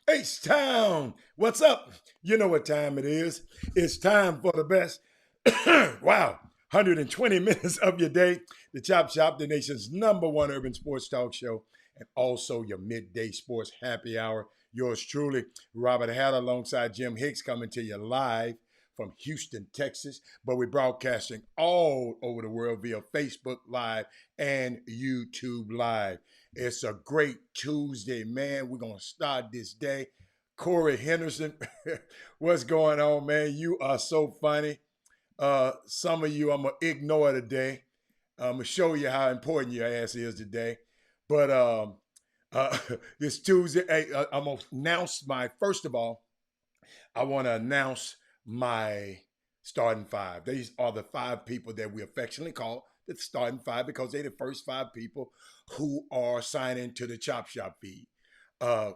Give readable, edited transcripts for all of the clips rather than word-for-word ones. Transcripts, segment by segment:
H-Town, what's up? You know what time it is. It's time for the best, wow, 120 minutes of your day. The Chop Shop, the nation's number one urban sports talk show, and also your midday sports happy hour. Yours truly, Robert Hatter, alongside Jim Hicks, coming to you live from Houston, Texas. But we're broadcasting all over the world via Facebook Live and YouTube Live. It's a great Tuesday, man. We're going to start this day. Corey Henderson, what's going on, man? You are so funny. Some of you I'm going to ignore today. I'm going to show you how important your ass is today. But this Tuesday, hey, I'm going to announce first of all, I want to announce my starting five. These are the five people that we affectionately call the starting five because they're the first five people who are signing to the Chop Shop feed.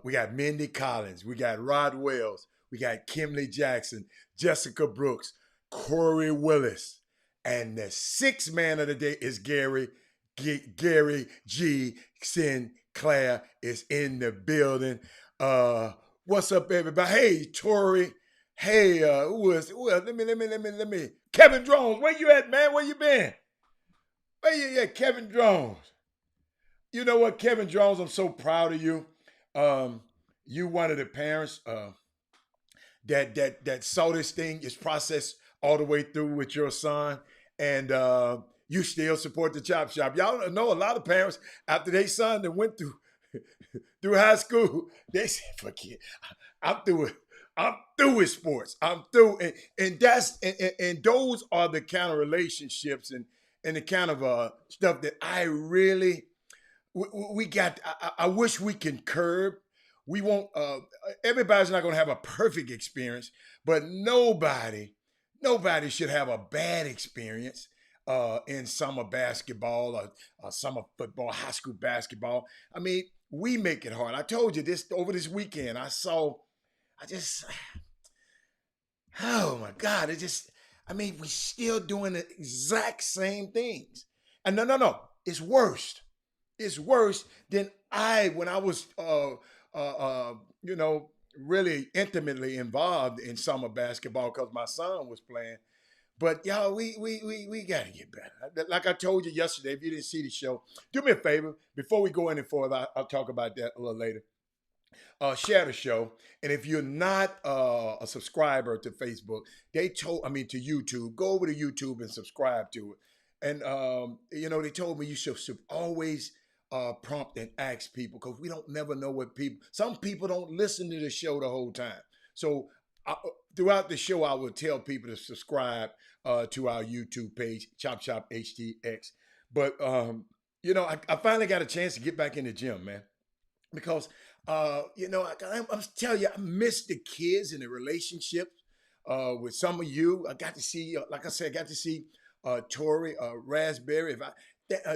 We got Mindy Collins, we got Rod Wells, we got Kimley Jackson, Jessica Brooks, Corey Willis, and the sixth man of the day is Gary G. Sinclair is in the building. What's up, everybody? Hey, Tori. Hey, let me. Kevin Drones, where you at, man? Where you been? Where you at, Kevin Drones? You know what, Kevin Drones, I'm so proud of you. You one of the parents that saw this thing is processed all the way through with your son, and you still support the Chop Shop. Y'all know a lot of parents after their son that went through through high school, they said, "Forget, I'm through it. I'm through with sports. I'm through," and that's and those are the kind of relationships and the kind of stuff that I really we got. I wish we can curb. We won't. Everybody's not going to have a perfect experience, but nobody should have a bad experience in summer basketball or summer football, high school basketball. I mean, we make it hard. I told you this over this weekend. I just, oh my God, we still doing the exact same things. And no, it's worse. It's worse than when I was, really intimately involved in summer basketball because my son was playing. But y'all, we gotta get better. Like I told you yesterday, if you didn't see the show, do me a favor before we go any further. I'll talk about that a little later. Share the show, and if you're not a subscriber to Facebook, to YouTube, go over to YouTube and subscribe to it. And they told me you should always prompt and ask people because we don't never know what people. Some people don't listen to the show the whole time. So throughout the show, I will tell people to subscribe to our YouTube page, Chop Shop HTX. But I finally got a chance to get back in the gym, man, because I'm telling you, I miss the kids and the relationships with some of you. I got to see, like I said, I got to see Tori Raspberry.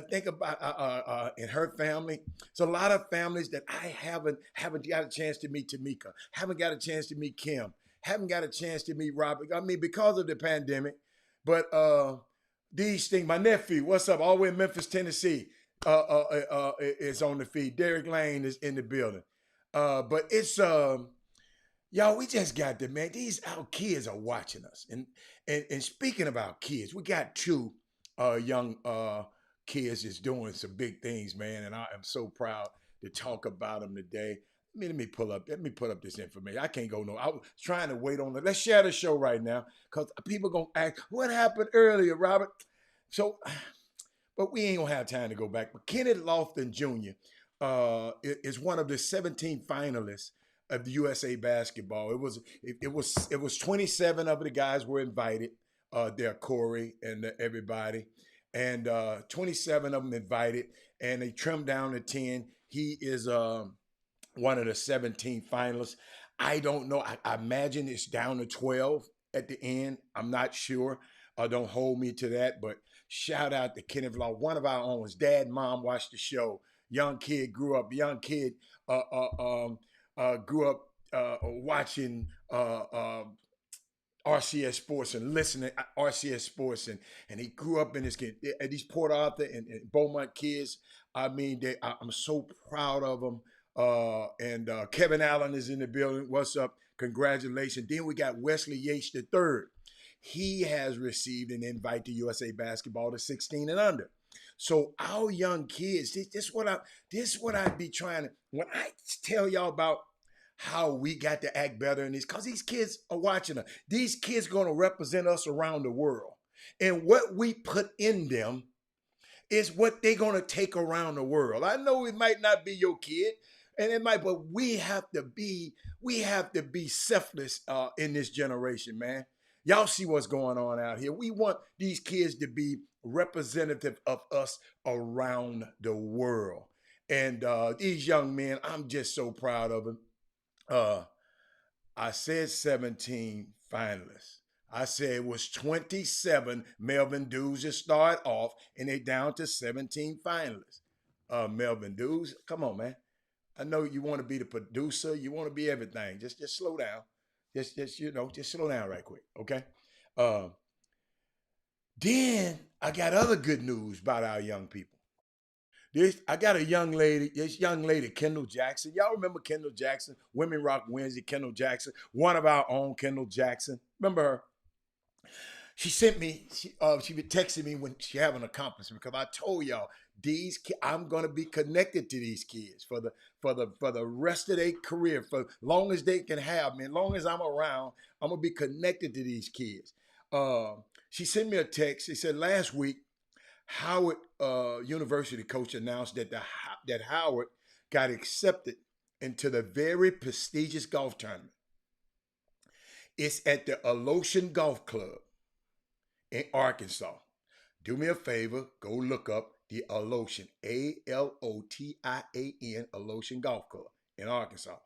think about in her family. It's a lot of families that I haven't got a chance to meet Tamika, haven't got a chance to meet Kim, haven't got a chance to meet Robert. I mean, because of the pandemic. But these things, my nephew, what's up? All the way in Memphis, Tennessee, is on the feed. Derek Lane is in the building. But it's y'all, we just got to, man. These our kids are watching us, and speaking of our kids, we got two young kids that's doing some big things, man, and I am so proud to talk about them today. Let me pull up. Let me put up this information. I can't go no. I was trying to wait on it. Let's share the show right now, because people gonna ask what happened earlier, Robert. So, but we ain't gonna have time to go back. But Kenneth Lofton Jr. Is one of the 17 finalists of the USA basketball. It was 27 of the guys were invited. There, Corey and everybody, and 27 of them invited, and they trimmed down to 10. He is one of the 17 finalists. I don't know. I imagine it's down to 12 at the end. I'm not sure. Don't hold me to that, but shout out to Kenneth Law, one of our own. His dad and mom watched the show. Young kid grew up. Young kid grew up watching RCS Sports and listening to RCS Sports, and he grew up in this kid. These Port Arthur and Beaumont kids. I mean, I'm so proud of them. And Kevin Allen is in the building. What's up? Congratulations. Then we got Wesley Yates III. He has received an invite to USA Basketball to 16 and under. So our young kids, this is what I be trying to, when I tell y'all about how we got to act better in this, because these kids are watching us. These kids are going to represent us around the world. And what we put in them is what they're going to take around the world. I know it might not be your kid, and it might, but we have to be selfless in this generation, man. Y'all see what's going on out here. We want these kids to be representative of us around the world. And these young men, I'm just so proud of them. I said 17 finalists. I said it was 27 Melvin Dews to start off, and they down to 17 finalists. Melvin Dews, come on, man. I know you want to be the producer, you want to be everything. Just slow down. Just slow down right quick, okay? Then I got other good news about our young people. I got a young lady, Kendall Jackson. Y'all remember Kendall Jackson? Women Rock Wednesday, Kendall Jackson, one of our own, Kendall Jackson. Remember her? She sent me, she been texting me when she have an accomplishment, because I told y'all I'm gonna be connected to these kids for the rest of their career, for long as they can have me, as long as I'm around, I'm gonna be connected to these kids. She sent me a text. She said last week, Howard University coach announced that Howard got accepted into the very prestigious golf tournament. It's at the Alotian Golf Club in Arkansas. Do me a favor, go look up the Alotian, Alotian, Alotian Golf Club in Arkansas.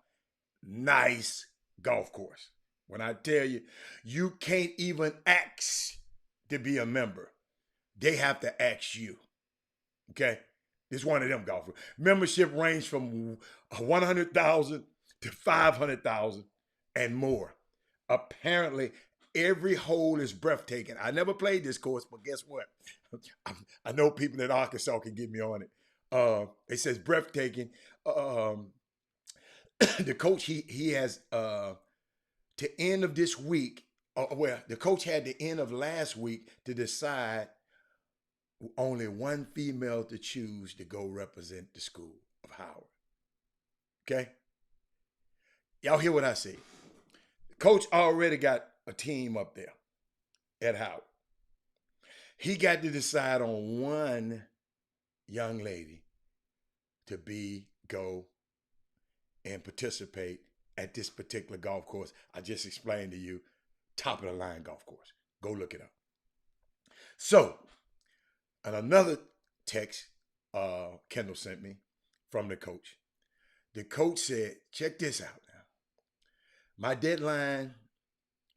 Nice golf course. When I tell you, you can't even ask to be a member. They have to ask you. Okay? It's one of them golf. Membership range from 100,000 to 500,000 and more. Apparently, every hole is breathtaking. I never played this course, but guess what? I know people in Arkansas can get me on it. It says breathtaking. The coach, he has to end of this week. The coach had the end of last week to decide only one female to choose to go represent the school of Howard. Okay? Y'all hear what I say? The coach already got a team up there at Howard. He got to decide on one young lady to go and participate at this particular golf course. I just explained to you, top of the line golf course. Go look it up. So, and another text Kendall sent me from the coach. The coach said, check this out now. My deadline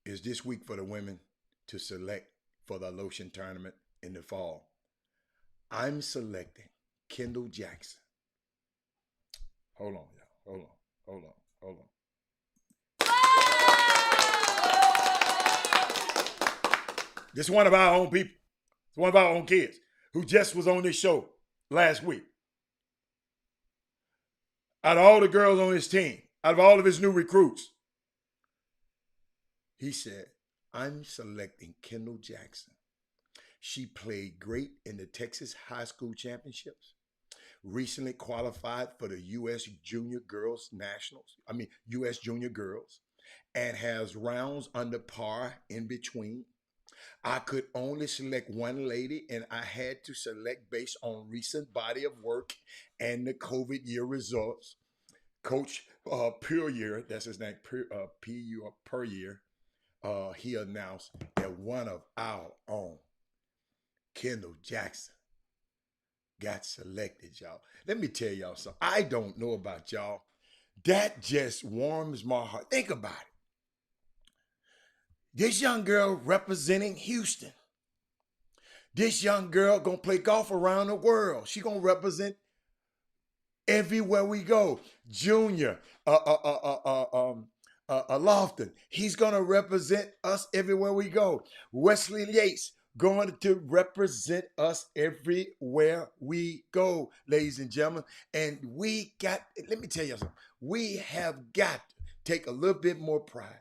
is this week for the women to select for the Alotian tournament in the fall. I'm selecting Kendall Jackson. Hold on, y'all. Hold on. Hold on. Hold on. This is one of our own people. It's one of our own kids who just was on this show last week. Out of all the girls on his team, out of all of his new recruits, he said, I'm selecting Kendall Jackson. She played great in the Texas High School Championships, recently qualified for the U.S. Junior Girls Nationals, U.S. Junior Girls, and has rounds under par in between. I could only select one lady, and I had to select based on recent body of work and the COVID year results. Coach Puryear, that's his name, P-U Puryear, he announced that one of our own, Kendall Jackson, got selected, y'all. Let me tell y'all something. I don't know about y'all. That just warms my heart. Think about it. This young girl representing Houston. This young girl gonna play golf around the world. She gonna represent everywhere we go. Junior, Lofton, he's gonna represent us everywhere we go. Wesley Yates going to represent us everywhere we go, ladies and gentlemen. And let me tell you something. We have got to take a little bit more pride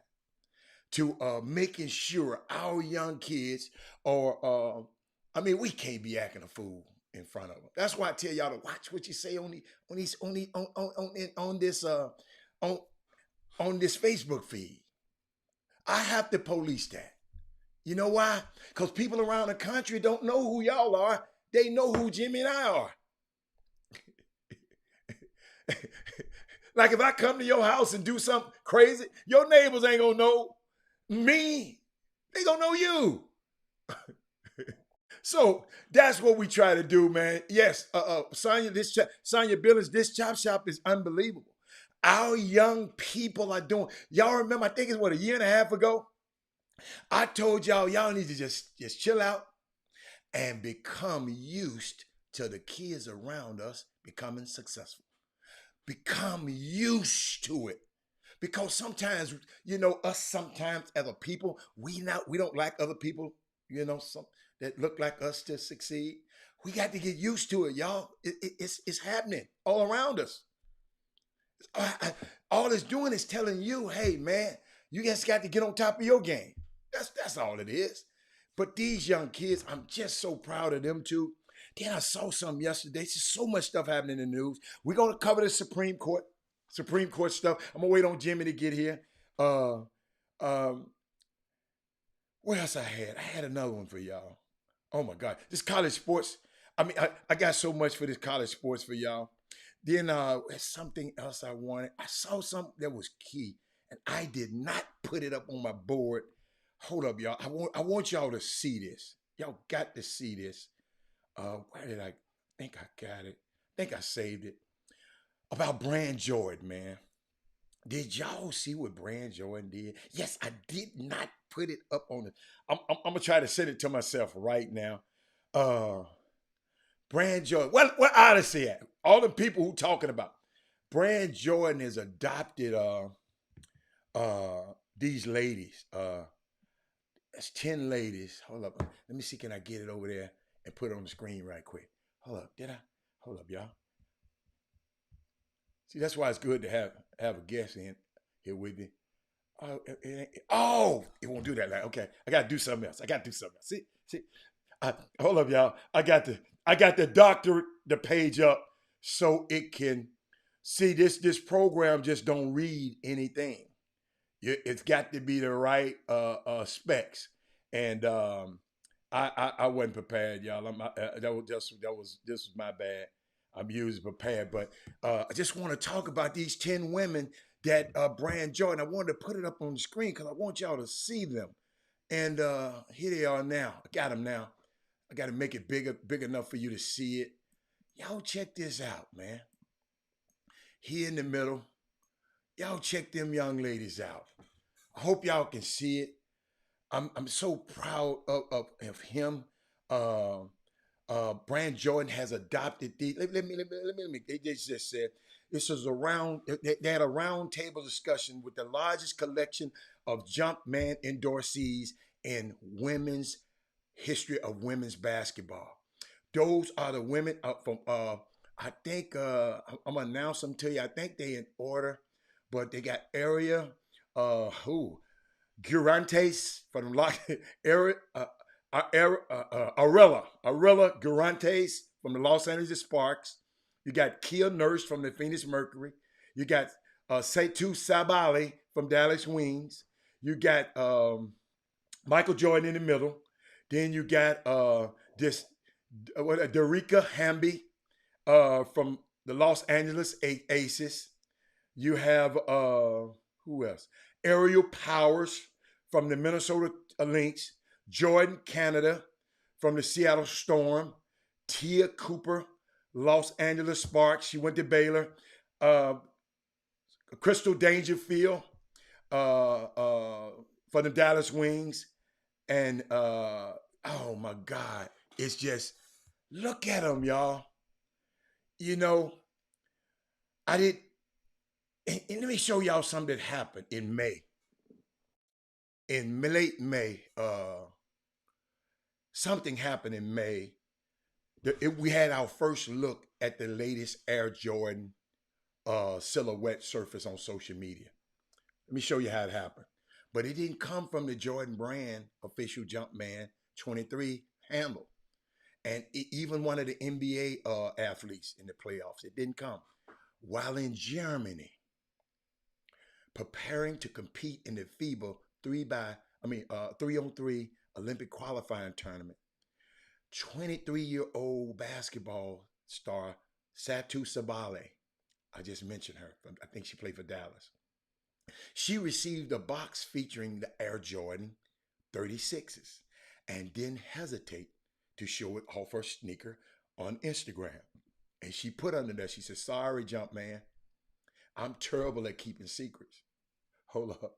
to making sure our young kids are. We can't be acting a fool in front of them. That's why I tell y'all to watch what you say on this Facebook feed. I have to police that. You know why? Because people around the country don't know who y'all are. They know who Jimmy and I are. Like if I come to your house and do something crazy, your neighbors ain't gonna know me. They gonna know you. So that's what we try to do, man. Yes, Sonya Billings, this chop shop is unbelievable. Our young people are doing. Y'all remember? I think it's a year and a half ago. I told y'all need to just chill out and become used to the kids around us becoming successful. Become used to it. Because sometimes, us sometimes as a people, we don't like other people, that look like us to succeed. We got to get used to it, y'all. It's happening all around us. All it's doing is telling you, hey, man, you just got to get on top of your game. That's all it is. But these young kids, I'm just so proud of them too. Then I saw something yesterday. There's so much stuff happening in the news. We're going to cover the Supreme Court stuff. I'm going to wait on Jimmy to get here. What else I had? I had another one for y'all. Oh my God. This college sports. I got so much for this college sports for y'all. Then something else I wanted. I saw something that was key, and I did not put it up on my board. Hold up, y'all. I want y'all to see this. Y'all got to see this. Where did I think I got it? I think I saved it. About Brand Jordan, man. Did y'all see what Brand Jordan did? Yes, I did not put it up on the. I'm gonna try to send it to myself right now. Brand Jordan. What Odyssey at? All the people who talking about Brand Jordan has adopted these ladies. It's 10 ladies. Hold up. Let me see. Can I get it over there and put it on the screen right quick? Hold up. Did I? Hold up, y'all. See, that's why it's good to have a guest in here with me. It won't do that. Like, okay, I gotta do something else. See. Hold up, y'all. I got the page up so it can see this program just don't read anything. It's got to be the right specs, and I wasn't prepared, y'all. This was my bad. I'm usually prepared, but I just want to talk about these 10 women that Brand Jordan. I wanted to put it up on the screen because I want y'all to see them, and here they are now. I got them now. I got to make it big enough for you to see it. Y'all check this out, man. Here in the middle, y'all check them young ladies out. I hope y'all can see it. I'm so proud of him. Brand Jordan has adopted the. Let me. They just said this was around. They had a round table discussion with the largest collection of Jumpman endorsees in women's history of women's basketball. Those are the women from. I think I'm gonna announce them to you. I think they in order, but they got area. Who Gurantes from Lock area. Arella Gurantes from the Los Angeles Sparks. You got Kia Nurse from the Phoenix Mercury. You got Setu Sabali from Dallas Wings. You got Michael Jordan in the middle. Then you got this Derica Hamby from the Los Angeles Aces. You have who else? Ariel Powers from the Minnesota Lynx. Jordan Canada from the Seattle Storm. Tia Cooper, Los Angeles Sparks. She went to Baylor. Crystal Dangerfield for the Dallas Wings. And oh my God, it's just, look at them, y'all. You know, I did, and let me show y'all something that happened in May. In late May, something happened in May. We had our first look at the latest Air Jordan silhouette surface on social media. Let me show you how it happened. But it didn't come from the Jordan Brand official Jumpman 23 handle. And even one of the NBA athletes in the playoffs, it didn't come. While in Germany, preparing to compete in the FIBA 3-on-3 Olympic qualifying tournament, 23-year-old basketball star Satu Sabale, I just mentioned her. I think she played for Dallas. She received a box featuring the Air Jordan 36s and didn't hesitate to show it off her sneaker on Instagram. And she put under there, she said, "Sorry, Jumpman, I'm terrible at keeping secrets." Hold up,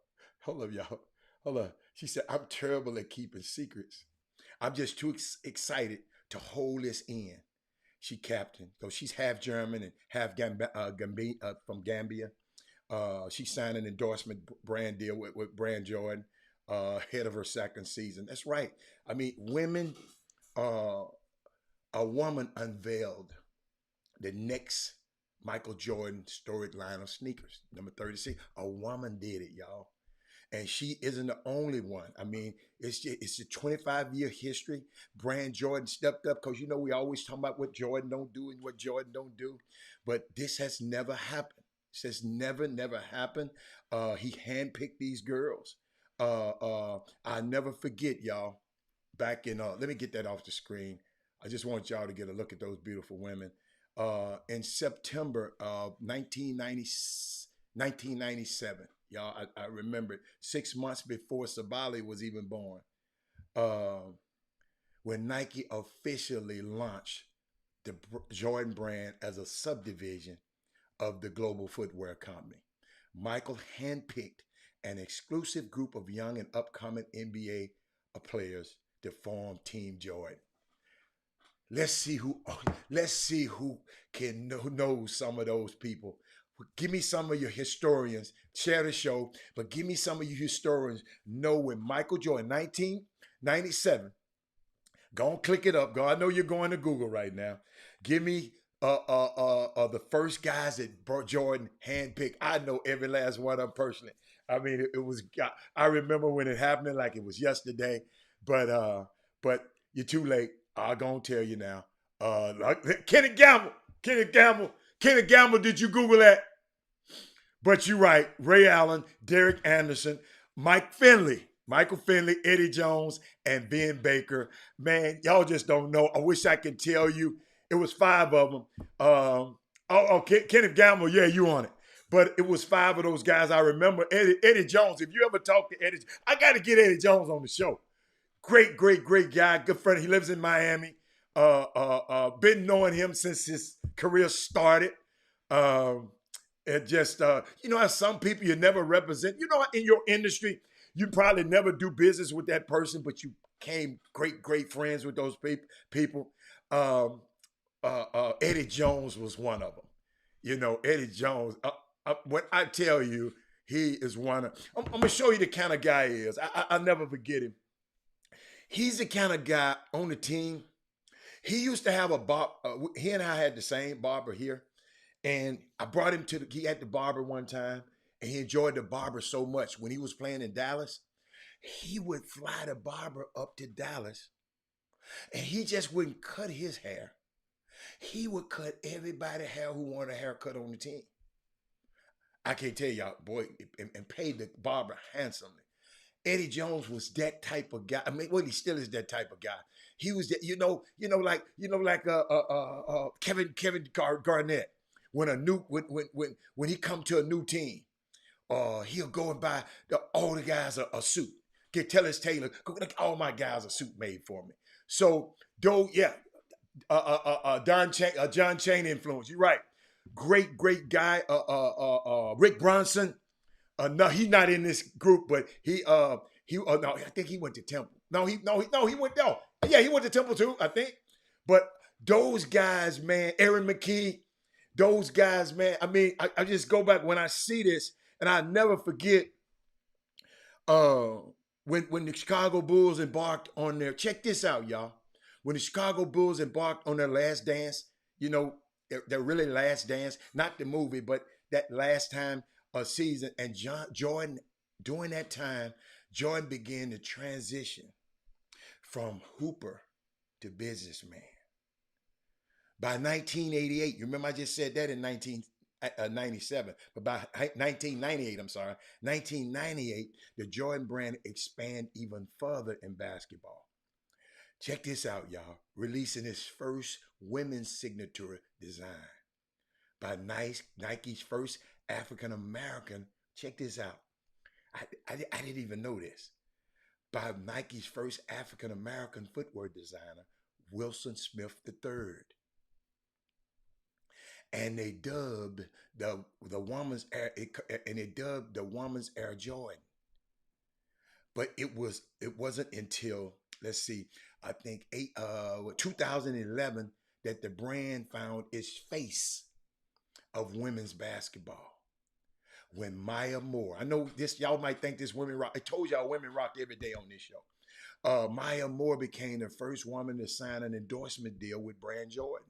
y'all. Hold up. She said, "I'm terrible at keeping secrets. I'm just too excited to hold this in." She captained, so she's half German and half from Gambia. She signed an endorsement brand deal with Brand Jordan ahead of her second season. That's right. I mean, a woman unveiled the next Michael Jordan storied line of sneakers, number 36. A woman did it, y'all. And she isn't the only one. I mean, it's a 25-year history. Brand Jordan stepped up because, we always talk about what Jordan don't do and what Jordan don't do. But this has never happened. This has never happened. He handpicked these girls. I'll never forget, y'all, back in, let me get that off the screen. I just want y'all to get a look at those beautiful women. In September of 1997, y'all, I remember it, 6 months before Sabali was even born, when Nike officially launched the Jordan Brand as a subdivision of the global footwear company. Michael handpicked an exclusive group of young and upcoming NBA players to form Team Jordan. Let's see who knows some of those people. Give me some of your historians. Share the show, but give me some of you historians know when Michael Jordan, 1997. Go and click it up. Go. I know you're going to Google right now. Give me the first guys that Jordan handpicked. I know every last one of them personally. I mean, it was. I remember when it happened like it was yesterday. But you're too late. I'm gonna tell you now. Kenny Gamble. Did you Google that? But you're right. Ray Allen, Derek Anderson, Michael Finley, Eddie Jones, and Ben Baker. Man, y'all just don't know. I wish I could tell you. It was 5 of them. Kenneth Gamble, yeah, you on it. But it was 5 of those guys. I remember Eddie Jones. If you ever talk to Eddie, I got to get Eddie Jones on the show. Great guy, good friend. He lives in Miami. Been knowing him since his career started. And just, as some people you never represent, in your industry, you probably never do business with that person, but you became great friends with those people. Um, Eddie Jones was one of them. You know, Eddie Jones. When I tell you, he is one of. I'm gonna show you the kind of guy he is. I'll never forget him. He's the kind of guy on the team. He used to have a barber. He and I had the same barber here, and I brought him to the. He had the barber one time, and he enjoyed the barber so much when he was playing in Dallas. He would fly the barber up to Dallas, and he just wouldn't cut his hair. He would cut everybody hair who wanted a haircut on the team. I can't tell y'all, boy, and paid the barber handsomely. Eddie Jones was that type of guy. I mean, well, he still is that type of guy. He was that, Kevin Garnett. When a new when he come to a new team, he'll go and buy all the guys a suit. Get tell his tailor, go get all my guys a suit made for me. So, though, yeah, John Chain influence. You're right. Great guy. Rick Bronson. No, he's not in this group, but no, I think he went to Temple. No, he went no. Yeah, he went to Temple too, I think. But those guys, man, Aaron McKee, those guys, man. I mean, I just go back when I see this, and I never forget uh when the Chicago Bulls embarked on their check this out, y'all. When the Chicago Bulls embarked on their last dance, you know, their really last dance, not the movie, but that last time a season, and Jordan during that time, Jordan began to transition from hooper to businessman. By 1988, you remember I just said that in 1997, but by 1998, I'm sorry, 1998, the Jordan brand expand even further in basketball. Check this out, y'all. Releasing his first women's signature design by Nike's first African American. Check this out. I didn't even know this. By Nike's first African American footwear designer, Wilson Smith III. And they dubbed the woman's Air, and they dubbed the woman's Air Jordan. But it wasn't until, let's see, I think 2011 that the brand found its face of women's basketball. When Maya Moore, I know this, y'all might think this women rock. I told y'all women rock every day on this show. Maya Moore became the first woman to sign an endorsement deal with Brand Jordan.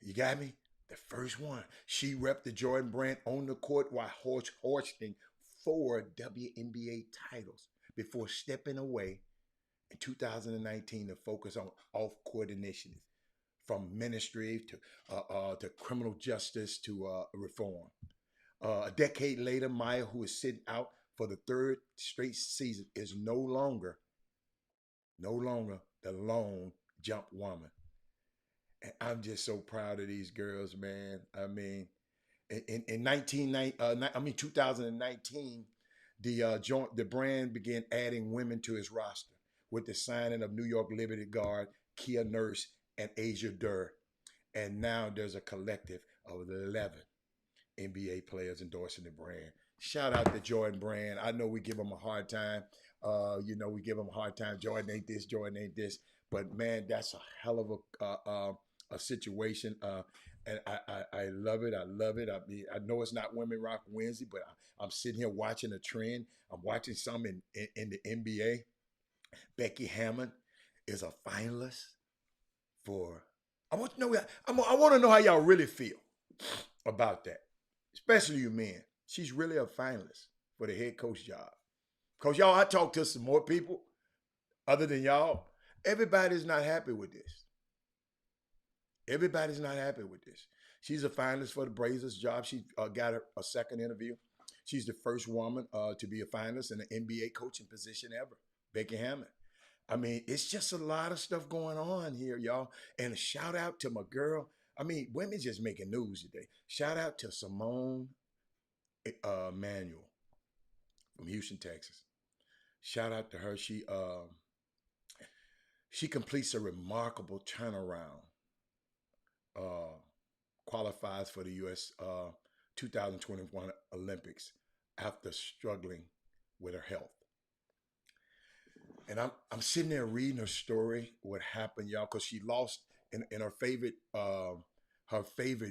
You got me? The first one. She repped the Jordan brand on the court while hoisting 4 WNBA titles before stepping away in 2019 to focus on off-court initiatives, from ministry to criminal justice to reform. A decade later, Maya, who is sitting out for the 3rd straight season, is no longer the lone jump woman. And I'm just so proud of these girls, man. I mean, in 2019, the brand began adding women to its roster with the signing of New York Liberty guard Kia Nurse and Asia Durr. And now there's a collective of 11 NBA players endorsing the brand. Shout out to Jordan Brand. I know we give them a hard time. We give them a hard time. Jordan ain't this, Jordan ain't this. But man, that's a hell of a situation. And I love it. I love it. I mean, I know it's not Women Rock Wednesday, but I'm sitting here watching a trend. I'm watching some in the NBA. Becky Hammon is a finalist for. I want to know. I want to know how y'all really feel about that, especially you men. She's really a finalist for the head coach job. Cause y'all, I talked to some more people other than y'all. Everybody's not happy with this. Everybody's not happy with this. She's a finalist for the Blazers job. She got a second interview. She's the first woman to be a finalist in an NBA coaching position ever. Becky Hammon. I mean, it's just a lot of stuff going on here, y'all. And a shout out to my girl. I mean, women just making news today. Shout out to Simone Manuel from Houston, Texas. Shout out to her. She completes a remarkable turnaround. Qualifies for the U.S. And I'm sitting there reading her story, what happened, y'all, because she lost in her favorite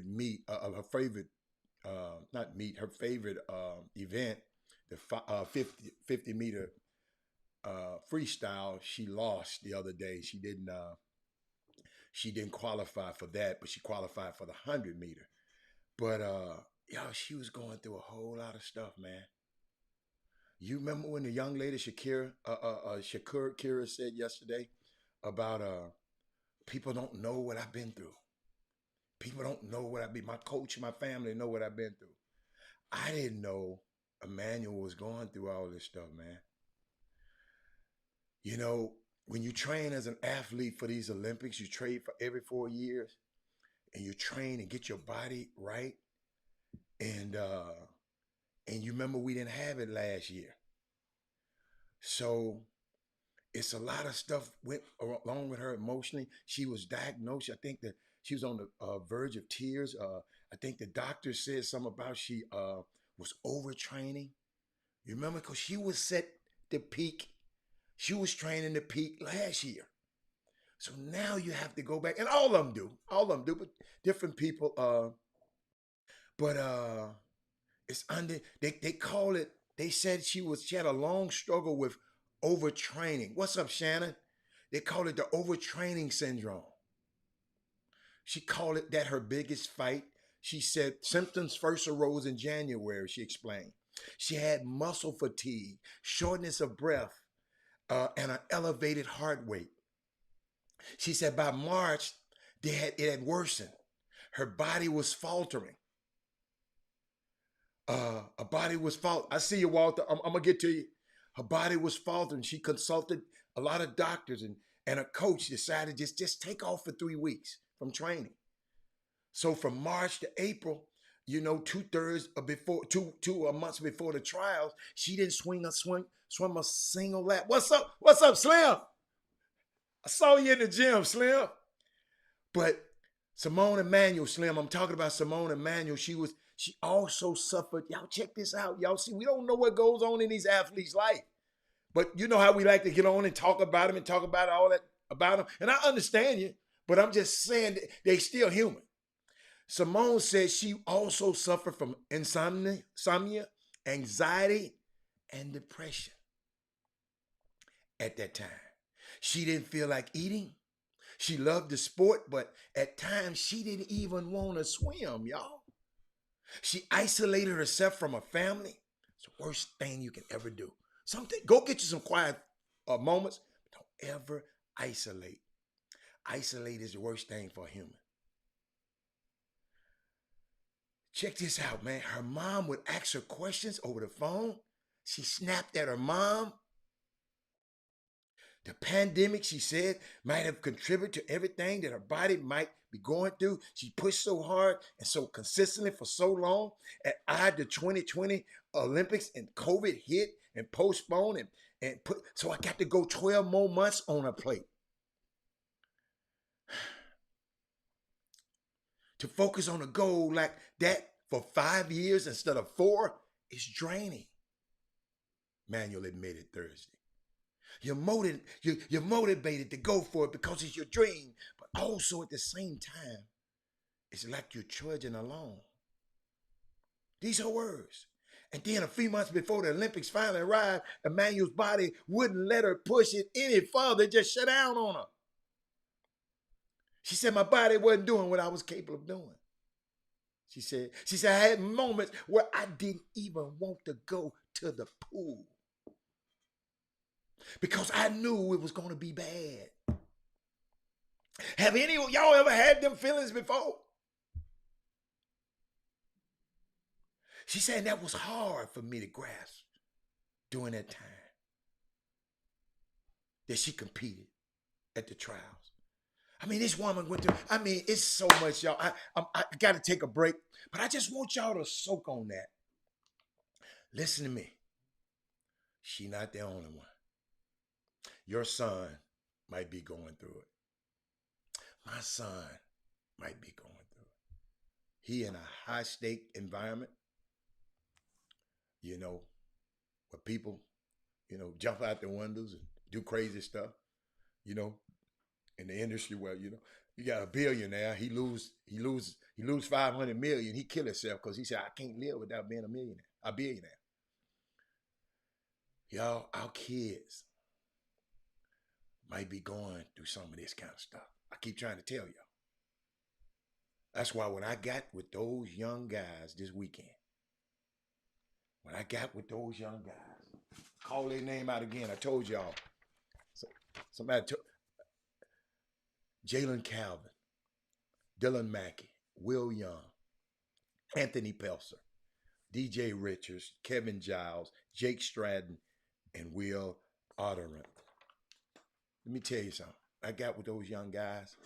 meet, her favorite not meet, her favorite event, the 50 meter freestyle. She lost the other day. She didn't qualify for that, but she qualified for the 100 meter. But y'all, she was going through a whole lot of stuff, man. You remember when the young lady Shakur Kira said yesterday about people don't know what I've been through. People don't know what I've been. My coach, my family know what I've been through. I didn't know Emmanuel was going through all this stuff, man. You know, when you train as an athlete for these Olympics, you train for every 4 years, and you train and get your body right. And you remember we didn't have it last year. So it's a lot of stuff went along with her emotionally. She was diagnosed. I think that she was on the verge of tears. I think the doctor said something about she was overtraining. You remember? Because she was set to peak. She was training to peak last year. So now you have to go back. And all of them do. All of them do. But different people. But it's under, they call it, they said she had a long struggle with overtraining. What's up, Shannon? They call it the overtraining syndrome. She called it that her biggest fight. She said symptoms first arose in January, she explained. She had muscle fatigue, shortness of breath, and an elevated heart rate. She said by March, it had worsened. Her body was faltering. Her body was faltering. I see you, Walter. I'm going to get to you. Her body was faltering. She consulted a lot of doctors, and a coach decided just take off for 3 weeks from training. So from March to April, you know, 2/3 of before two months before the trials, she didn't swim a single lap. What's up? What's up, Slim? I saw you in the gym, Slim. But Simone Emanuel, Slim, I'm talking about Simone Emanuel. She also suffered. Y'all check this out. Y'all see, we don't know what goes on in these athletes' life. But you know how we like to get on and talk about them and talk about all that about them. And I understand you, but I'm just saying that they still human. Simone said she also suffered from insomnia, anxiety, and depression at that time. She didn't feel like eating. She loved the sport, but at times she didn't even want to swim, y'all. She isolated herself from her family. It's the worst thing you can ever do. Go get you some quiet moments, but don't ever isolate. Isolate is the worst thing for a human. Check this out, man. Her mom would ask her questions over the phone. She snapped at her mom. The pandemic, she said, might have contributed to everything that her body might be going through. She pushed so hard and so consistently for so long. And the 2020 Olympics and COVID hit and postponed so I got to go 12 more months on her plate. To focus on a goal like that for 5 years instead of 4 is draining, Manuel admitted Thursday. You're motivated to go for it because it's your dream, but also at the same time, it's like you're trudging along. These are words. And then a few months before the Olympics finally arrived, Emmanuel's body wouldn't let her push it any further, just shut down on her. She said, my body wasn't doing what I was capable of doing. She said, I had moments where I didn't even want to go to the pool because I knew it was going to be bad. Have any of y'all ever had them feelings before? She said that was hard for me to grasp during that time that she competed at the trials. I mean, this woman went through, it's so much, y'all. I got to take a break, but I just want y'all to soak on that. Listen to me. She not the only one. Your son might be going through it. My son might be going through it. He in a high stake environment, you know, where people, jump out the windows and do crazy stuff, you know, in the industry where, you got a billionaire, he lose 500 million, he kill himself because he said, I can't live without being a billionaire. Y'all, our kids might be going through some of this kind of stuff. I keep trying to tell y'all. That's why when I got with those young guys this weekend, call their name out again. I told y'all. Somebody took Jalen Calvin, Dylan Mackey, Will Young, Anthony Pelser, DJ Richards, Kevin Giles, Jake Stratton, and Will Otterant. Let me tell you something. I got with those young guys.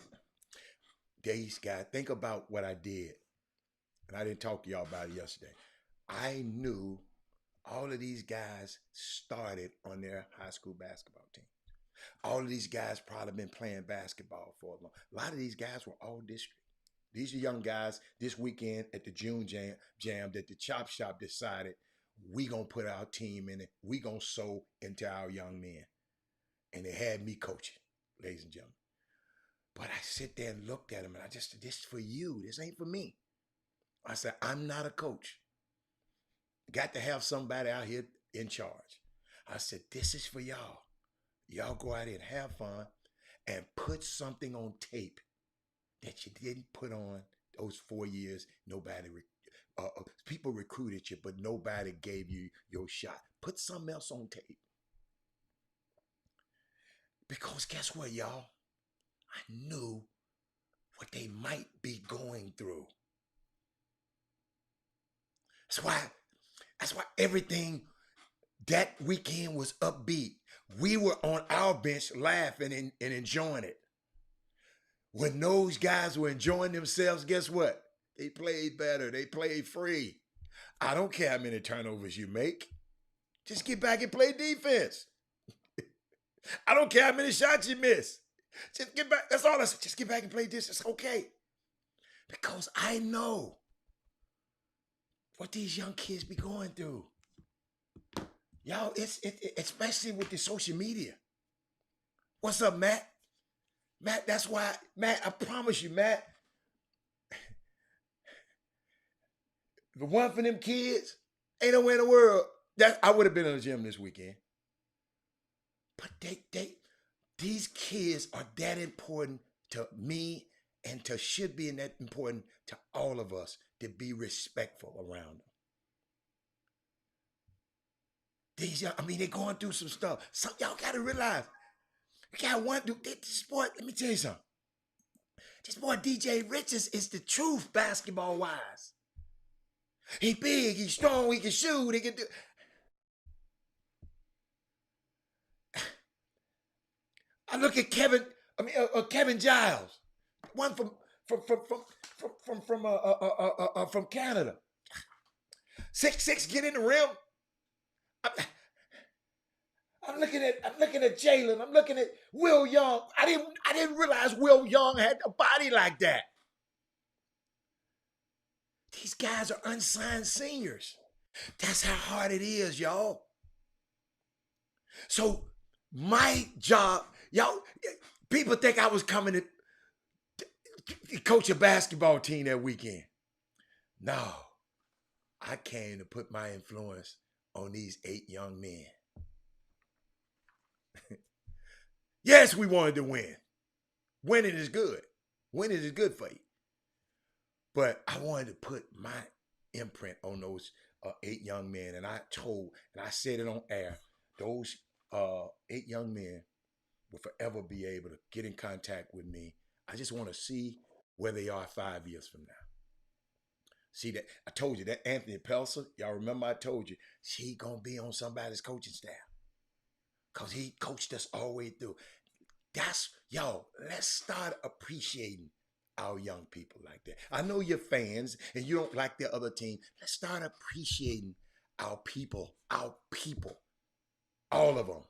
These guys, think about what I did. And I didn't talk to y'all about it yesterday. I knew all of these guys started on their high school basketball team. All of these guys probably been playing basketball for a lot of these guys were all district. These are young guys this weekend at the June Jam that the Chop Shop decided we going to put our team in it. We going to sow into our young men. And they had me coaching, ladies and gentlemen. But I sit there and looked at them and I just said, this is for you. This ain't for me. I said, I'm not a coach. Got to have somebody out here in charge. I said, this is for y'all. Y'all go out here and have fun and put something on tape that you didn't put on those 4 years. People recruited you, but nobody gave you your shot. Put something else on tape. Because guess what, y'all? I knew what they might be going through. That's why everything that weekend was upbeat. We were on our bench laughing and enjoying it. When those guys were enjoying themselves, guess what? They played better. They played free. I don't care how many turnovers you make. Just get back and play defense. I don't care how many shots you miss. Just get back. That's all I said. Just get back and play this. It's okay. Because I know what these young kids be going through. Y'all, it's especially with the social media. What's up, Matt? Matt, that's why, Matt, I promise you, Matt, the one for them kids, ain't nowhere in the world. I would have been in the gym this weekend. But these kids are that important to me and should be that important to all of us to be respectful around them. They're going through some stuff. Y'all got to realize, you got one dude, this boy, let me tell you something. This boy, DJ Richards, is the truth basketball-wise. He big, he's strong, he can shoot, he can do. I look at Kevin Giles, one from Canada. 6'6", get in the rim. I'm looking at Jalen. I'm looking at Will Young. I didn't realize Will Young had a body like that. These guys are unsigned seniors. That's how hard it is, y'all. So my job, y'all, people think I was coming to coach a basketball team that weekend. No, I came to put my influence on these 8 young men. Yes, we wanted to win. Winning is good. Winning is good for you. But I wanted to put my imprint on those 8 young men. And I said it on air, those 8 young men will forever be able to get in contact with me. I just want to see where they are 5 years from now. See that? I told you that Anthony Pelser, y'all remember I told you, he going to be on somebody's coaching staff. Because he coached us all the way through. Y'all, let's start appreciating our young people like that. I know you're fans and you don't like the other team. Let's start appreciating our people, all of them.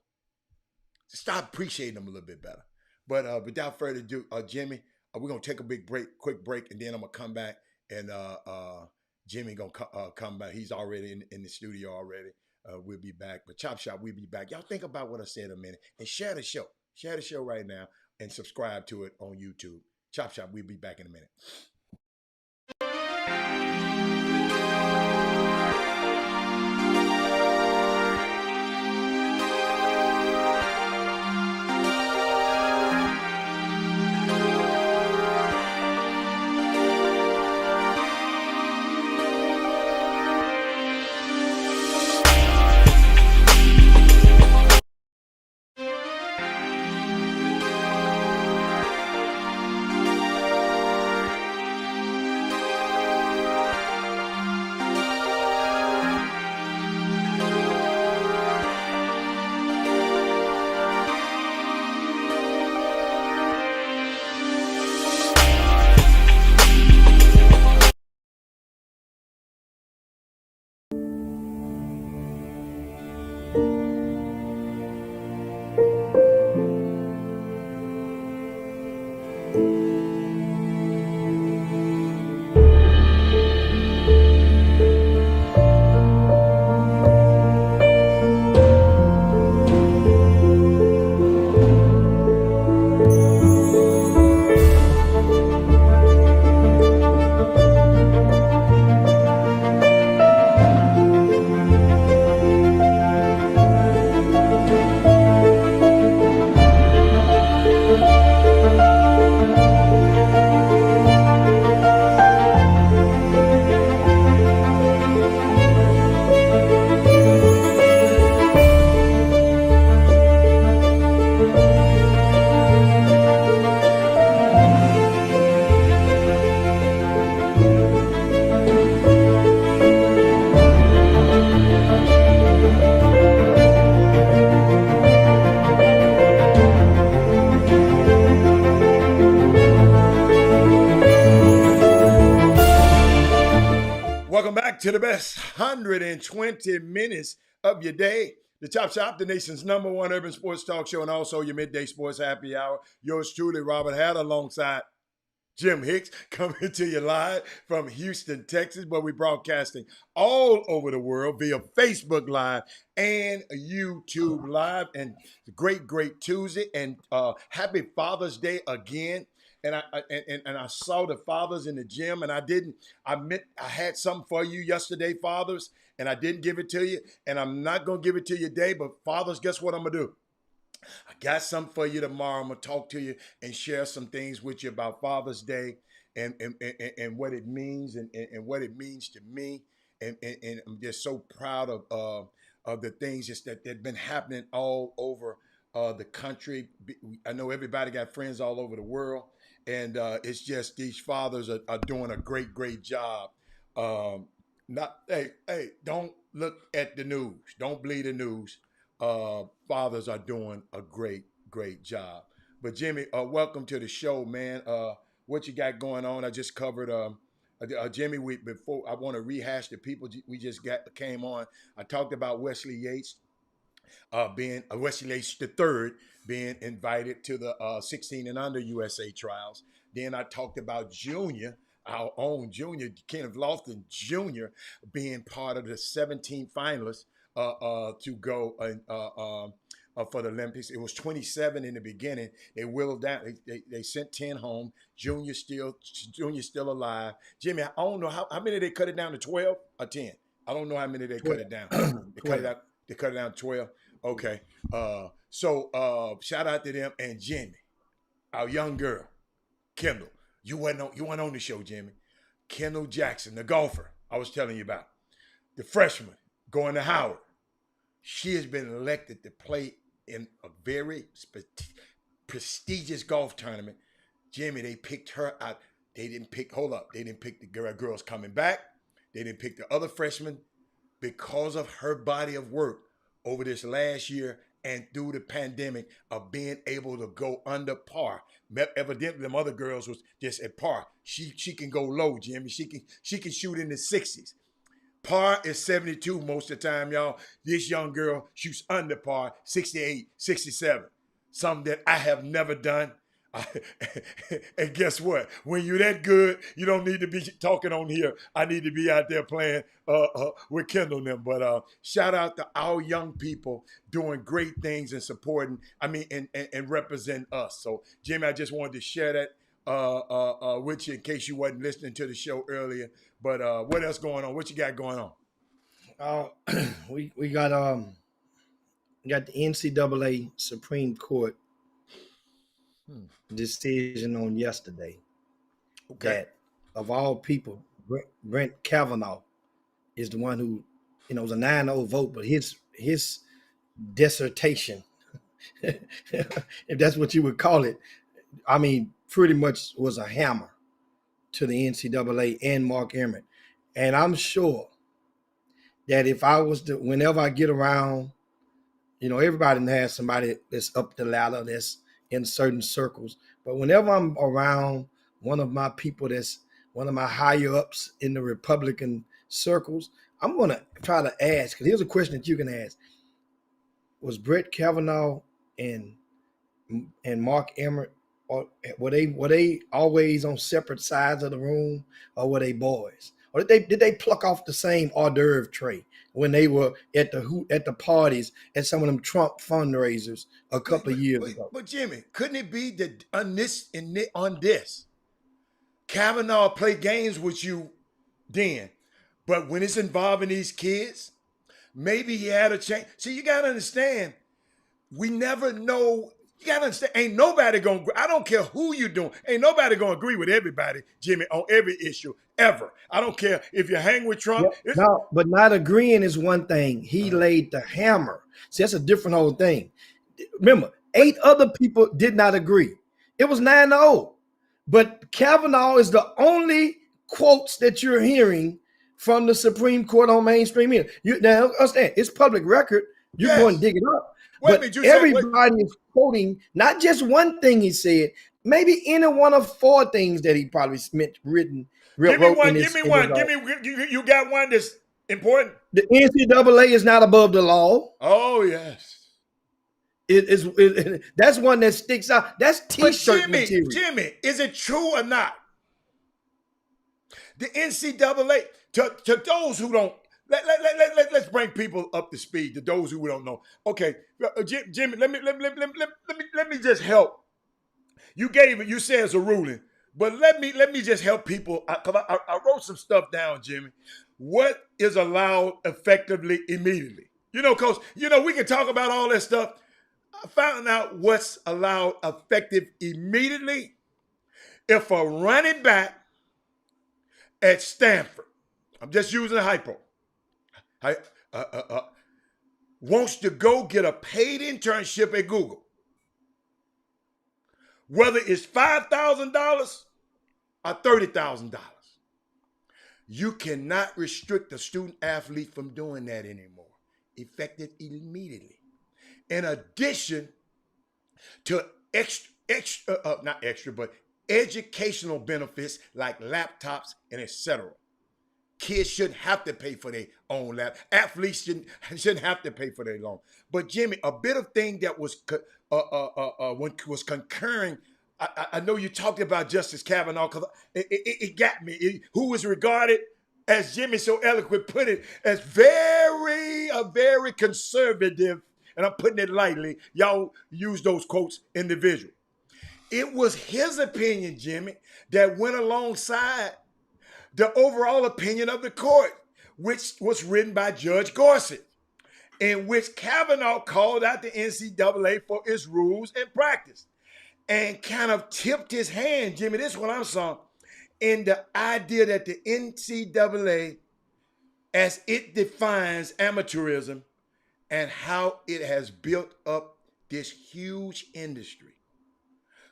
Start appreciating them a little bit better. But without further ado, Jimmy, we're going to take a quick break, and then I'm going to come back, and Jimmy going to come back. He's already in the studio already. we'll be back. But Chop Shop, we'll be back. Y'all think about what I said a minute and share the show. Share the show right now and subscribe to it on YouTube. Chop Shop, we'll be back in a minute. Welcome back to the best 120 minutes of your day. The Chop Shop, the nation's #1 urban sports talk show, and also your midday sports happy hour. Yours truly, Robert Hatter, alongside Jim Hicks, coming to you live from Houston, Texas, where we're broadcasting all over the world via Facebook Live and YouTube Live. And great Tuesday, and happy Father's Day again. And I saw the fathers in the gym, and I had something for you yesterday, fathers, and I didn't give it to you, and I'm not gonna give it to you today. But fathers, guess what I'm gonna do? I got something for you tomorrow. I'm gonna talk to you and share some things with you about Father's Day and what it means and what it means to me. And I'm just so proud of the things just that have been happening all over the country. I know everybody got friends all over the world. And it's just these fathers are doing a great job. Hey, don't look at the news. Don't believe the news. Fathers are doing a great job. But Jimmy, welcome to the show, man. What you got going on? I just covered Jimmy. Before I want to rehash the people we just came on. I talked about Wesley Yates. Being Wesley Yates III being invited to the 16 and under USA trials. Then I talked about Junior, our own Junior, Kenneth Lofton Jr., being part of the 17 finalists to go for the Olympics. It was 27 in the beginning. They whittled down. They sent 10 home. Junior's still alive. Jimmy, I don't know how many they cut it down to, 12 or 10. I don't know how many they 12. Cut it down. They cut it down to 12. Okay. So shout out to them and Jimmy, our young girl, Kendall. You weren't on the show, Jimmy. Kendall Jackson, the golfer I was telling you about, the freshman going to Howard. She has been elected to play in a very prestigious golf tournament. Jimmy, they picked her out. They didn't pick the girls coming back. They didn't pick the other freshmen because of her body of work over this last year and through the pandemic of being able to go under par. Evidently, them other girls was just at par. She can go low, Jimmy. She can shoot in the 60s. Par is 72 most of the time, y'all. This young girl shoots under par, 68, 67. Something that I have never done. And guess what? When you're that good, you don't need to be talking on here. I need to be out there playing with Kendall and them. But shout out to our young people doing great things and supporting, and represent us. So, Jimmy, I just wanted to share that with you in case you wasn't listening to the show earlier. But what else going on? What you got going on? Uh, we got the NCAA Supreme Court decision on yesterday Okay. that of all people, Brent Kavanaugh is the one who, it was a 9-0 vote, but his dissertation, if that's what you would call it, pretty much was a hammer to the NCAA and Mark Emmert. And I'm sure that if I was to, whenever I get around, everybody has somebody that's up the ladder that's in certain circles. But whenever I'm around one of my people that's one of my higher ups in the Republican circles, I'm going to try to ask, because here's a question that you can ask. Was Brett Kavanaugh and Mark Emmert, or were they always on separate sides of the room, or were they boys? Or did they pluck off the same hors d'oeuvre tray when they were at the parties at some of them Trump fundraisers a couple of years ago? But Jimmy, couldn't it be that on this, Kavanaugh play games with you then, but when it's involving these kids, maybe he had a change. See, you gotta understand, we never know. You gotta understand, ain't nobody gonna, I don't care who you doing, ain't nobody gonna agree with everybody, Jimmy, on every issue, ever. I don't care if you hang with Trump. Yeah, no, but not agreeing is one thing. He laid the hammer. See, that's a different whole thing. Remember, 8 other people did not agree. It was 9-0. But Kavanaugh is the only quotes that you're hearing from the Supreme Court on mainstream media. You now understand, it's public record. You Yes. go and dig it up. Wait a But minute, you everybody is quoting not just one thing he said, maybe any one of 4 things that he probably written. Give me one. You got one that's important. The NCAA is not above the law. Oh yes. That's one that sticks out. That's T-shirt material. Jimmy, is it true or not? The NCAA, to those who don't, let's bring people up to speed. To those who don't know, okay, Jimmy, let me just help. You gave it. You said it's a ruling, but let me just help people. I wrote some stuff down, Jimmy. What is allowed effectively immediately? Because we can talk about all that stuff. I found out what's allowed effective immediately. If a running back at Stanford, I'm just using a hypo, wants to go get a paid internship at Google, whether it's $5,000 or $30,000, you cannot restrict a student athlete from doing that anymore. Effective immediately. In addition to educational benefits like laptops and etc. Kids shouldn't have to pay for their own lap. Athletes shouldn't have to pay for their loan. But Jimmy, a bit of thing that was concurring. I know you talked about Justice Kavanaugh because it got me. Who is regarded, as Jimmy so eloquent put it, as a very conservative. And I'm putting it lightly. Y'all use those quotes individual. It was his opinion, Jimmy, that went alongside the overall opinion of the court, which was written by Judge Gorsuch, in which Kavanaugh called out the NCAA for its rules and practice and kind of tipped his hand, Jimmy, this is what I'm saying, in the idea that the NCAA, as it defines amateurism, and how it has built up this huge industry,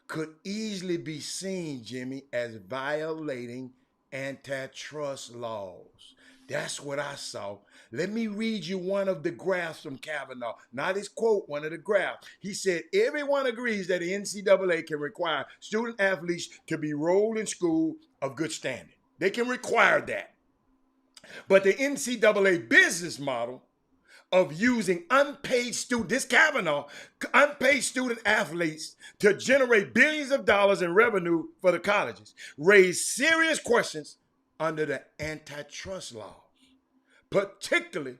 could easily be seen, Jimmy, as violating antitrust laws. That's what I saw. Let me read you one of the graphs from Kavanaugh. Not his quote, one of the graphs. He said, everyone agrees that the NCAA can require student athletes to be enrolled in school of good standing. They can require that. But the NCAA business model of using unpaid student athletes to generate billions of dollars in revenue for the colleges raised serious questions under the antitrust law, particularly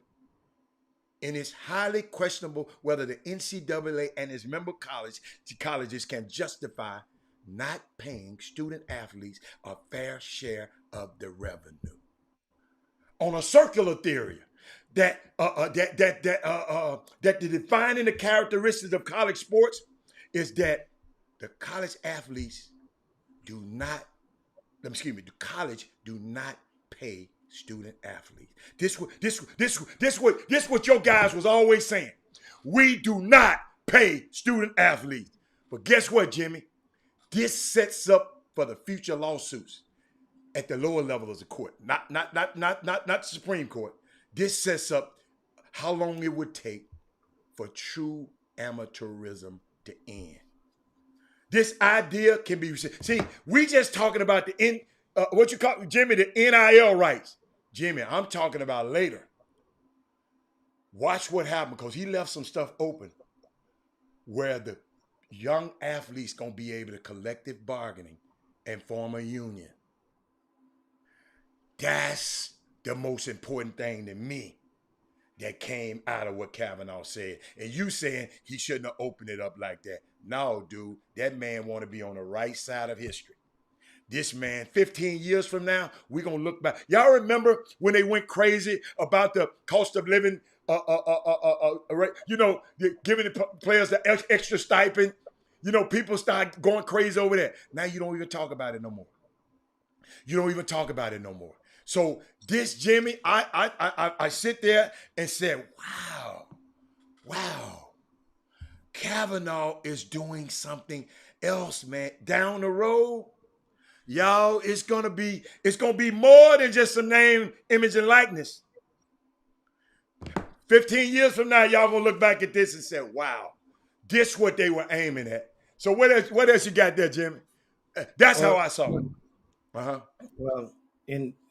and it's highly questionable whether the NCAA and its member colleges can justify not paying student athletes a fair share of the revenue. On a circular theory that the defining the characteristics of college sports is that the college athletes do not, the college do not pay student athletes. This what your guys was always saying. We do not pay student athletes. But guess what, Jimmy? This sets up for the future lawsuits at the lower level of the court, not the Supreme Court. This sets up how long it would take for true amateurism to end. This idea can be, see, we just talking about the what you call, Jimmy, the NIL rights. Jimmy, I'm talking about later. Watch what happened, because he left some stuff open where the young athletes gonna be able to collective bargaining and form a union. That's the most important thing to me that came out of what Kavanaugh said. And you saying he shouldn't have opened it up like that. No, dude, that man want to be on the right side of history. This man, 15 years from now, we're going to look back. Y'all remember when they went crazy about the cost of living, giving the players the extra stipend? You know, people start going crazy over that. Now you don't even talk about it no more. You don't even talk about it no more. So this, Jimmy, I sit there and said, wow, Kavanaugh is doing something else, man. Down the road, y'all, it's gonna be more than just some name, image, and likeness. 15 years from now, y'all gonna look back at this and say, wow, this what they were aiming at. So what else you got there, Jimmy? That's how I saw it. Well,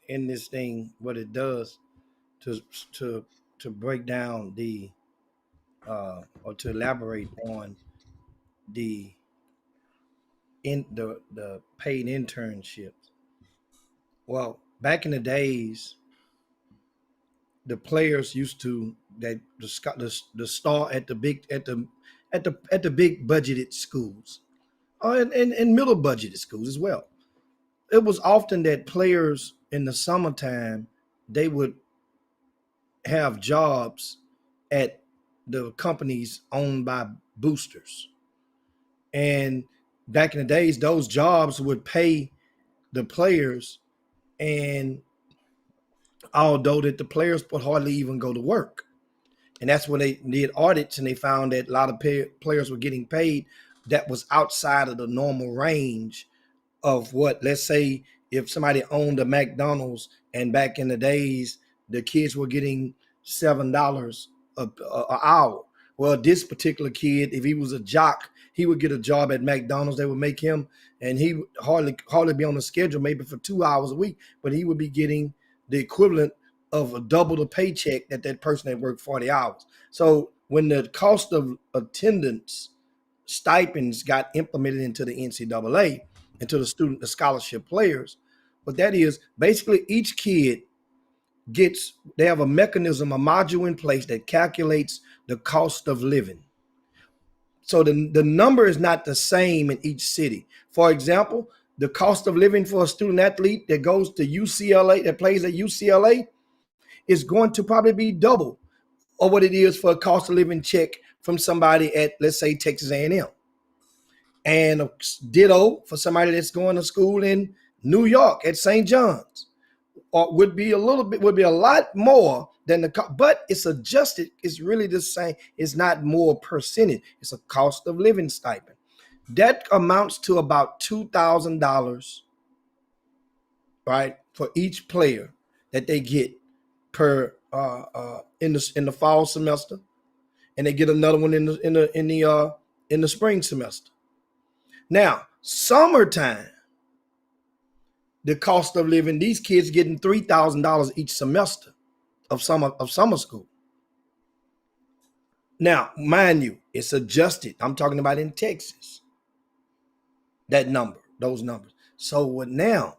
in this thing, what it does to break down the or to elaborate on the paid internships. Well, back in the days, the players used to the star at the big budgeted schools, and middle budgeted schools as well. It was often that players in the summertime, they would have jobs at the companies owned by boosters. And back in the days, those jobs would pay the players, and although that the players would hardly even go to work. And that's when they did audits, and they found that a lot of players were getting paid that was outside of the normal range of what, let's say, if somebody owned a McDonald's, and back in the days, the kids were getting $7 an hour. Well, this particular kid, if he was a jock, he would get a job at McDonald's. They would make him, and he would hardly be on the schedule, maybe for 2 hours a week, but he would be getting the equivalent of a double the paycheck that person that worked 40 hours. So when the cost of attendance stipends got implemented into the NCAA, into the scholarship players, but that is basically each kid they have a mechanism, a module in place that calculates the cost of living. So the number is not the same in each city. For example, the cost of living for a student athlete that goes to UCLA, that plays at UCLA, is going to probably be double of what it is for a cost of living check from somebody at, let's say, Texas A&M. And ditto for somebody that's going to school in New York at St. John's, or would be a lot more than but it's adjusted. It's really the same. It's not more percentage. It's a cost of living stipend. That amounts to about $2,000, right, for each player that they get per in the fall semester, and they get another one in the spring semester. Now, summertime, the cost of living, these kids getting $3,000 each semester of summer school. Now, mind you, it's adjusted. I'm talking about in Texas. That number, those numbers. So what now?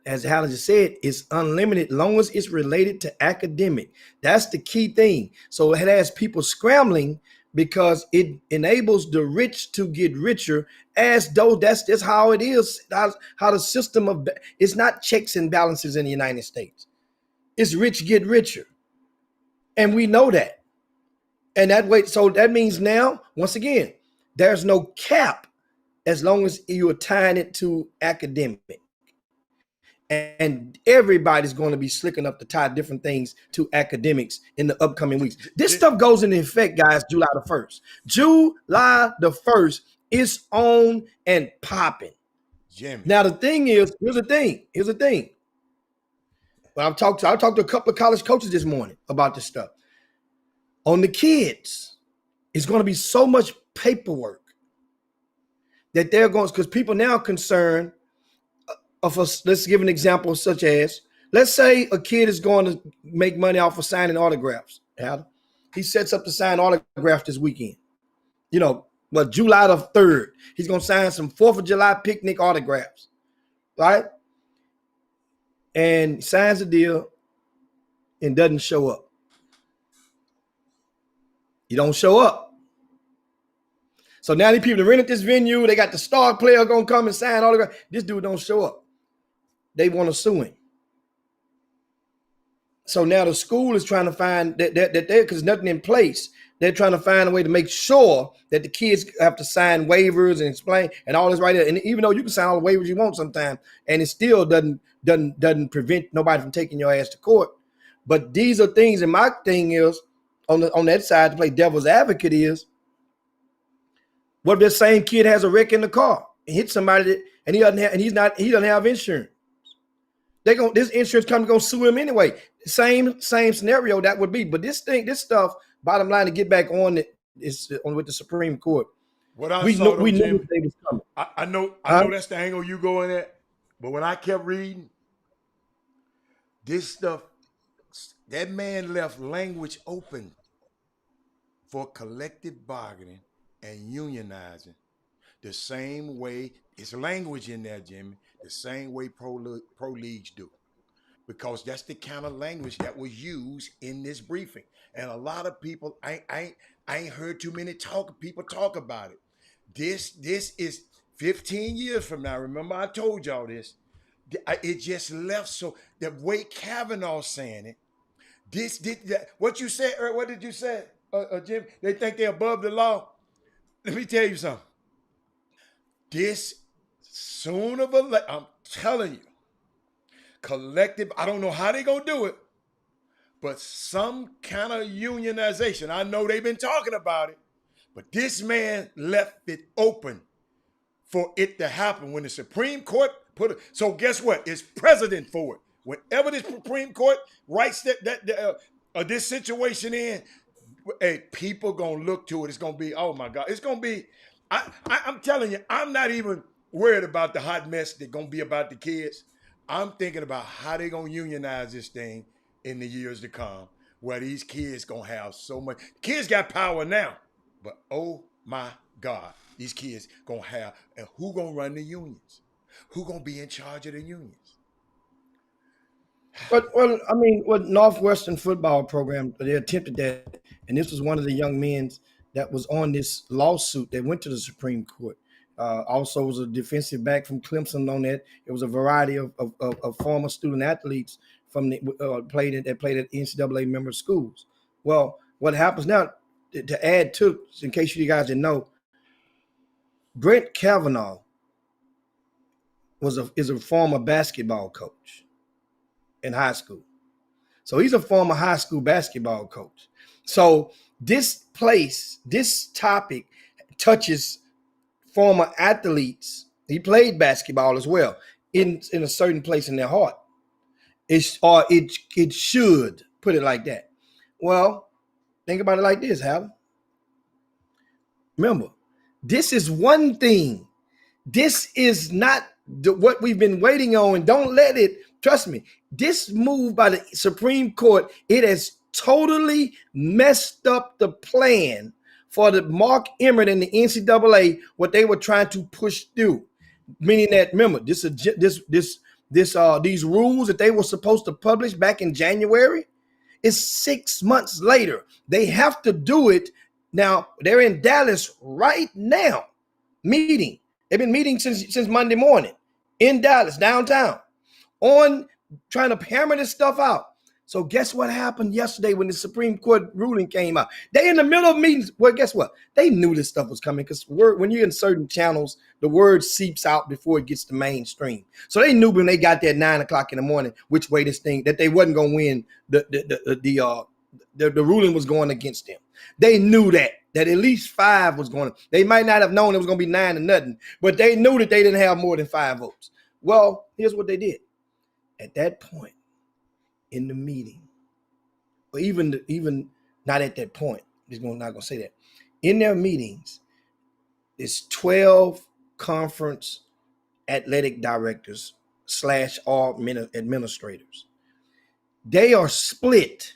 As Howard just said, it's unlimited long as it's related to academic. That's the key thing. So it has people scrambling because it enables the rich to get richer, as though that's just how it is. How the system of it's not checks and balances in the United States. It's rich get richer, and we know that. And that way, so that means now, once again, there's no cap as long as you are tying it to academic. And everybody's going to be slicking up to tie different things to academics in the upcoming weeks. This stuff goes into effect, guys, July the 1st. July the 1st is on and popping. Jimmy. Now, the thing is, here's the thing. Well, I talked to a couple of college coaches this morning about this stuff. On the kids, it's going to be so much paperwork that they're going, because people now are concerned of us. Let's give an example, such as, let's say a kid is going to make money off of signing autographs. He sets up to sign autographs this weekend. You know, but July the 3rd, he's going to sign some 4th of July picnic autographs, right? And signs the deal and doesn't show up. You don't show up. So now these people that rented this venue, they got the star player going to come and sign autographs. This dude don't show up. They want to sue him. So now the school is trying to find that because nothing in place. They're trying to find a way to make sure that the kids have to sign waivers and explain and all this right there. And even though you can sign all the waivers you want sometimes, and it still doesn't prevent nobody from taking your ass to court. But these are things, and my thing is on that side to play devil's advocate is, what if that same kid has a wreck in the car and hits somebody and he doesn't have insurance? This insurance company gonna sue him anyway. Same scenario that would be. But this stuff, bottom line, to get back on it, is on with the Supreme Court. What I We saw, know though, Jimmy, this thing was coming. I know that's the angle you going at. But when I kept reading, this stuff, that man left language open for collective bargaining and unionizing the same way. It's language in there, Jimmy, the same way pro leagues do, because that's the kind of language that was used in this briefing. And a lot of people, I ain't heard too many people talk about it. This is 15 years from now. Remember, I told y'all this. It just left. So the way Kavanaugh saying it, what you said, what did you say, Jim? They think they're above the law. Let me tell you something. This sooner or later, I'm telling you, collective, I don't know how they're going to do it, but some kind of unionization. I know they've been talking about it, but this man left it open for it to happen. When the Supreme Court put it, so guess what? It's precedent for it. Whenever the Supreme Court writes this situation in, hey, people gonna look to it. It's gonna be, oh my God, it's gonna be. I'm telling you, I'm not even worried about the hot mess that's gonna be about the kids. I'm thinking about how they gonna unionize this thing in the years to come, where these kids gonna have so much. Kids got power now, but oh my God, these kids gonna have, and who gonna run the unions? Who gonna be in charge of the unions? But I mean, what Northwestern football program, they attempted that, and this was one of the young men that was on this lawsuit that went to the Supreme Court. Also was a defensive back from Clemson on that. It was a variety of former student athletes from that played at NCAA member schools. Well, what happens now, to add to, in case you guys didn't know, Brett Kavanaugh is a former basketball coach in high school. So he's a former high school basketball coach. So this topic touches former athletes. He played basketball as well in a certain place in their heart. It should put it like that. Well, think about it like this, Hal. Remember, this is one thing. This is not what we've been waiting on. Don't let it, trust me, this move by the Supreme Court, it has totally messed up the plan for the Mark Emmert and the NCAA, what they were trying to push through. Meaning that, remember, these rules that they were supposed to publish back in January is 6 months later. They have to do it now. They're in Dallas right now, meeting. They've been meeting since Monday morning in Dallas, downtown, on trying to hammer this stuff out. So guess what happened yesterday when the Supreme Court ruling came out? They in the middle of meetings. Well, guess what? They knew this stuff was coming because when you're in certain channels, the word seeps out before it gets to mainstream. So they knew when they got there at 9 o'clock in the morning which way this thing, that they wasn't going to win. The ruling was going against them. They knew that at least 5 was going to. They might not have known it was going to be 9-0, but they knew that they didn't have more than 5 votes. Well, here's what they did. At that point in the meeting, or even not at that point, not going to say that. In their meetings, it's 12 conference athletic directors / all administrators. They are split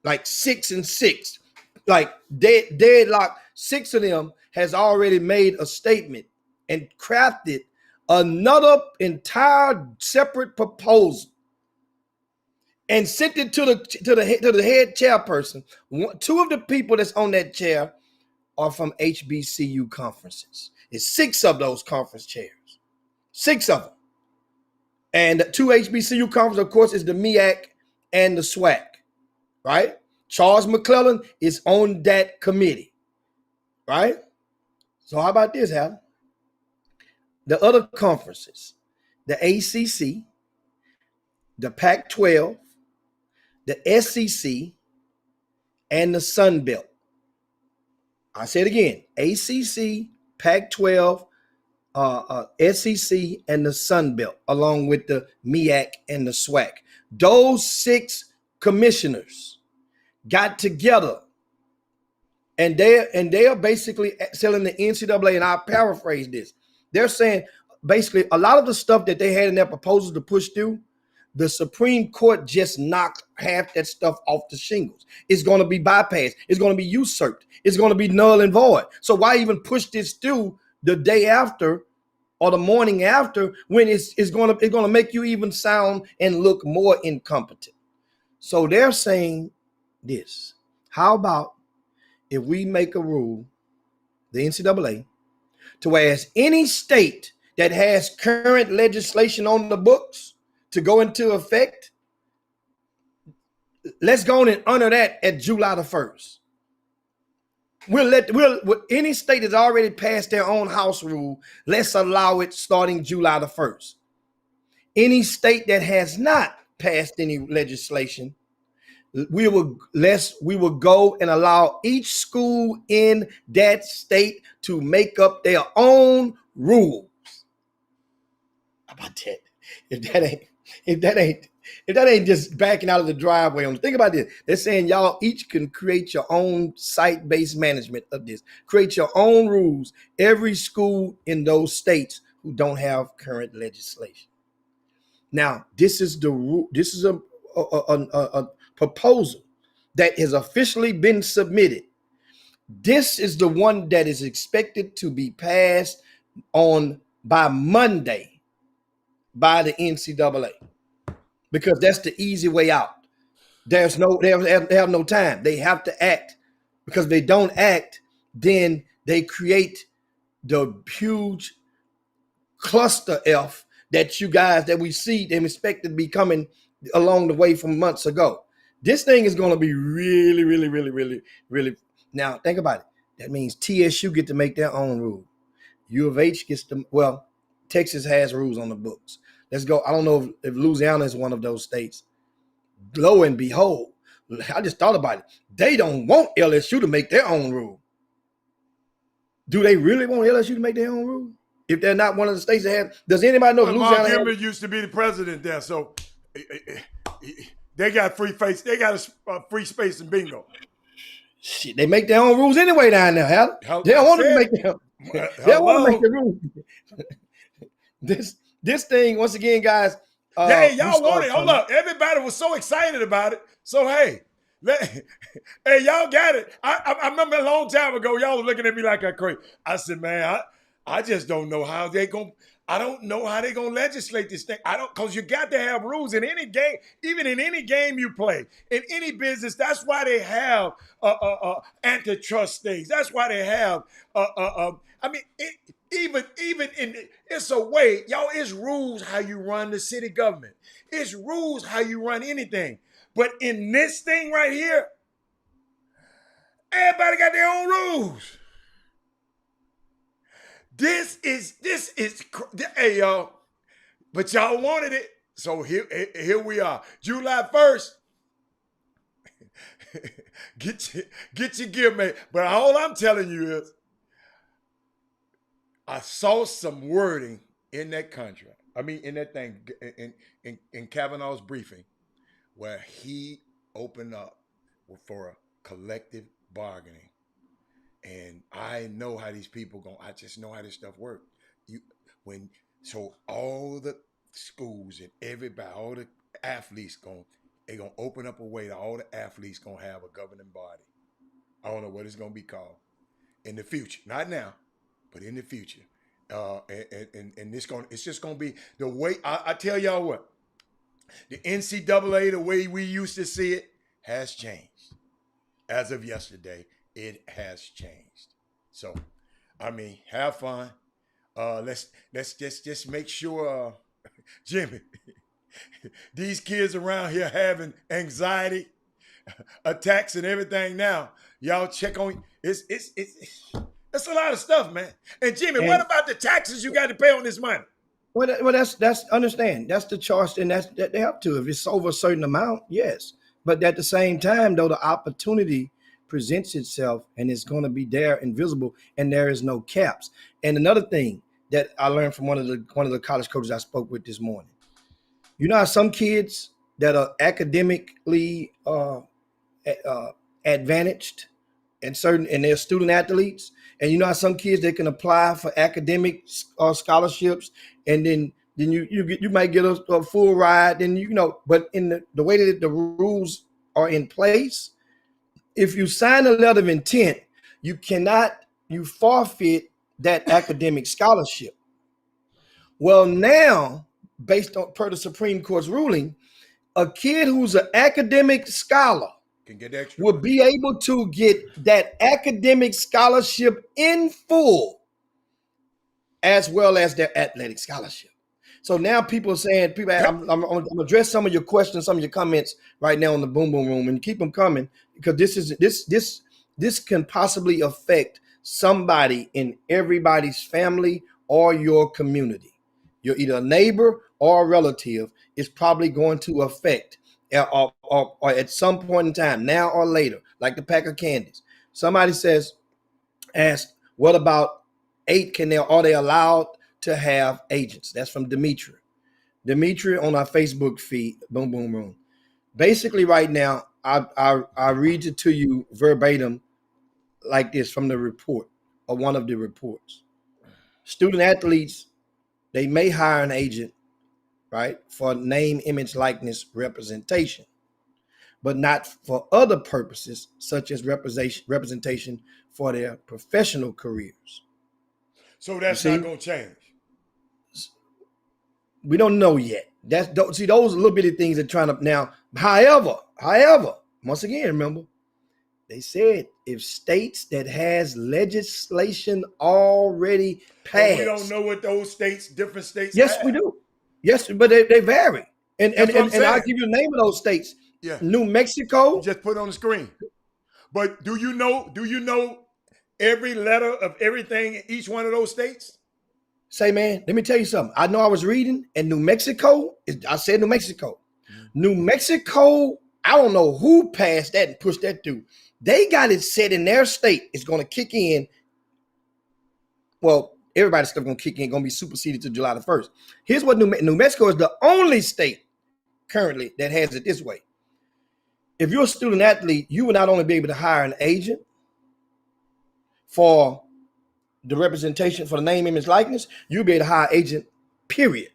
like 6 and 6, like deadlock. 6 of them has already made a statement and crafted another entire separate proposal and sent it to the head chairperson. 2 of the people that's on that chair are from HBCU conferences. It's 6 of those conference chairs, 6 of them. And the 2 HBCU conferences, of course, is the MEAC and the SWAC, right? Charles McClellan is on that committee, right? So how about this, Hal? The other conferences, the ACC, the Pac-12, the SEC, and the Sun Belt. I say it again: ACC, Pac-12, SEC, and the Sun Belt, along with the MEAC and the SWAC. Those 6 commissioners got together, and they are basically telling the NCAA, and I'll paraphrase this. They're saying basically a lot of the stuff that they had in their proposals to push through, the Supreme Court just knocked half that stuff off the shingles. It's going to be bypassed. It's going to be usurped. It's going to be null and void. So why even push this through the day after or the morning after when it's going to make you even sound and look more incompetent? So they're saying this: how about if we make a rule, the NCAA, to whereas any state that has current legislation on the books to go into effect, let's go on and honor that at July the 1st. We'll any state that's already passed their own house rule, let's allow it starting July the 1st. Any state that has not passed any legislation, we will go and allow each school in that state to make up their own rules. How about that? If that ain't just backing out of the driveway on, think about this. They're saying y'all each can create your own site-based management of this. Create your own rules. Every school in those states who don't have current legislation. Now, this is a proposal that has officially been submitted. This is the one that is expected to be passed on by Monday by the NCAA, because that's the easy way out. They have no time. They have to act, because if they don't act, then they create the huge cluster F that we see them expected to be coming along the way from months ago. This thing is going to be really, really, really, really, really. Now think about it. That means TSU get to make their own rule. U of H gets to, well, Texas has rules on the books. Let's go. I don't know if Louisiana is one of those states. Lo and behold, I just thought about it. They don't want LSU to make their own rule. Do they really want LSU to make their own rule? If they're not one of the states that have, does anybody know? Mark Emmert used to be the president there, so they got free space. They got a free space in bingo. Shit, they make their own rules anyway down there. They don't want to make them. They don't want to make the rules. This thing, once again, guys, Yeah, We y'all want started it. Hold coming. up. Everybody was so excited about it. So, hey, hey, y'all got it. I remember a long time ago, y'all was looking at me like I'm crazy. I said, man, I just don't know how they going to. I don't know how they're gonna legislate this thing. I don't, because you got to have rules in any game, even in any game you play, in any business. That's why they have antitrust things. That's why they have. I mean, even in it's a way, y'all. It's rules how you run the city government. It's rules how you run anything. But in this thing right here, everybody got their own rules. This is hey y'all. But y'all wanted it. So here we are. July 1st. get your gear made. But all I'm telling you is I saw some wording in that contract. I mean in that thing in Kavanaugh's briefing where he opened up for a collective bargaining. And I know how these people go. I just know how this stuff works. So all the schools and everybody, all the athletes they're gonna open up a way that all the athletes gonna have a governing body. I don't know what it's gonna be called in the future, not now, but in the future. And it's just gonna be the way I tell y'all what, the NCAA, the way we used to see it, has changed. As of yesterday, it has changed. So, I mean, have fun. Let's just make sure, Jimmy, these kids around here having anxiety attacks and everything now. Y'all check on it's a lot of stuff, man. And Jimmy, what And about the taxes you got to pay on this money? well, that's understand. That's the charge, and that they have to. If it's over a certain amount, yes. But at the same time, though, the opportunity presents itself, and it's going to be there, invisible, and there is no caps. And another thing that I learned from one of the college coaches I spoke with this morning. You know how some kids that are academically advantaged and they're student athletes, and you know how some kids they can apply for academic scholarships, and then you might get a full ride, then but in the way that the rules are in place, if you sign a letter of intent, you forfeit that academic scholarship. Well, now, based on per the Supreme Court's ruling, a kid who's an academic scholar Can get extra will money. be able to get that academic scholarship in full, as well as their athletic scholarship. So now people are saying, I'm going to address some of your questions, some of your comments right now in the Boom Boom Room, and keep them coming, because this can possibly affect somebody in everybody's family or your community. You're either a neighbor or a relative is probably going to affect or at some point in time, now or later, like the pack of candies. Somebody asked, what about 8? Are they allowed to have agents? That's from Demetri. Demetri on our Facebook feed, Boom Boom Room. Basically, right now, I read it to you verbatim like this from the report, or one of the reports. Student athletes, they may hire an agent, right, for name, image, likeness representation, but not for other purposes, such as representation for their professional careers. So You that's not see, gonna change. we don't know yet. Those are little bitty things they're trying to now. However, once again, remember, they said if states that has legislation already But we don't passed, know what those different states yes, we have. do. Yes, but they vary. And and That's what I'm and, and I'll saying. give you the name of those states. Yeah. New You Mexico. just put it on the screen. But do you know every letter of everything in each one of those states? Say, man, let me tell you something. I know I was reading, and New Mexico, I said New Mexico. New Mexico, I don't know who passed that and pushed that through. They got it set in their state. It's going to kick in. Well, everybody's stuff going to kick in, going to be superseded to July the 1st. Here's what New Mexico is the only state currently that has it this way. If you're a student athlete, you will not only be able to hire an agent for the representation for the name, image, likeness, you'll be able to hire an agent, period,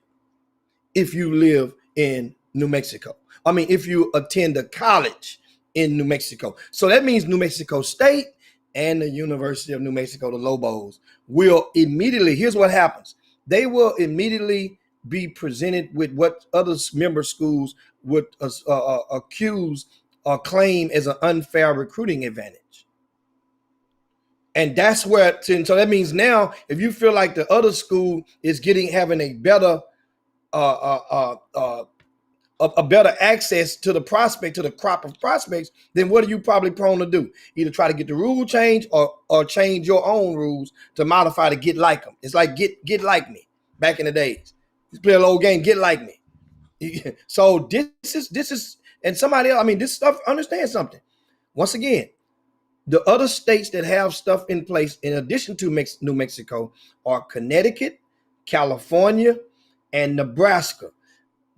if you live in New Mexico. I mean, if you attend a college in New Mexico. So that means New Mexico State and the University of New Mexico, the Lobos, will immediately, here's what happens. They will immediately be presented with what other member schools would accuse or claim as an unfair recruiting advantage. And that's where, so that means now, if you feel like the other school is having a better a better access to the prospect, to the crop of prospects, then what are you probably prone to do? Either try to get the rule changed or change your own rules to modify to get like them. It's like get like me back in the days. You play a little game, get like me. So this is, and somebody else, I mean, this stuff, understand something. Once again, the other states that have stuff in place in addition to New Mexico are Connecticut, California, and Nebraska.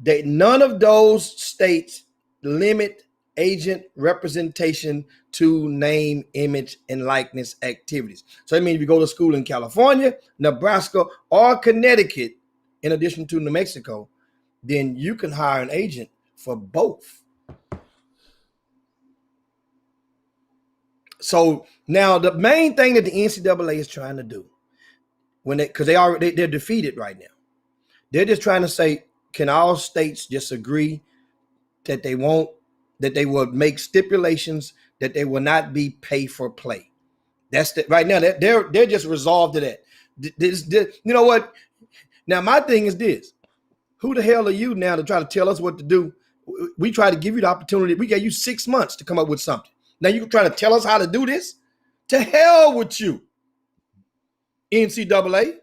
None of those states limit agent representation to name, image, and likeness activities. So that means if you go to school in California, Nebraska, or Connecticut, in addition to New Mexico, then you can hire an agent for both. So now the main thing that the NCAA is trying to do, because they're defeated right now, they're just trying to say, can all states just agree that they will make stipulations that they will not be pay for play? That's right now. They're just resolved to that. You know what? Now my thing is this: who the hell are you now to try to tell us what to do? We try to give you the opportunity. We gave you 6 months to come up with something. Now you try to tell us how to do this? To hell with you, NCAA.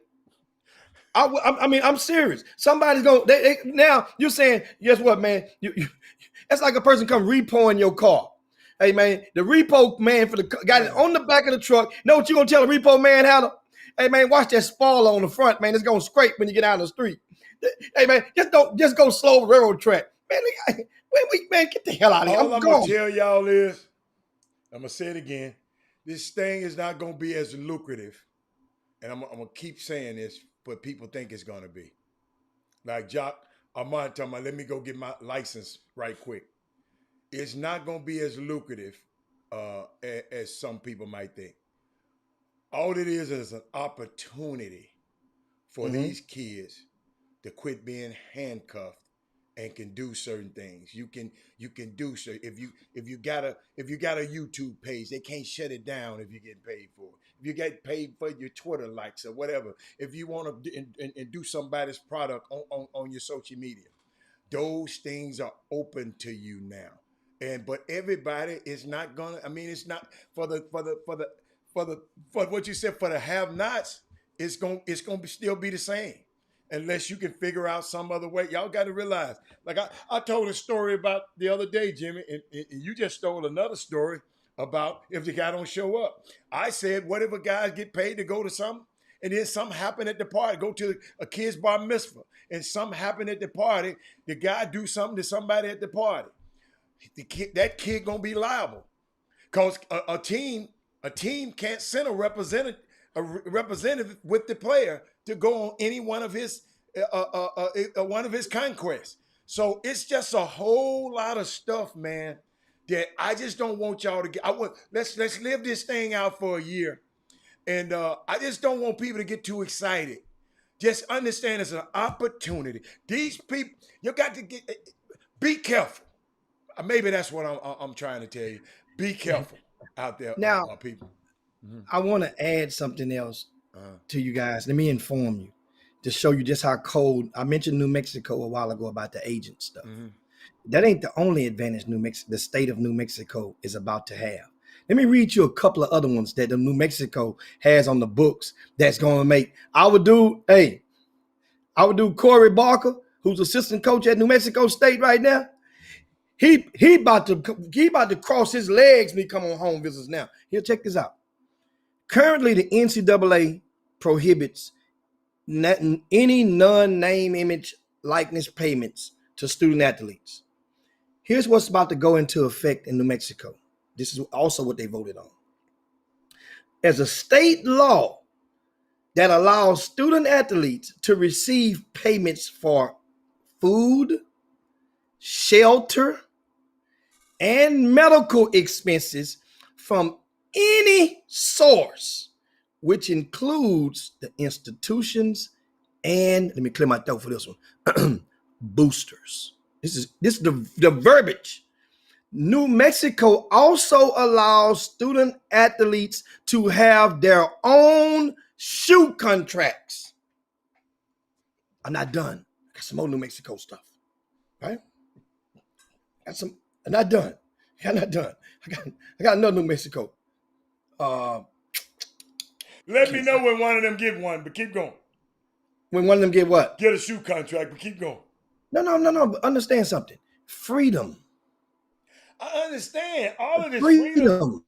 I mean, I'm serious. Somebody's going. Now you're saying, guess what, man? That's like a person come repoing your car. Hey, man, the repo man for the guy on the back of the truck. Know what you gonna tell the repo man how to? Hey, man, watch that spoiler on the front, man. It's gonna scrape when you get out of the street. Hey, man, just go slow railroad track, man. Man, get the hell out of here. All I'm gonna tell y'all is, I'm gonna say it again. This thing is not gonna be as lucrative, and I'm gonna keep saying this. But people think it's gonna be. Like Jock Armand talking about, let me go get my license right quick. It's not gonna be as lucrative as some people might think. All it is an opportunity for these kids to quit being handcuffed and can do certain things. You can do so if you got a YouTube page, they can't shut it down if you're getting paid for it. If you get paid for your Twitter likes or whatever, if you want to and do somebody's product on your social media, those things are open to you now. But everybody is not gonna. I mean, it's not for what you said, for the have-nots. It's gonna still be the same unless you can figure out some other way. Y'all got to realize. Like I told a story about the other day, Jimmy, and you just stole another story about if the guy don't show up. I said, what if a guy get paid to go to something and then something happen at the party, go to a kid's bar mitzvah, and something happen at the party, the guy do something to somebody at the party. That kid gonna be liable because a team can't send a representative with the player to go on any one of his conquests. So it's just a whole lot of stuff, man, that I just don't want y'all to get. Let's live this thing out for a year, and I just don't want people to get too excited. Just understand it's an opportunity. These people, you got to be careful. Maybe that's what I'm trying to tell you. Be careful out there, now, people. Mm-hmm. I want to add something else to you guys. Let me inform you to show you just how cold. I mentioned New Mexico a while ago about the agent stuff. Mm-hmm. That ain't the only advantage the state of New Mexico is about to have. Let me read you a couple of other ones that the New Mexico has on the books that's going to make. I would do Corey Barker, who's assistant coach at New Mexico State right now. He about to cross his legs when he come on home visits now. Here, check this out. Currently, the NCAA prohibits any non-name, image, likeness payments to student athletes. Here's what's about to go into effect in New Mexico. This is also what they voted on. As a state law that allows student athletes to receive payments for food, shelter, and medical expenses from any source, which includes the institutions and, let me clear my throat for this one, boosters. This is the verbiage. New Mexico also allows student athletes to have their own shoe contracts. I'm not done. I got some more New Mexico stuff, right? I'm not done. I'm not done. I got another New Mexico. Let me know when one of them get one, but keep going. When one of them get what? Get a shoe contract, but keep going. No. But understand something. Freedom. I understand all of this freedom.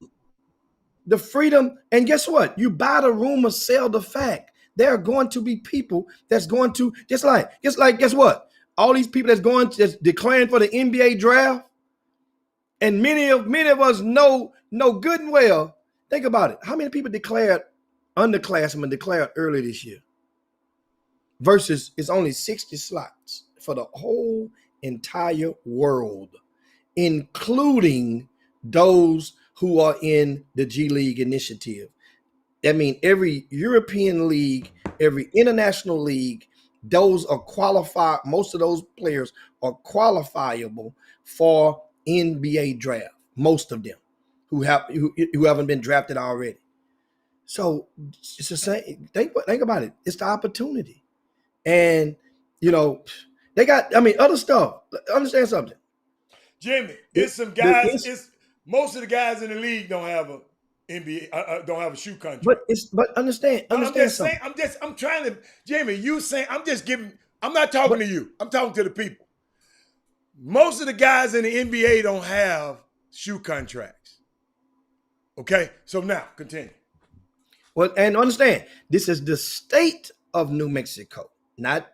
The freedom. And guess what? You buy the rumor, sell the fact. There are going to be people that's going to, just like, guess what? All these people that's declaring for the NBA draft, and many of us know good and well. Think about it. How many people underclassmen declared earlier this year? Versus it's only 60 slots for the whole entire world, including those who are in the G League initiative. I mean, every European league, every international league, those are qualified. Most of those players are qualifiable for NBA draft. Most of them who haven't been drafted already. So it's the same. Think about it. It's the opportunity, and they got. I mean, other stuff. Understand something, Jimmy. It's some guys. It's most of the guys in the league don't have a NBA. Don't have a shoe contract. But understand. I'm just saying. I'm trying to. Jimmy, you saying? I'm just giving. I'm not talking to you. I'm talking to the people. Most of the guys in the NBA don't have shoe contracts. Okay, so now continue. Well, and understand, this is the state of New Mexico, not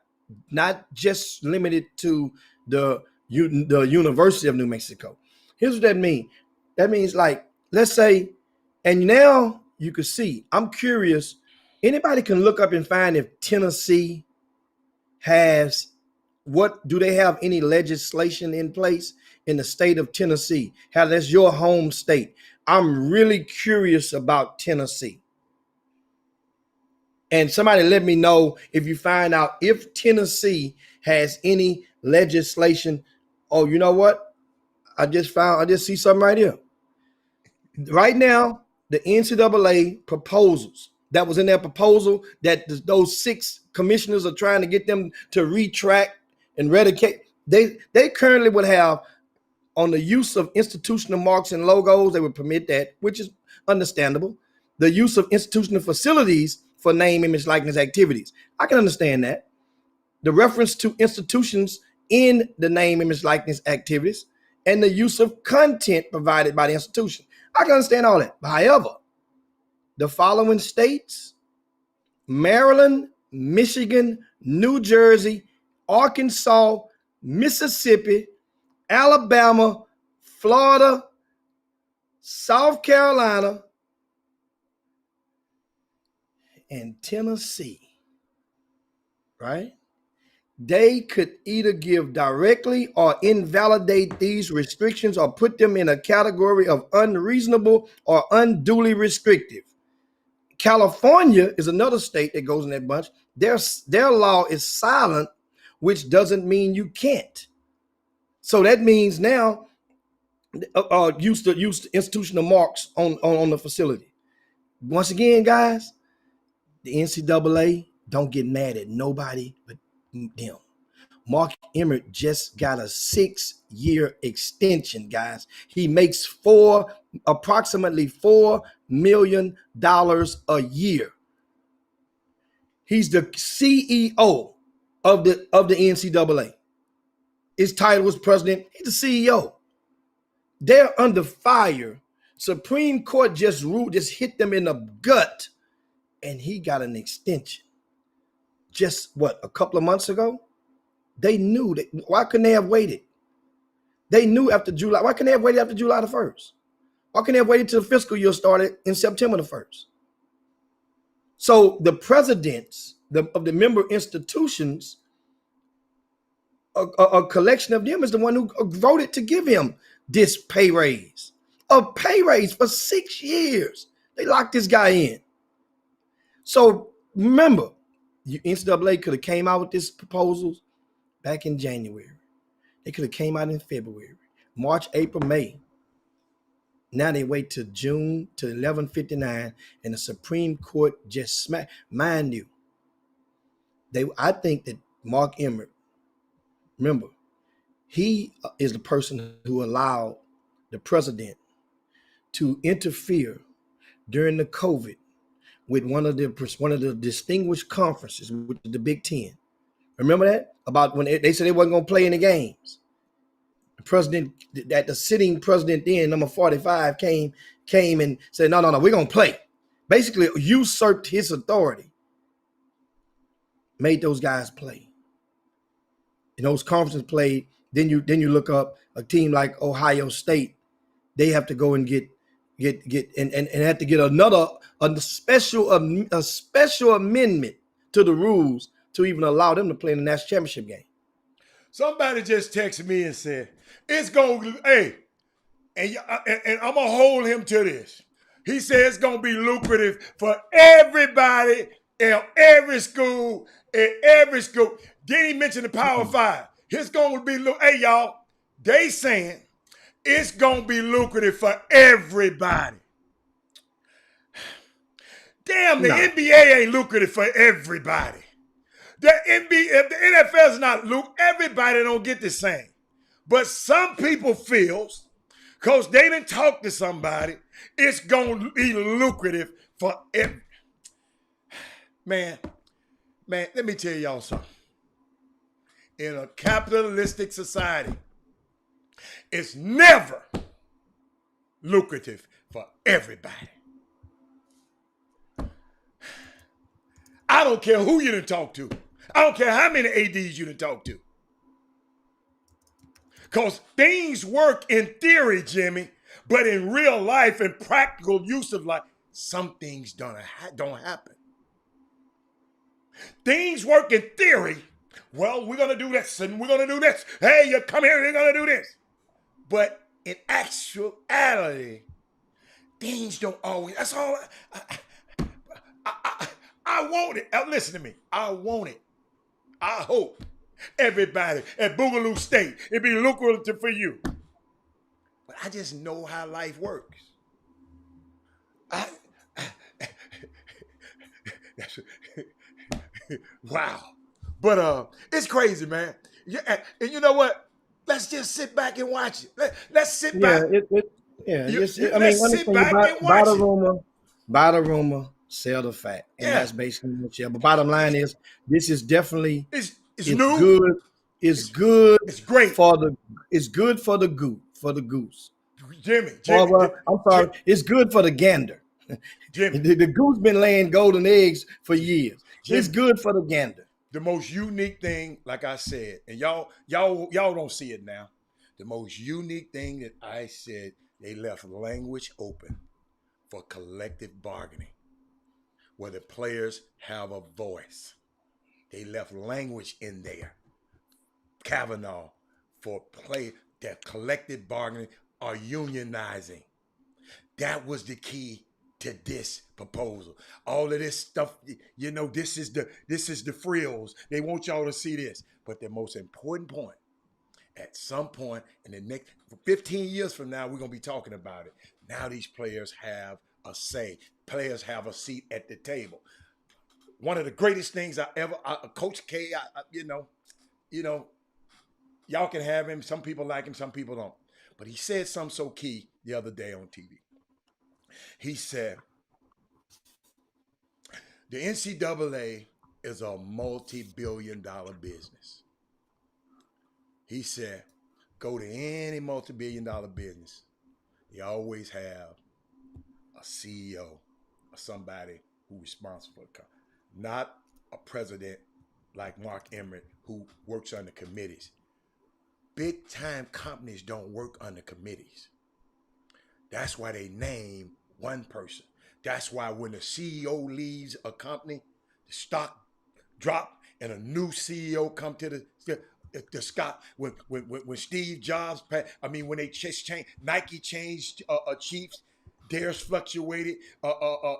just limited to the University of New Mexico. Here's what that means. That means, like, let's say, and now you can see, I'm curious, anybody can look up and find if Tennessee has, do they have any legislation in place in the state of Tennessee? How that's your home state. I'm really curious about Tennessee. And somebody let me know if you find out if Tennessee has any legislation. Oh, you know what? I just see something right here. Right now, the NCAA proposals that was in their proposal that those 6 commissioners are trying to get them to retract and eradicate. They currently would have on the use of institutional marks and logos. They would permit that, which is understandable. The use of institutional facilities for name, image, likeness activities. I can understand that. The reference to institutions in the name, image, likeness activities, and the use of content provided by the institution. I can understand all that. However, the following states, Maryland, Michigan, New Jersey, Arkansas, Mississippi, Alabama, Florida, South Carolina, and Tennessee, right? They could either give directly or invalidate these restrictions or put them in a category of unreasonable or unduly restrictive. California is another state that goes in that bunch. Their law is silent, which doesn't mean you can't. So that means now use the institutional marks on the facility. Once again, guys, the NCAA don't get mad at nobody but them. Mark Emmert just got a 6-year extension, guys. He makes approximately $4 million a year. He's the CEO of the NCAA. His title was president. He's the CEO. They're under fire. Supreme Court just hit them in the gut, and he got an extension. Just a couple of months ago? They knew that. Why couldn't they have waited? They knew after July. Why couldn't they have waited after July the 1st? Why couldn't they have waited till the fiscal year started in September the 1st? So the presidents of the member institutions a collection of them is the one who voted to give him this pay raise. A pay raise for 6 years. They locked this guy in. So remember, NCAA could have came out with this proposals back in January. They could have came out in February, March, April, May. Now they wait till June to 11:59, and the Supreme Court just smacked. Mind you, I think that Mark Emmert, remember, he is the person who allowed the president to interfere during the COVID with one of the distinguished conferences, with the Big Ten. Remember that? About when they said they wasn't going to play any games. The president, that the sitting president then, number 45, came and said, no, we're going to play. Basically usurped his authority, made those guys play. And those conferences played. Then you look up a team like Ohio State. They have to go and get and have to get a special amendment to the rules to even allow them to play in the national championship game. Somebody just texted me and said, it's going to, hey, and I'm going to hold him to this. He said it's going to be lucrative for everybody in every school, Then he mentioned the Power Five. It's going to be, hey, y'all, they saying it's going to be lucrative for everybody. Damn, the NBA ain't lucrative for everybody. The NBA, the NFL is not lucrative. Everybody don't get the same. But some people feel, because they didn't talk to somebody, it's going to be lucrative for every. Man, let me tell y'all something. In a capitalistic society, it's never lucrative for everybody. I don't care who you done talk to. I don't care how many ADs you done talk to. Because things work in theory, Jimmy, but in real life and practical use of life, some things don't happen. Things work in theory. Well, we're going to do this and we're going to do this. Hey, you come here, you're going to do this. But in actuality, things don't always. That's all. I want it. Listen to me. I want it. I hope everybody at Boogaloo State, it be lucrative for you. But I just know how life works. Wow. But it's crazy, man. And you know what? Let's just sit back and watch it. Let's sit back. Let's sit back and watch it. Buy the rumor, sell the fact. And that's basically what you have. But bottom line is, this is definitely it's new. Good. It's good. It's great. It's good for the goose. Jimmy. I'm sorry. It's good for the gander. Jimmy. The goose been laying golden eggs for years. Jimmy. It's good for the gander. The most unique thing, like I said, and y'all don't see it now. The most unique thing that I said, they left language open for collective bargaining, where the players have a voice. They left language in there, Kavanaugh, for that collective bargaining or unionizing. That was the key to this proposal. All of this stuff, this is the frills. They want y'all to see this. But the most important point, at some point in the next 15 years from now, we're going to be talking about it. Now these players have a say. Players have a seat at the table. One of the greatest things Coach K, y'all can have him. Some people like him, some people don't. But he said something so key the other day on TV. He said, the NCAA is a multi-billion-dollar business. He said, go to any multi-billion-dollar business. You always have a CEO or somebody who's responsible for the company. Not a president like Mark Emmert who works under committees. Big-time companies don't work under committees. That's why they name one person. That's why when the CEO leaves a company, the stock drop and a new CEO come to the Scott when Steve Jobs, when they just changed, Nike changed chiefs, theirs fluctuated.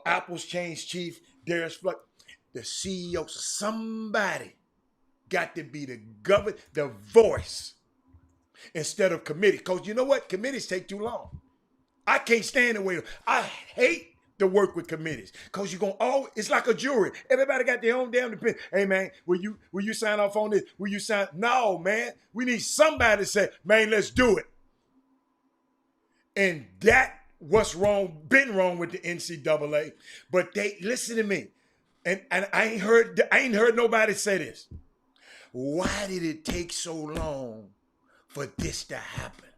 Apple's changed chief, theirs fluctuated. The CEO, somebody got to be the voice instead of committee. Because you know what? Committees take too long. I can't stand the way. I hate to work with committees because you're gonna it's like a jury. Everybody got their own damn opinion. Hey man, will you sign off on this? Will you sign? No, man. We need somebody to say, man, let's do it. And that been wrong with the NCAA. But they listen to me. And I ain't heard nobody say this. Why did it take so long for this to happen?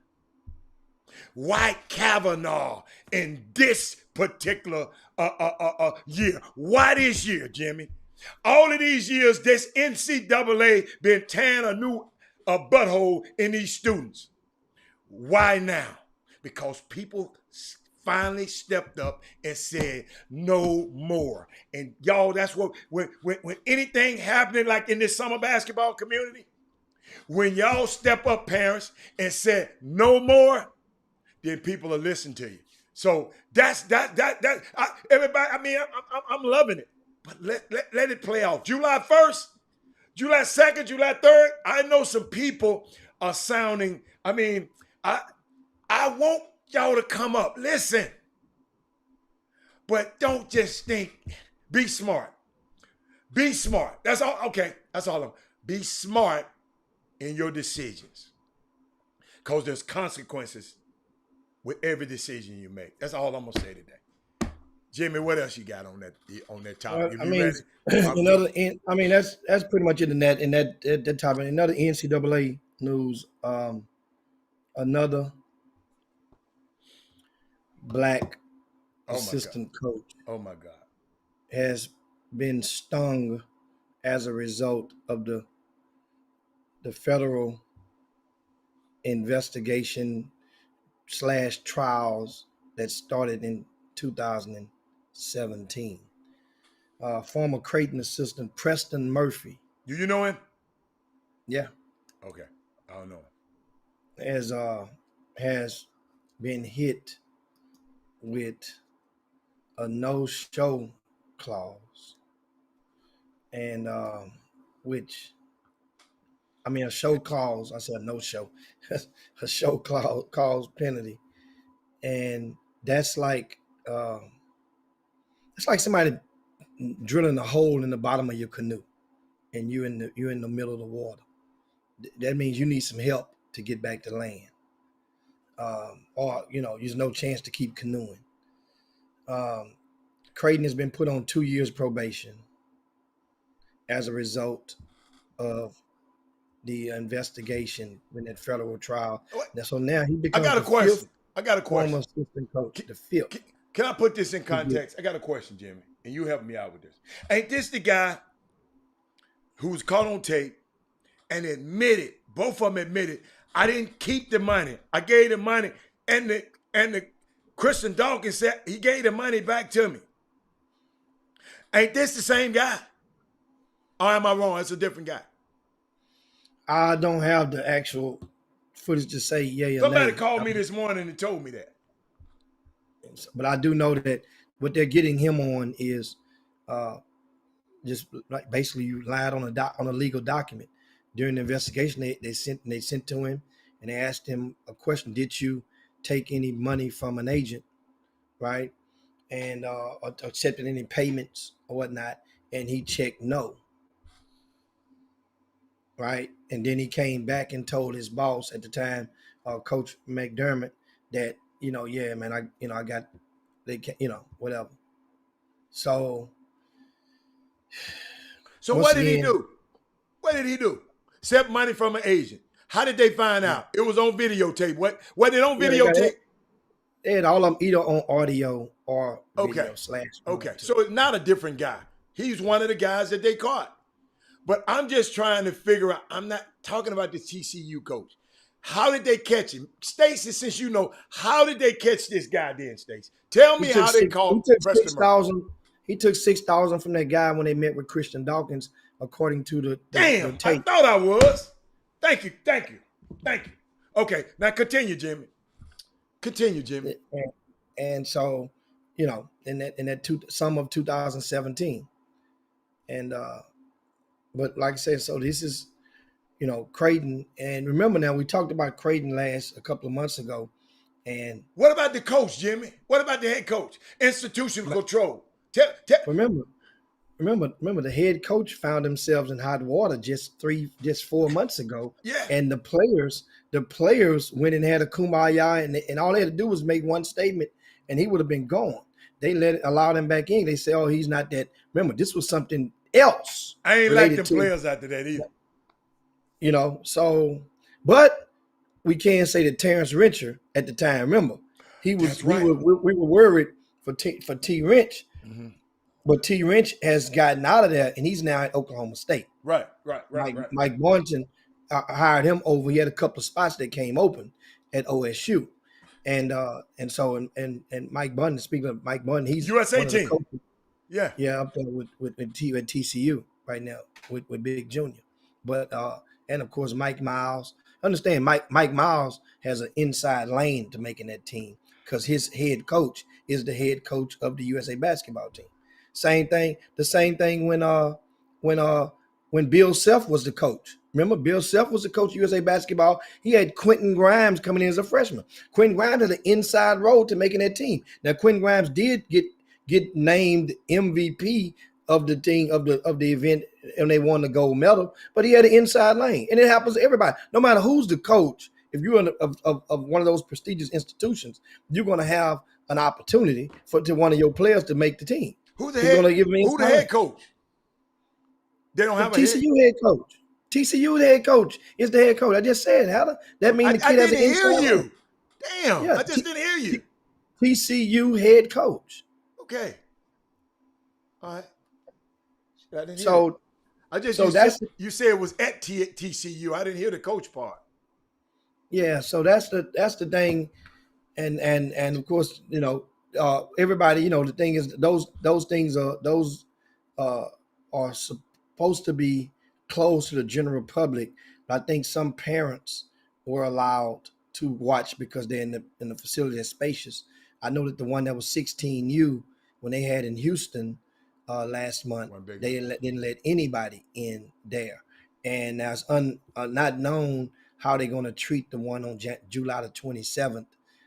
Why Kavanaugh in this particular year? Why this year, Jimmy? All of these years, this NCAA been tearing a new butthole in these students. Why now? Because people finally stepped up and said no more. And y'all, that's what when anything happening like in this summer basketball community, when y'all step up, parents, and said no more, then people will listen to you. So that's everybody. I mean, I'm loving it, but let it play out. July 1st, July 2nd, July 3rd. I know some people are sounding. I mean, I want y'all to come up. Listen, but don't just think. Be smart. Be smart. That's all. Okay, that's all. Be smart in your decisions, because there's consequences with every decision you make. That's all I'm gonna say today. Jimmy, what else you got on that topic? That's pretty much it in that topic. Another NCAA news. Another black assistant coach. Oh my God. Has been stung as a result of the federal investigation / trials that started in 2017. Former Creighton assistant Preston Murphy. You know him? Yeah. Okay. I don't know him. Has been hit with a no-show clause, and a show clause. I said no-show, a show clause penalty, and that's like it's like somebody drilling a hole in the bottom of your canoe, and you're in the middle of the water. That means you need some help to get back to land. Or there's no chance to keep canoeing. Creighton has been put on 2 years probation as a result of the investigation in that federal trial. So now he becomes I got a question. Former assistant coach, the fifth. Can I put this in context? I got a question, Jimmy, and you help me out with this. Ain't this the guy who was caught on tape and admitted, both of them admitted, I didn't keep the money. I gave the money, and the Christian Dawkins said he gave the money back to me. Ain't this the same guy? Or am I wrong? It's a different guy. I don't have the actual footage to say yay or Somebody nay. called me this morning and told me that. But I do know that what they're getting him on is just like basically you lied on a legal document. During the investigation, they sent to him and they asked him a question: did you take any money from an agent, right? And accepted any payments or whatnot? And he checked no, right? And then he came back and told his boss at the time, Coach McDermott, that yeah, man, I got whatever. So what did he do? What did he do? Accept money from an agent. How did they find out? It was on videotape. What it on videotape? They had all of them either on audio or video / Okay, so it's not a different guy. He's one of the guys that they caught. But I'm just trying to figure out, I'm not talking about the TCU coach. How did they catch him? Stacey, since you know, how did they catch this guy then, Stacey? Tell me how they caught Preston Murphy. He took $6,000 from that guy when they met with Christian Dawkins, according to the Damn, tape. I thought I was. Thank you. Thank you. Thank you. Okay, now continue, Jimmy. Continue, Jimmy. And so, in that summer of 2017, and but like I said, so this is Creighton, and remember now we talked about Creighton a couple of months ago, and What about the coach, Jimmy? What about the head coach? Institutional control. Tell, remember the head coach found themselves in hot water just 4 months ago, yeah. and the players went and had a kumbaya, and all they had to do was make one statement, and he would have been gone. They allowed him back in. They say, "Oh, he's not that." Remember, this was something else. I ain't like them players after that either. So, but we can't say that Terrence Rencher at the time. Remember, he was. That's right. We were worried for T. Wrench, but T. Wrench has gotten out of there, and he's now at Oklahoma State. Right. Mike Boynton hired him over. He had a couple of spots that came open at OSU, and so Mike Boynton. Speaking of Mike Boynton, he's USA team. Yeah, up there with TCU right now with Big Junior, but and of course Mike Miles. Understand, Mike Miles has an inside lane to making that team because his head coach is the head coach of the USA basketball team. The same thing when Bill Self was the coach. Remember, Bill Self was the coach of USA basketball. He had Quentin Grimes coming in as a freshman. Quentin Grimes had an inside road to making that team. Now, Quentin Grimes did get named MVP of the team of the event, and they won the gold medal. But he had an inside lane, and it happens to everybody. No matter who's the coach, if you're of one of those prestigious institutions, you're going to have an opportunity to one of your players to make the team. Who's the head coach? They don't have TCU head coach. TCU head coach is the head coach. I just said, how that mean the kid has an inside lane? You. Damn, yeah, I just didn't hear you. TCU head coach. Okay. All right. I didn't hear you said it was at TCU. I didn't hear the coach part. Yeah, so that's the thing, and of course, everybody, the thing is those things are supposed to be closed to the general public. But I think some parents were allowed to watch because they're in the facility that's spacious. I know that the one that was 16U when they had in Houston last month, they didn't let anybody in there, and now it's not known how they're going to treat the one on July the 27th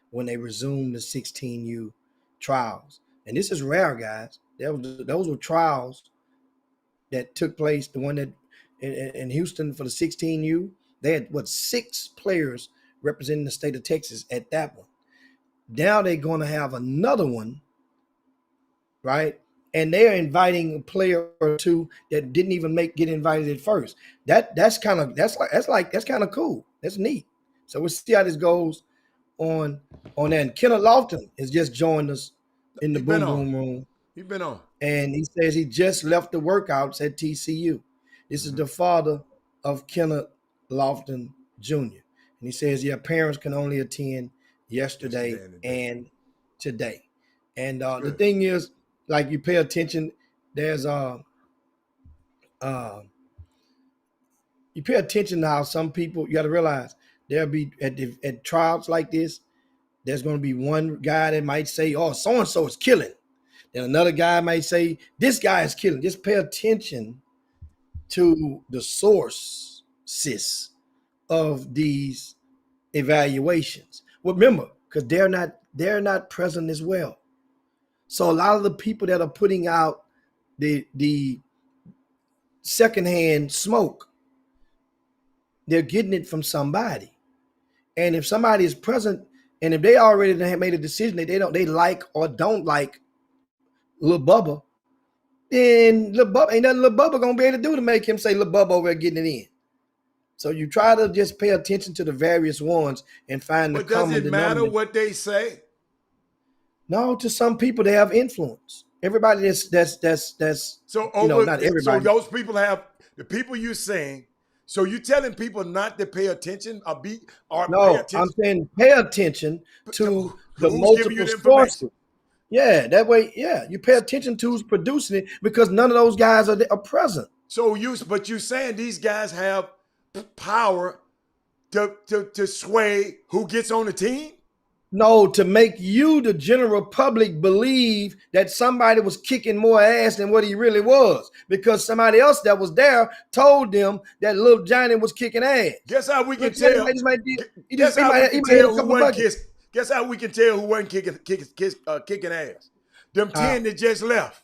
when they resume the 16U trials. And this is rare, guys. Those were trials that took place. The one that in Houston for the 16U, they had 6 players representing the state of Texas at that one. Now they're going to have another one, right? And they're inviting a player or two that didn't even get invited at first. That's kind of cool. That's neat. So we'll see how this goes on that. And Kenneth Lofton has just joined us in the boom room. He's been on. And he says he just left the workouts at TCU. This is the father of Kenneth Lofton Jr. And he says, parents can only attend yesterday and today. And the thing is, like, you pay attention, there's you pay attention to how some people, you got to realize there'll be at trials like this, there's going to be one guy that might say, oh, so-and-so is killing. Then another guy might say, this guy is killing. Just pay attention to the sources of these evaluations. Well, remember, because they're not present as well. So a lot of the people that are putting out the secondhand smoke, they're getting it from somebody. And if somebody is present, and if they already made a decision that they like or don't like Lil Bubba, then ain't nothing Lil Bubba gonna be able to do to make him say Lil Bubba over there getting it in. So you try to just pay attention to the various ones and find the common denominator. But does it matter what they say? No, to some people they have influence. Everybody that's so not everybody. So those people have the people you're saying. So you telling people not to pay attention or pay attention? I'm saying pay attention to the multiple sources. Yeah, that way, you pay attention to who's producing it because none of those guys are present. So you're saying these guys have power to sway who gets on the team? No, to make you, the general public, believe that somebody was kicking more ass than what he really was, because somebody else that was there told them that little Johnny was kicking ass. Guess how we can Look, tell? Guess how we can tell who wasn't kicking? Guess how we can tell who wasn't kicking ass? Them 10 that just left.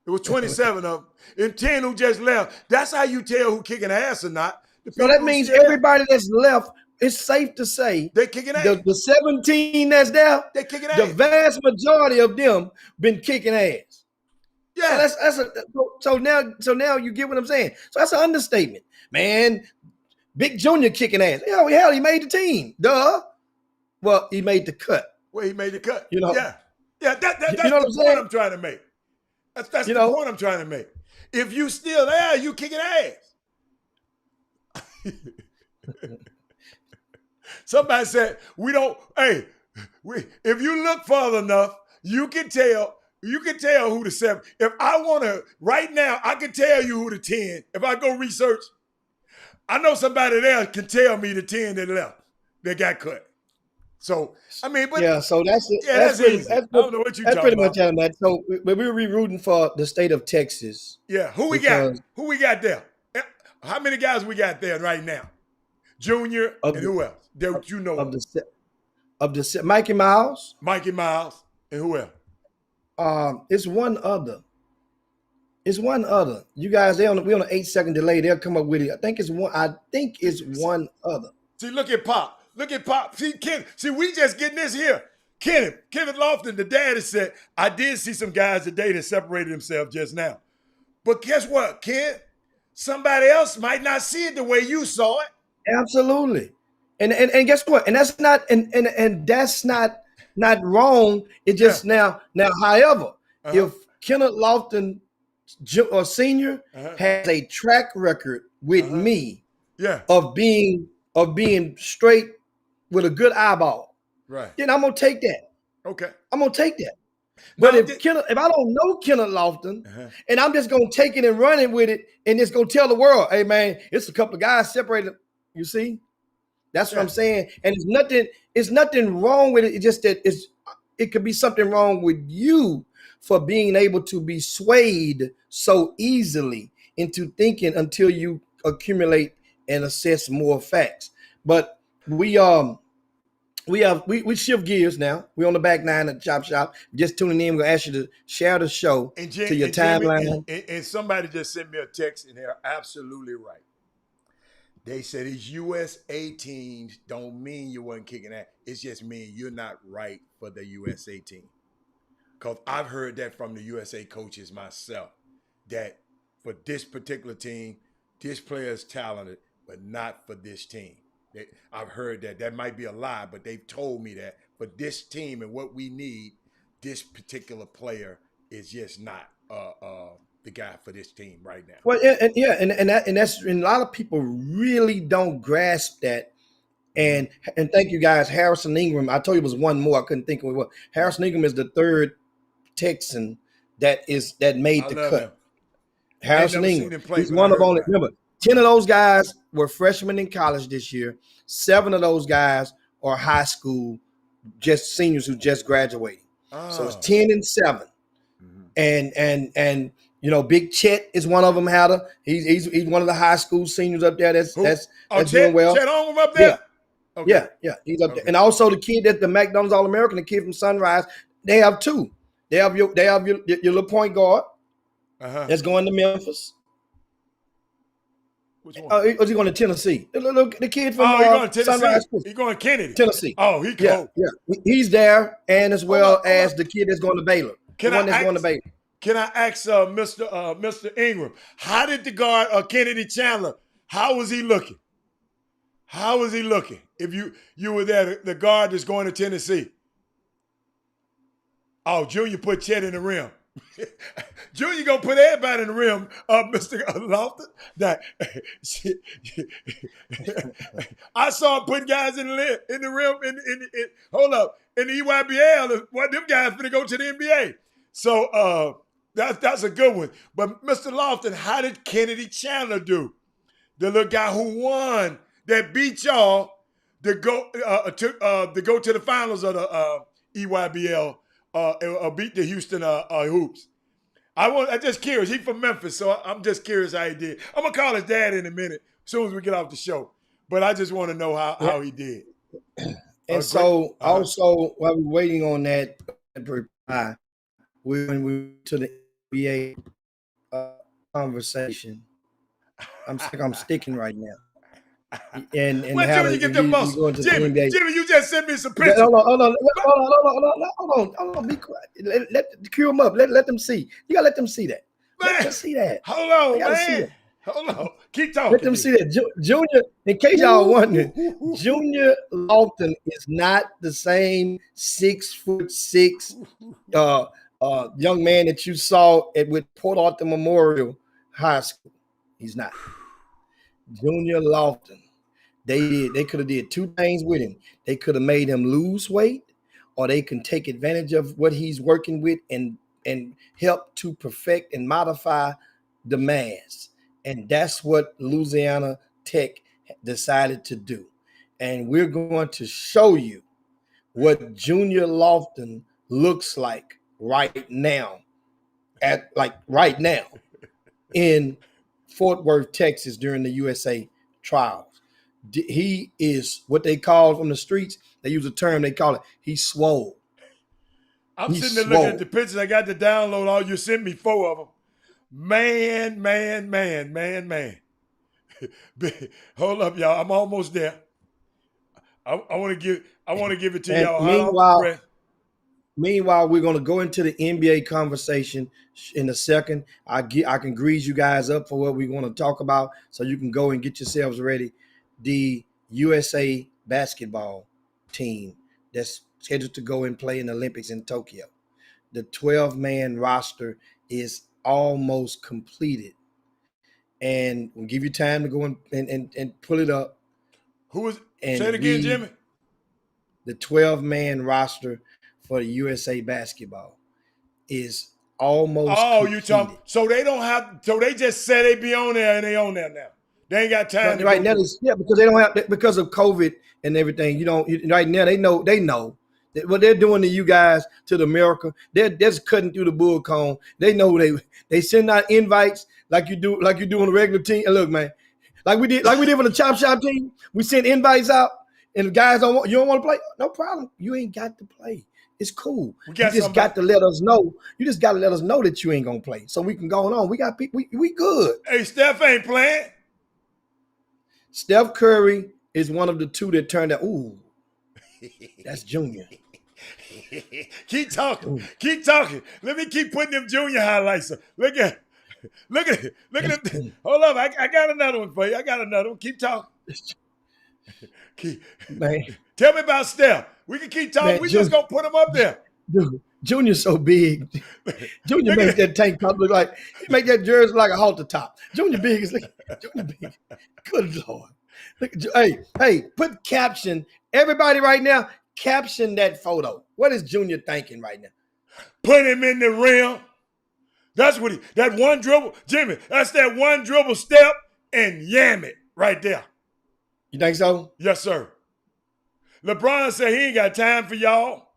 It was 27 of them. And 10 who just left. That's how you tell who kicking ass or not. So that means everybody that's left, it's safe to say they kicking ass. The 17 that's there, they kicking the ass. vast majority of them been kicking ass. Yeah. So now you get what I'm saying. So that's an understatement, man. Big Junior kicking ass. Hell, he made the team. Duh. Well, he made the cut. Well, he made the cut. You know. Yeah. That's you know the point I'm trying to make. That's the point I'm trying to make. If you still there, you kicking ass. Somebody said, if you look further enough, you can tell who the 7. If I want to, right now, I can tell you who the 10. If I go research, I know somebody there can tell me the 10 that left, that got cut. So, I mean, but yeah, so that's it. Yeah, that's easy. I don't know what you're talking about. That's pretty much on that. So, but we'll be rooting for the state of Texas. Yeah, who we got? Who we got there? How many guys we got there right now? Junior and who else? That you know of the Mikey Miles. Mikey Miles and who else? It's one other. You guys, we on an 8-second delay. They'll come up with it. I think it's one other. See, look at Pop. See, Ken. See, we just getting this here. Kenneth Lofton, the daddy said, I did see some guys today that separated themselves just now. But guess what, Ken? Somebody else might not see it the way you saw it. Absolutely. And guess what? And that's not and that's not wrong. It just now, however, if Kenneth Lofton Senior has a track record with me of being straight with a good eyeball, right? Then I'm gonna take that. Okay. I'm gonna take that. But if I don't know Kenneth Lofton and I'm just gonna take it and run it with it and just gonna tell the world, hey man, it's a couple of guys separated. You see? That's what I'm saying. And it's nothing wrong with it. It's just that it could be something wrong with you for being able to be swayed so easily into thinking until you accumulate and assess more facts. But we shift gears now. We're on the back nine at the Chop Shop. Just tuning in, we're gonna ask you to share the show to your timeline. And somebody just sent me a text, and they're absolutely right. They said these USA teams don't mean you wasn't kicking ass. It's just mean you're not right for the USA team. Because I've heard that from the USA coaches myself, that for this particular team, this player is talented, but not for this team. I've heard that. That might be a lie, but they've told me that for this team and what we need, this particular player is just not the guy for this team right now. Well, and that's a lot of people really don't grasp that. And thank you guys, Harrison Ingram. I told you it was one more. I couldn't think of it. Harrison Ingram is the third Texan that made the cut. Him. Harrison Ingram. He's one of only. Remember, 10 of those guys were freshmen in college this year. 7 of those guys are high school, just seniors who just graduated. So it's 10 and 7. Mm-hmm. And you know, Big Chet is one of them. He's one of the high school seniors up there. That's doing well. Chet Holmgren up there. Yeah. Okay. Yeah, he's up there. And also the kid that's the McDonald's All-American, the kid from Sunrise. They have 2. They have your little point guard that's going to Memphis. Which one? Is he going to Tennessee? The kid from Sunrise School. He's going to Kennedy. Tennessee. Oh, he cool. Yeah. He's there, and as well as the kid that's going to Baylor. Going to Baylor. Can I ask Mr. Ingram, how did the guard Kennedy Chandler, how was he looking? If you were there, the guard that's going to Tennessee. Oh, Junior put Chet in the rim. Junior gonna put everybody in the rim, Mr. Lofton. I saw him putting guys in the rim. Hold up, in the EYBL, what them guys finna go to the NBA. So that's a good one. But Mr. Lofton, how did Kennedy Chandler do? The little guy who won that beat y'all to go to the finals of the EYBL, beat the Houston Hoops. I'm just curious. He's from Memphis, so I'm just curious how he did. I'm gonna call his dad in a minute as soon as we get off the show. But I just want to know how he did. And so also while we're waiting on that reply, we to the NBA conversation. I'm sticking right now. And when Jimmy, you get them muscles, Jimmy, you just sent me some pictures. Hold on. Be quiet. Let cue them up. Let them see. You gotta let them see that. Man, let them see that. Hold on, man. Hold on. Keep talking. Let them see that. Junior, in case y'all wondering, Junior Lofton is not the same 6'6" young man that you saw with Port Arthur Memorial High School. He's not. Junior Lofton. They could have did two things with him. They could have made him lose weight, or they can take advantage of what he's working with and help to perfect and modify the mass. And that's what Louisiana Tech decided to do. And we're going to show you what Junior Lofton looks like right now in Fort Worth, Texas during the USA trials. He is what they call from the streets. They use a term, they call it, he's swole. He's sitting there looking at the pictures. I got to download all you sent me 4 of them. Man. Hold up, y'all. I'm almost there. I want to give it to y'all. Meanwhile, we're going to go into the NBA conversation in a second. I can grease you guys up for what we want to talk about, so you can go and get yourselves ready. The USA basketball team that's scheduled to go and play in the Olympics in Tokyo. The 12-man roster is almost completed, and we'll give you time to go and pull it up. Who is? Say it again, Jimmy. The 12-man roster for the USA basketball is almost completed. You talking? So they don't have. So they just said they be on there, and they on there now. They ain't got time. Right now, because they don't have, because of COVID and everything. Right now they know that what they're doing to you guys, to the America. They're just cutting through the bull cone. They know they send out invites like you do on a regular team. And look, man, like we did for the Chop Shop team. We sent invites out, and the guys you don't want to play. No problem. You ain't got to play. It's cool. You just got to let us know. You just got to let us know that you ain't gonna play, so we can go on. We got people. We good. Hey, Steph ain't playing. Steph Curry is one of the two that turned out. Ooh, that's Junior. Keep talking. Ooh. Keep talking. Let me keep putting them Junior highlights. Look at it. Hold up. I got another one for you. Keep talking. Man. Tell me about Steph. We can keep talking. Man, we just gonna put him up there. Dude, Junior's so big. Junior makes that tank top look like, he make that jersey like a halter top. Junior big is like, Junior big. Good Lord. Look, hey, put caption. Everybody right now, caption that photo. What is Junior thinking right now? Put him in the rim. That's what that one dribble. Jimmy, that's that one dribble step and yam it right there. You think so? Yes, sir. LeBron said he ain't got time for y'all.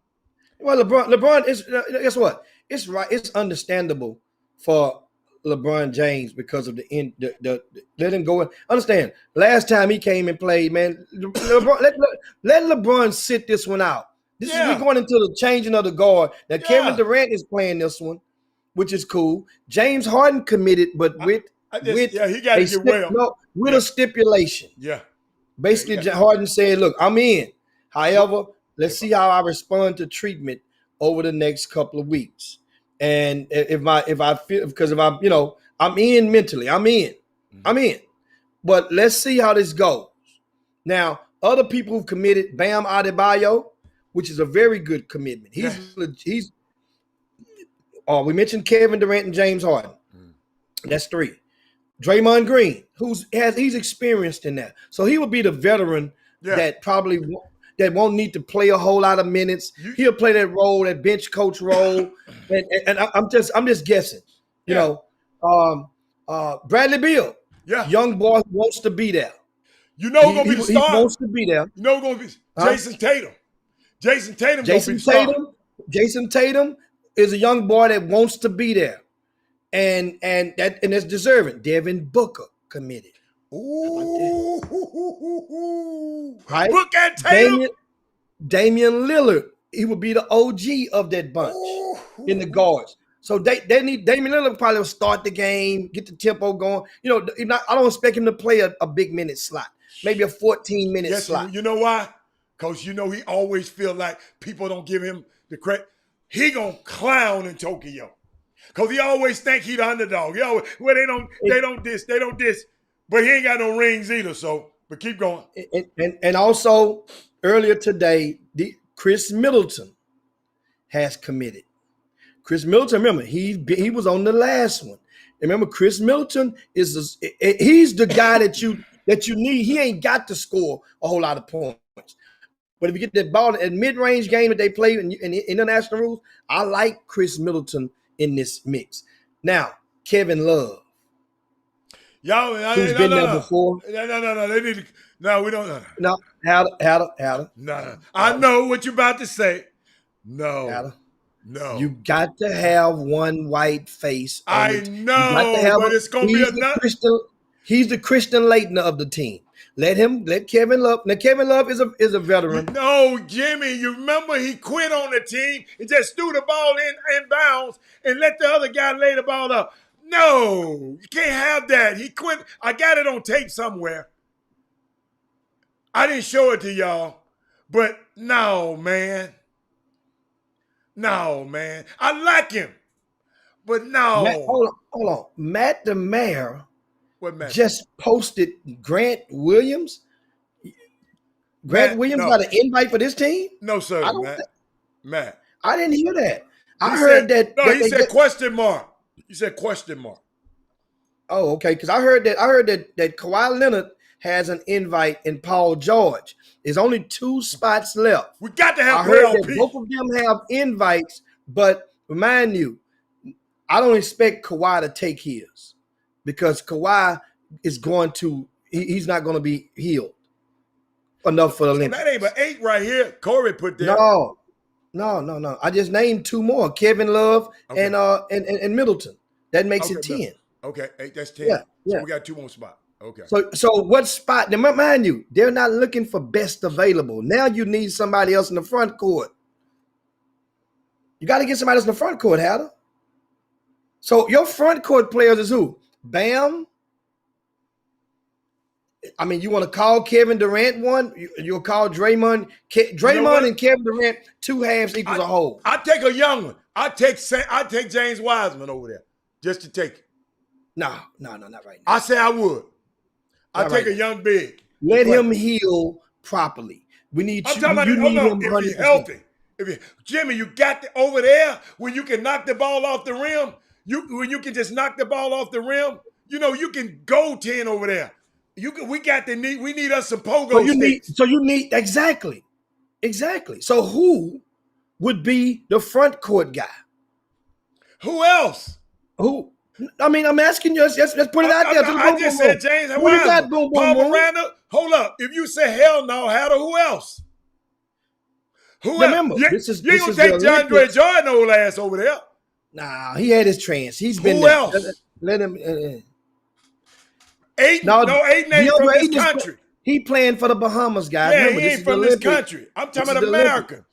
Well, LeBron is, guess what? It's right. It's understandable for LeBron James because of the let him go. Understand? Last time he came and played, man, LeBron, let LeBron sit this one out. We're going into the changing of the guard. Now Kevin Durant is playing this one, which is cool. James Harden committed, but he got to get well. No, with a stipulation. Yeah. Basically, Harden said, "Look, I'm in. However, let's see how I respond to treatment over the next couple of weeks. And if I feel, because if I'm in mentally, I'm in. But let's see how this goes. Now, other people who've committed, Bam Adebayo, which is a very good commitment. We mentioned Kevin Durant and James Harden. That's 3. Draymond Green, he's experienced in that. So he would be the veteran that probably that won't need to play a whole lot of minutes. He'll play that role, that bench coach role. and I'm just guessing. Bradley Beal, young boy who wants to be there. You know who's gonna be the He star? wants to be there. You know who's gonna be Huh? Jason Tatum. Jason Tatum gonna be the Jason star. Jason Tatum is a young boy that wants to be there, and that's deserving. Devin Booker committed. Ooh, Right? Book and Tatum. Damian Lillard, he would be the OG of that bunch in the guards. So they need Damian Lillard probably will start the game, get the tempo going. You know, I don't expect him to play a big minute slot, maybe a 14-minute slot. You know why? Because you know he always feel like people don't give him the credit. He gonna clown in Tokyo. Because he always think he the underdog. Well, they don't diss. But he ain't got no rings either, so but keep going. And also earlier today, Chris Middleton has committed. Chris Middleton, remember, he was on the last one. Remember, Chris Middleton he's the guy that you need. He ain't got to score a whole lot of points. But if you get that ball at mid-range game that they play in international rules, I like Chris Middleton in this mix. Now, Kevin Love. Who's been there before? No. They need to. No, we don't. No, Hatter. No. I know what you're about to say. No. Hatter. No. You got to have one white face. I know, but it's going to be enough. He's the Christian Laettner of the team. Let Kevin Love. Now, Kevin Love is a veteran. No, Jimmy, you remember he quit on the team and just threw the ball in bounds and let the other guy lay the ball up. No, you can't have that. He quit. I got it on tape somewhere. I didn't show it to y'all, but no, man. No, man. I like him, but no. Hold on. Matt the Mayor What Matt? Just posted Grant Williams. Grant Williams got an invite for this team? No, sir, Matt. I didn't hear that. I heard that. No, he said question mark. You said question mark. Oh, okay. Because I heard that Kawhi Leonard has an invite and Paul George. There's only 2 spots left. We got to have I heard that both of them have invites, but remind you, I don't expect Kawhi to take his because Kawhi is he's not going to be healed enough for the Olympics. That ain't but 8 right here. Corey put there. No. I just named 2 more: Kevin Love and Middleton. That makes it 10. Okay, 8. That's 10. Yeah. So we got 2 more spots. Okay. So what spot? Now, mind you, they're not looking for best available. Now you need somebody else in the front court. You got to get somebody else in the front court, Hatter. So your front court players is who? Bam. I mean, you want to call Kevin Durant one? You'll call Draymond. And Kevin Durant 2 halves equals a whole. I take a young one. I take James Wiseman over there just to take it. No, not right now. I say I would. I take a young big. Let him heal properly. We need I'm talking about if he's healthy. Jimmy, you got over there when you can knock the ball off the rim. When you can just knock the ball off the rim. You know you can go 10 over there. We need us some pogo sticks. So you need exactly. So who would be the front court guy? Who else? Who? I mean, I'm asking you. Let's put it out there. I just said James and Wiseman. Paul Miranda. Hold up. If you say hell no, Hatter, who else? Remember, you ain't gonna take DeAndre Jordan old ass over there. Nah, he had his trance. He's been who there. Else? Let him. Ayton ain't from this country. He playing for the Bahamas, guys. Yeah, Remember, he ain't from this country. I'm talking about America.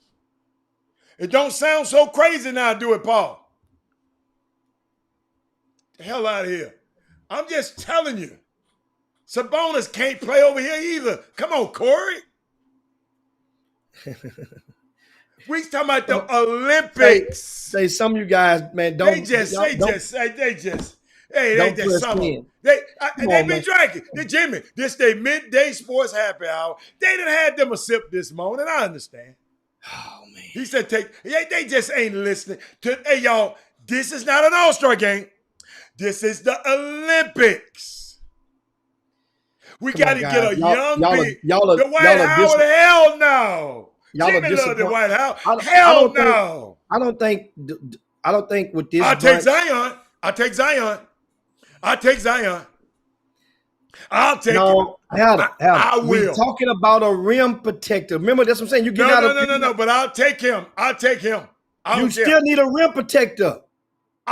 It don't sound so crazy now, do it, Paul? The hell out of here. I'm just telling you. Sabonis can't play over here either. Come on, Corey. We talking about the Olympics. Say some of you guys, man, don't. They just some of them. They been drinking. Jimmy, this day midday sports happy hour. They done had them a sip this morning. I understand. Oh man. He said they just ain't listening to. Hey y'all, this is not an All-Star game. This is the Olympics. We got to get a young big. The White House, hell no. Jimmy love the White House. Hell no. I don't think with this. I take Zion. I'll take it. No, I we will. talking about a rim protector. Remember, that's what I'm saying. You get out of No. But I'll take him. I'll take him. I You don't care. still need a rim protector.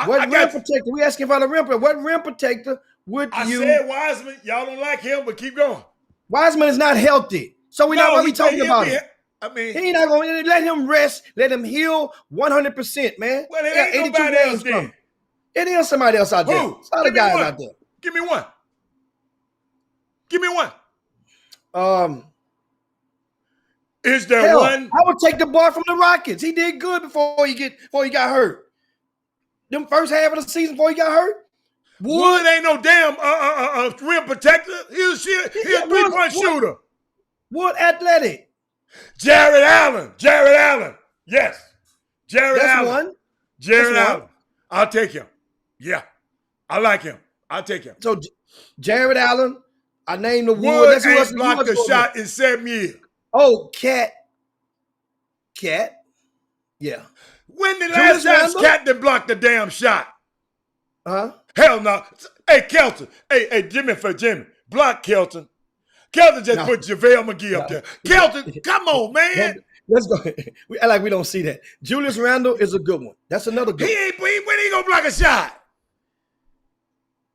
What I rim got. protector? We asking for the rim protector. What rim protector would I you? said Wiseman. Y'all don't like him, but keep going. Wiseman is not healthy, so we not. Why we talking about him? I mean, He ain't not going to let him rest. Let him heal 100%, man. well, it ain't 82 nobody games else then. It is somebody else out there. Who? It's other guys out there. Give me one. Give me one. Is there one? I would take the boy from the Rockets. He did good before he got hurt. Them first half of the season before he got hurt. Wood ain't no damn rim protector. He's a 3-point shooter. Wood athletic. Jared Allen. Yes. Jared That's Allen. one. Jared That's Allen. one. I'll take him. Yeah. I like him. I'll take him. So Jared Allen, I named the Wood. Wood That's who else ain't blocked a shot in 7 years. Oh, Cat. Yeah. When the last time Cat done blocked a damn shot? Huh? Hell no. Hey, Kelton. Hey, Jimmy. Block Kelton. Kelton just put JaVale McGee up there. Kelton, come on, man. Let's go. We act like we don't see that. Julius Randle is a good one. That's another good one. When he gonna block a shot?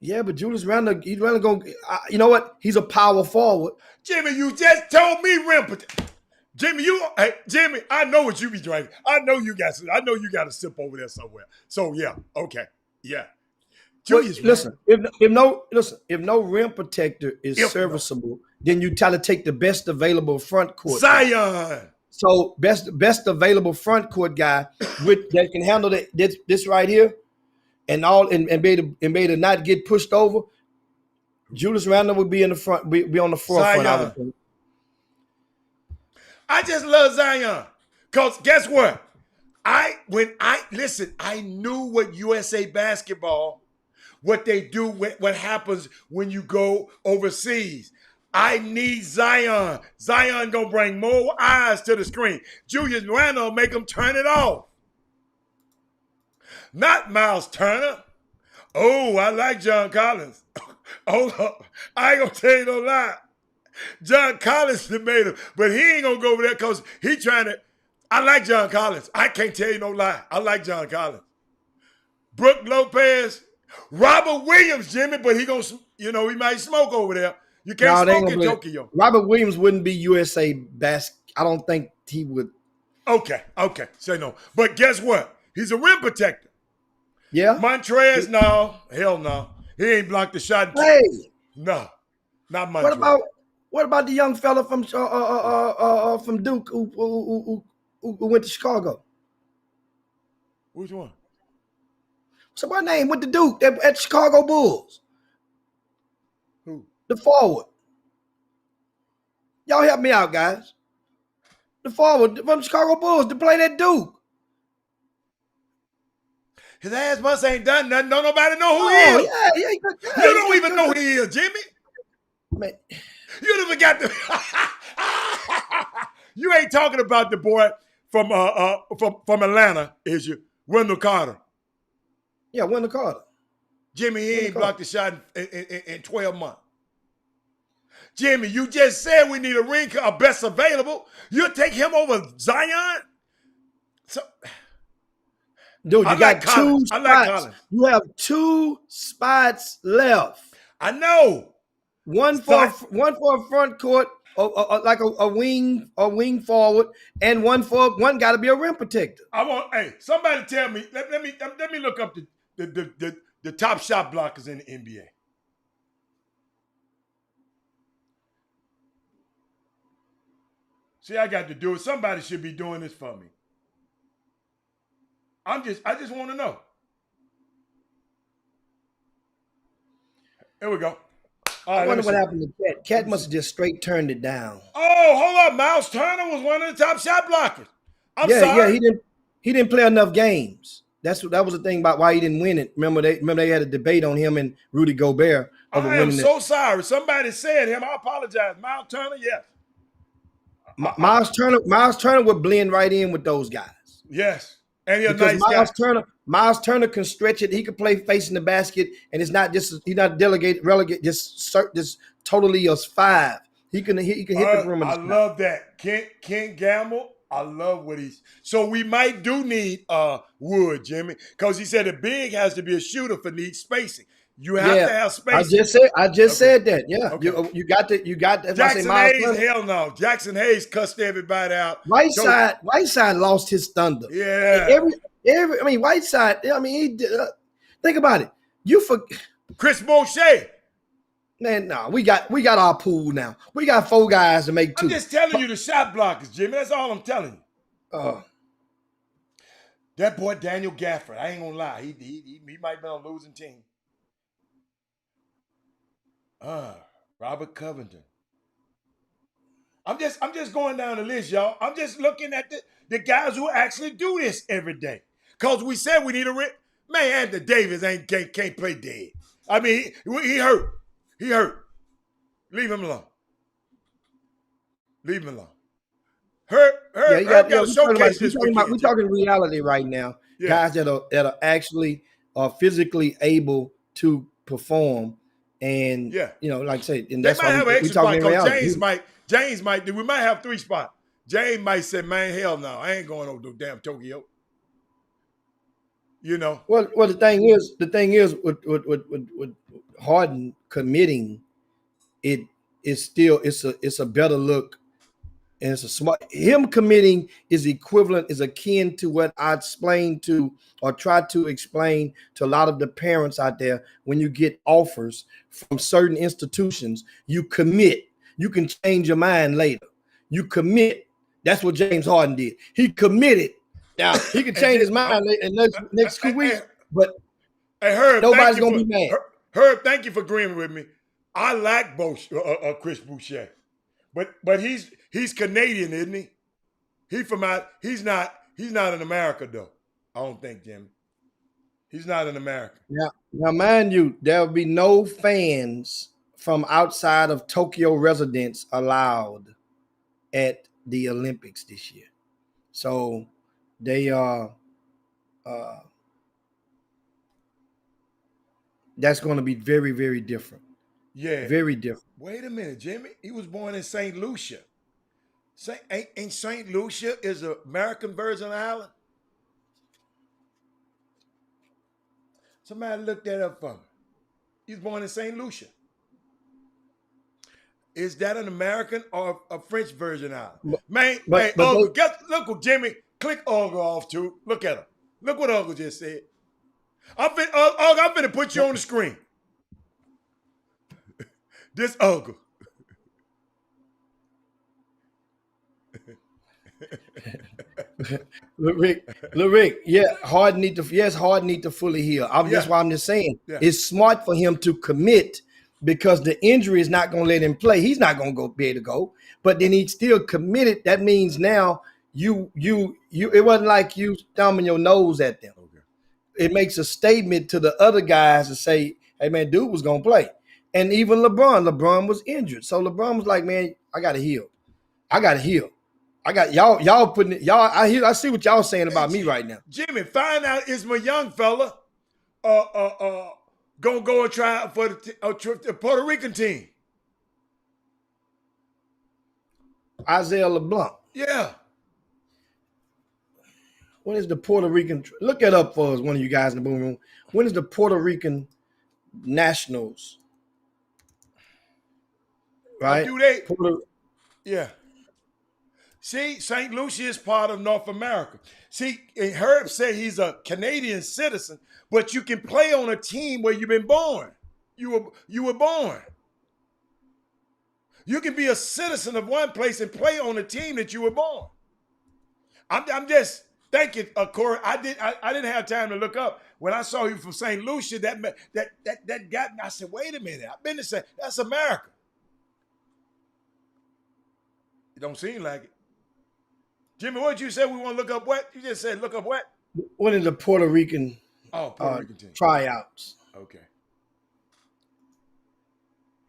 Yeah, but Julius Randle, he's really going to, you know what? He's a power forward. Jimmy, you just told me rim. Jimmy, Jimmy, I know what you be drinking. I know you got a sip over there somewhere. So yeah, okay. Yeah. Julius, listen, if no rim protector is serviceable, then you try to take the best available front court. Zion. Guy. So best available front court guy that can handle this right here, and be able to not get pushed over. Julius Randle would be in the front, be on the forefront. I would think. I just love Zion, cause guess what? I knew what USA Basketball. What they do, what happens when you go overseas. I need Zion. Zion gonna bring more eyes to the screen. Julius Randle make them turn it off. Not Miles Turner. Oh, I like John Collins. Hold up. I ain't gonna tell you no lie. John Collins made him, but he ain't gonna go over there because he trying to. I like John Collins. I can't tell you no lie. I like John Collins. Brook Lopez. Robert Williams, Jimmy, but he gonna, he might smoke over there. You can't smoke in Tokyo. Robert Williams wouldn't be USA best. I don't think he would. Okay. Say no. But guess what? He's a rim protector. Yeah. Montrez, no. Hell no. He ain't blocked the shot. Hey. No. Not Montrez. What about the young fella from Duke who went to Chicago? Which one? So my name with the Duke at Chicago Bulls. Who? The forward. Y'all help me out, guys. The forward from Chicago Bulls to play that Duke. His ass must ain't done nothing. Don't nobody know who he is. Yeah, you don't even know who he is, Jimmy. Man. You never got the. You ain't talking about the boy from Atlanta, is you? Wendell Carter. Yeah, Wendell Carter. Jimmy, he ain't blocked the shot in 12 months. Jimmy, you just said we need a ring, a best available. You'll take him over Zion? So, dude, you got two spots. You have 2 spots left. I know. One for a front court, like a wing forward, and one got to be a rim protector. Somebody tell me. Let me look up the top shot blockers in the NBA. See, I got to do it. Somebody should be doing this for me. I just want to know. Here we go. All right, I wonder what happened to Cat. Cat must have just straight turned it down. Oh, hold up. Miles Turner was one of the top shot blockers. I'm sorry. Yeah, he didn't play enough games. That was the thing about why he didn't win it. Remember they had a debate on him and Rudy Gobert. I am so sorry. Somebody said him. I apologize. Miles Turner, yes. Miles Turner would blend right in with those guys. Yes. And he's a because nice guy. Miles Turner can stretch it. He can play facing the basket, and it's not just he's not relegate, just totally a 5. He can hit the perimeter. I love that. Kent Gamble. I love what he's. So we might do need Wood, Jimmy, because he said a big has to be a shooter for need spacing. You have to have spacing. I just said that. Yeah, Okay. you got that. Jackson Hayes, hell no. Jackson Hayes cussed everybody out. Whiteside lost his thunder. Yeah. Whiteside. I mean, think about it. Chris Boucher. Man, no, we got our pool now. We got 4 guys to make 2. I'm just telling you the shot blockers, Jimmy. That's all I'm telling you. That boy Daniel Gafford, I ain't gonna lie, he might be on a losing team. Robert Covington. I'm just going down the list, y'all. I'm just looking at the guys who actually do this every day. Cause we said we need a man. Anthony Davis can't play dead. I mean, he hurt. He hurt. Leave him alone. Leave him alone. Herb got to showcase this weekend. We're talking reality right now. Yeah. Guys that are actually physically able to perform, and like I said, and that's why have an extra spot. James might. We might have 3 spots. James might say, "Man, hell no, I ain't going over to damn Tokyo." Well, the thing is, with Harden committing, it's a better look, and it's a smart. Him committing is akin to what I explained to or tried to explain to a lot of the parents out there. When you get offers from certain institutions, you commit. You can change your mind later. You commit. That's what James Harden did. He committed. Now he can change his mind in next 2 weeks, but Herb, nobody's gonna be mad. Herb, thank you for agreeing with me. I like Chris Boucher, but he's Canadian, isn't he? He's not in America though. I don't think, Jimmy. He's not in America. Now, mind you, there will be no fans from outside of Tokyo residents allowed at the Olympics this year. So they are that's going to be very, very different. Yeah. Very different. Wait a minute, Jimmy. He was born in St. Lucia. Ain't St. Lucia is an American Virgin Island? Somebody look that up for me. He was born in St. Lucia. Is that an American or a French Virgin Island? Look, Jimmy, click Uncle off too. Look at him. Look what Uncle just said. I'm finna put you on the screen. This Uncle. Look, Rick, Harden need to fully heal. That's why I'm just saying it's smart for him to commit, because the injury is not going to let him play. He's not going to be able to go, but then he's still committed. That means now you it wasn't like you thumbing your nose at them. Okay. It makes a statement to the other guys to say, hey man, dude was going to play. And even LeBron was injured. So LeBron was like, man, I got to heal. I got y'all putting it, y'all. I see what y'all saying about me right now. Jimmy, find out is my young fella gonna go and try out for the Puerto Rican team. Isaiah LeBlanc. Yeah. When is the Puerto Rican? Look it up for us, one of you guys in the boom room. When is the Puerto Rican Nationals? Right? Do they? Yeah. See, St. Lucia is part of North America. See, Herb said he's a Canadian citizen, but you can play on a team where you've been born. You were born. You can be a citizen of one place and play on a team that you were born. I'm just thinking, Corey. I didn't have time to look up. When I saw you from St. Lucia, that got me. I said, wait a minute. I've been to say that's America. It don't seem like it. Jimmy, what did you say? We want to look up what? You just said look up what? When is the Puerto Rican team tryouts? Okay.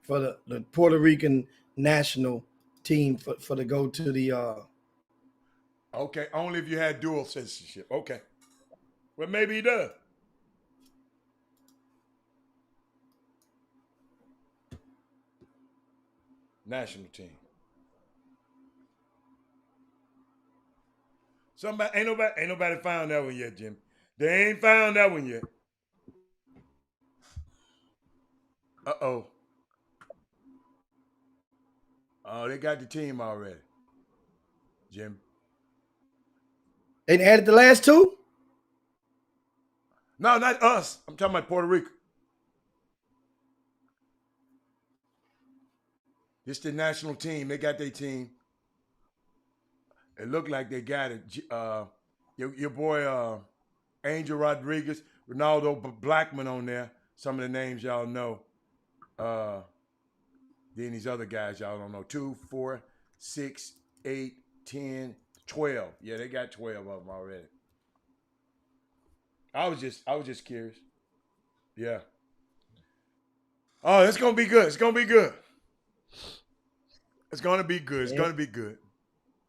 For the Puerto Rican national team for to go to the Okay, only if you had dual citizenship. Okay. Well, maybe he does. National team. Ain't nobody found that one yet, Jim. They ain't found that one yet. Uh-oh. Oh, they got the team already. Jim. They added the last two? No, not us. I'm talking about Puerto Rico. This the national team. They got their team. It looked like they got it. Your boy Angel Rodriguez, Ronaldo Blackman on there. Some of the names y'all know. Then these other guys y'all don't know. 2, 4, 6, 8, 10, 12. Yeah, they got 12 of them already. I was just curious. Yeah. Oh, it's gonna be good. It's gonna be good. It's gonna be good. It's gonna be good.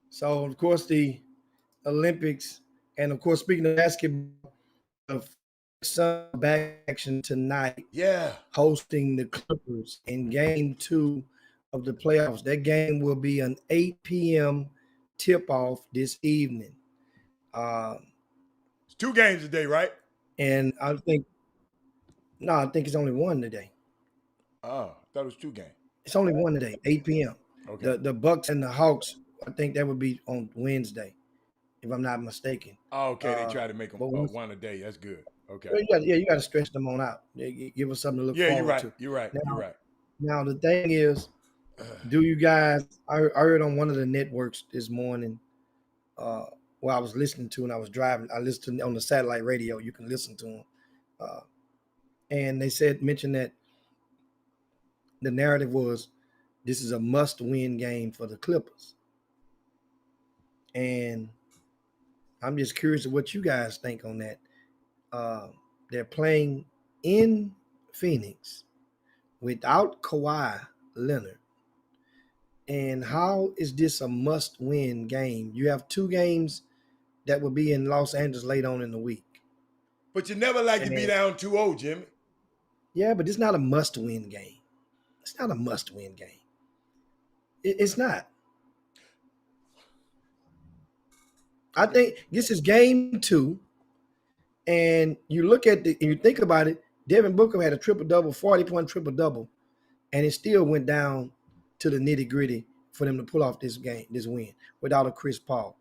So of course the Olympics, and of course speaking of basketball, some back action tonight. Yeah. Hosting the Clippers in game 2 of the playoffs. That game will be an 8 p.m. tip-off this evening. It's 2 games a day, right? And I think it's only one today. Oh, I thought it was 2 games. It's only one today, 8 p.m. Okay. The Bucks and the Hawks, I think that would be on Wednesday, if I'm not mistaken. Oh, okay. They try to make them one a day. That's good. Okay. Well, you got to stretch them on out. Give us something to look forward to. You're right. You're right. Now the thing is, do you guys? I heard on one of the networks this morning, I was listening to, and I was driving. I listened to on the satellite radio. You can listen to them, and they mentioned that the narrative was this is a must-win game for the Clippers, and I'm just curious of what you guys think on that. They're playing in Phoenix without Kawhi Leonard. And how is this a must-win game? You have 2 games that will be in Los Angeles later on in the week. But you never like to be down 2-0, Jimmy. Yeah, but it's not a must-win game. It's not a must-win game. It's not. I think this is game 2. And you look at and you think about it, Devin Booker had a triple-double, 40-point triple-double, and it still went down to the nitty-gritty for them to pull off this win without a Chris Paul.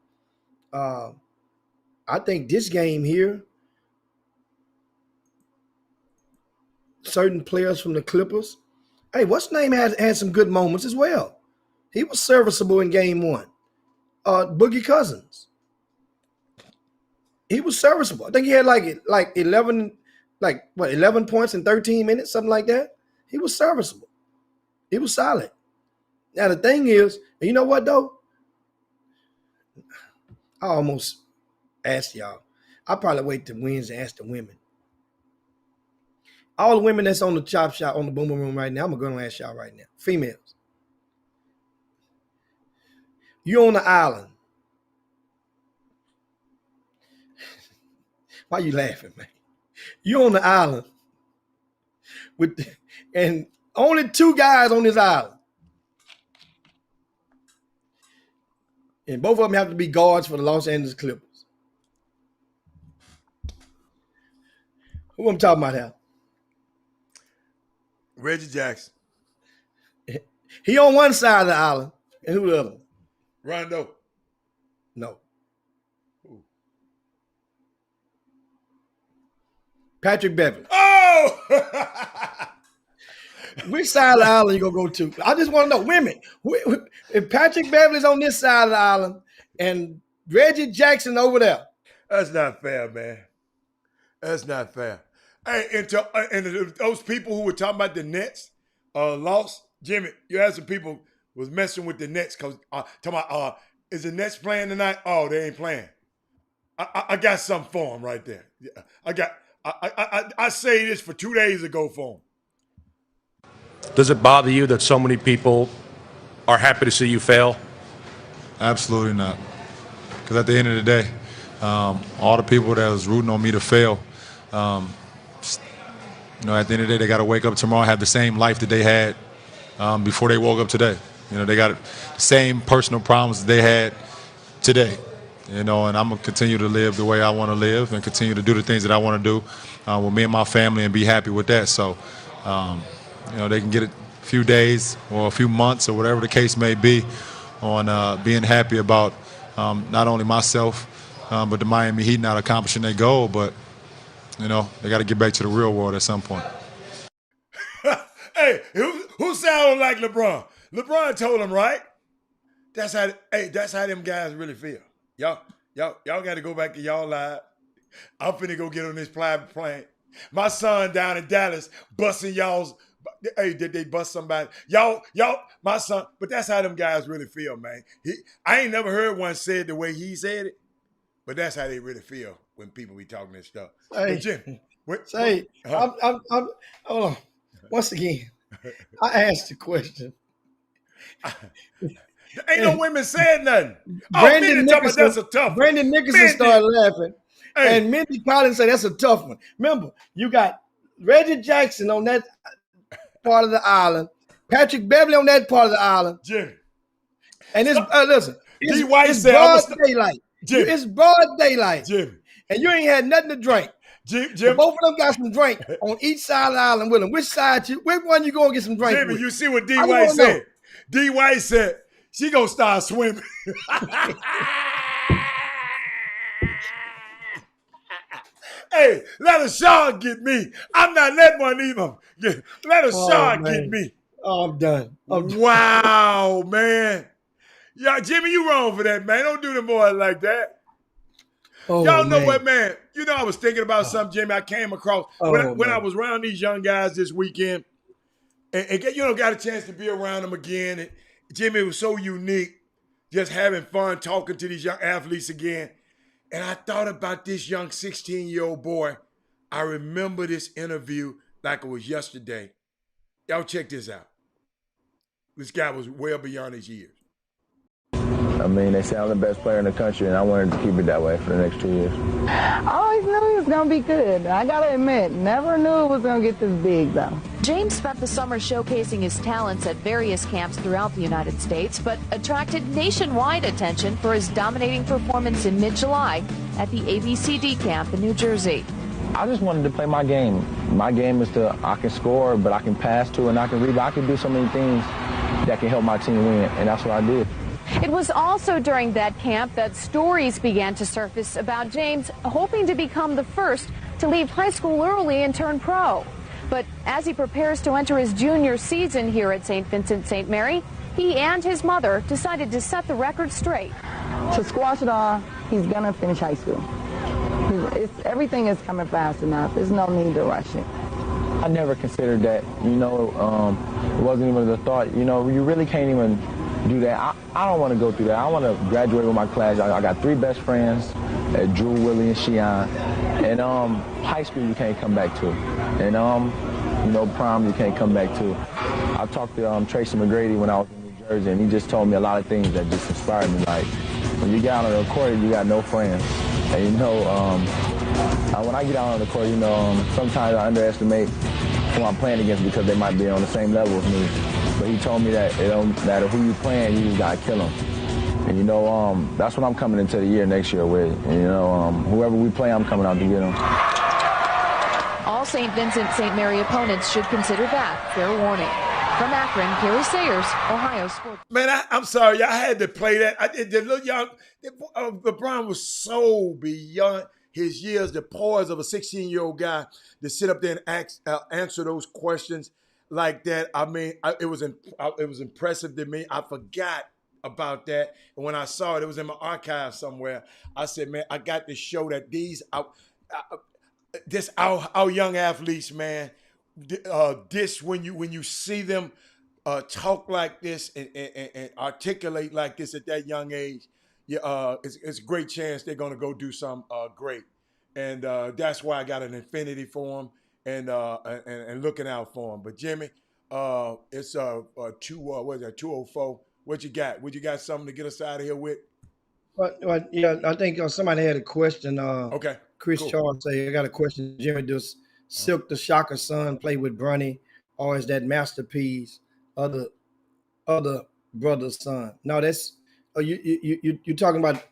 I think this game here, certain players from the Clippers, hey, what's name had some good moments as well. He was serviceable in game 1. Boogie Cousins. He was serviceable. I think he had like 11 points in 13 minutes, something like that. He was serviceable. He was solid. Now the thing is, you know what though? I almost asked y'all. I'll probably wait till Wednesday and ask the women. All the women that's on the Chop Shop, on the Boom Boom Room right now, I'm going to ask y'all right now. Females. You on the island. Why you laughing, man? You on the island and only 2 guys on this island. And both of them have to be guards for the Los Angeles Clippers. Who I'm talking about now? Reggie Jackson. He on one side of the island. And who the other? Rondo. No. Patrick Beverley. Oh! Which side of the island you gonna go to? I just want to know, women. If Patrick Beverley's on this side of the island and Reggie Jackson over there. That's not fair, man. That's not fair. Hey, and those people who were talking about the Nets lost, Jimmy, you had some people was messing with the Nets because talking about is the Nets playing tonight? Oh, they ain't playing. I got something for them right there. I say this for 2 days ago for them. Does it bother you that so many people are happy to see you fail? Absolutely not. Because at the end of the day, all the people that was rooting on me to fail. At the end of the day, they got to wake up tomorrow and have the same life that they had before they woke up today. They got the same personal problems that they had today. And I'm going to continue to live the way I want to live and continue to do the things that I want to do with me and my family and be happy with that. So, they can get a few days or a few months or whatever the case may be on being happy about not only myself, but the Miami Heat not accomplishing their goal, but, they got to get back to the real world at some point. Hey, who sound like LeBron? LeBron told him, right? That's how them guys really feel. Y'all got to go back to y'all live. I'm finna go get on this private plane. My son down in Dallas busting y'all's. Hey, did they bust somebody? Y'all, my son. But that's how them guys really feel, man. I ain't never heard one said the way he said it, but that's how they really feel when people be talking this stuff. Hey, Jim, I'm hold on. Once again, I asked the question. Ain't no women saying nothing. Brandon Nicholson, that's a tough one. Brandon Nicholson started laughing. Hey. And Mindy Collins said that's a tough one. Remember, you got Reggie Jackson on that part of the island, Patrick Beverly on that part of the island. Jim. And it's listen, it's said, broad daylight. Jim. It's broad daylight. Jim. And you ain't had nothing to drink. Jim. So both of them got some drink on each side of the island with them. Which one you gonna get some drink Jimmy, with? you see what D. White said? D. White said she gonna start swimming. Hey, let a shark get me. I'm not letting one even. Let a shark get me. Oh, I'm done. Wow, man. Yeah, Jimmy, you wrong for that, man. Don't do the boy like that. Y'all know what, man? I was thinking about something, Jimmy, I came across when I was around these young guys this weekend and got a chance to be around them again. And Jimmy, it was so unique just having fun talking to these young athletes again. And I thought about this young 16-year-old boy. I remember this interview like it was yesterday. Y'all check this out. This guy was well beyond his years. I mean, they say I'm the best player in the country, and I wanted to keep it that way for the next 2 years. I always knew he was going to be good. I got to admit, never knew it was going to get this big, though. James spent the summer showcasing his talents at various camps throughout the United States, but attracted nationwide attention for his dominating performance in mid-July at the ABCD camp in New Jersey. I just wanted to play my game. My game is I can score, but I can pass too, and I can rebound. I can do so many things that can help my team win, and that's what I did. It was also during that camp that stories began to surface about James hoping to become the first to leave high school early and turn pro. But as he prepares to enter his junior season here at St. Vincent St. Mary, he and his mother decided to set the record straight. To squash it all, he's going to finish high school. Everything is coming fast enough. There's no need to rush it. I never considered that. It wasn't even the thought. You really can't even do that. I don't want to go through that. I want to graduate with my class. I got 3 best friends, Drew, Willie, and Shion. And high school you can't come back to. And prom you can't come back to. I talked to Tracy McGrady when I was in New Jersey, and he just told me a lot of things that just inspired me. Like, when you get out on the court, you got no friends. And when I get out on the court, sometimes I underestimate who I'm playing against because they might be on the same level as me. But he told me that it don't matter who you playing, you just gotta kill them. And that's what I'm coming into the year next year with. And whoever we play, I'm coming out to get them. All St. Vincent St. Mary opponents should consider that fair warning. From Akron, Carrie Sayers, Ohio Sports. Man, I'm sorry, I had to play that. The little young LeBron was so beyond his years, the poise of a 16-year-old guy to sit up there and answer those questions like that. I mean, it was impressive to me. I forgot about that, and when I saw it, it was in my archive somewhere. I said, man, I got to show that our young athletes, man. When you see them talk like this and articulate like this at that young age, it's a great chance they're going to go do something great. And that's why I got an infinity for them and looking out for them. But Jimmy, it's 204. What you got? What you got something to get us out of here with? But yeah, I think somebody had a question. Okay, Chris cool. Charles say, I got a question. Jimmy, does Silk the Shocker son play with Bronny, or is that Masterpiece other brother's son? No, that's you talking about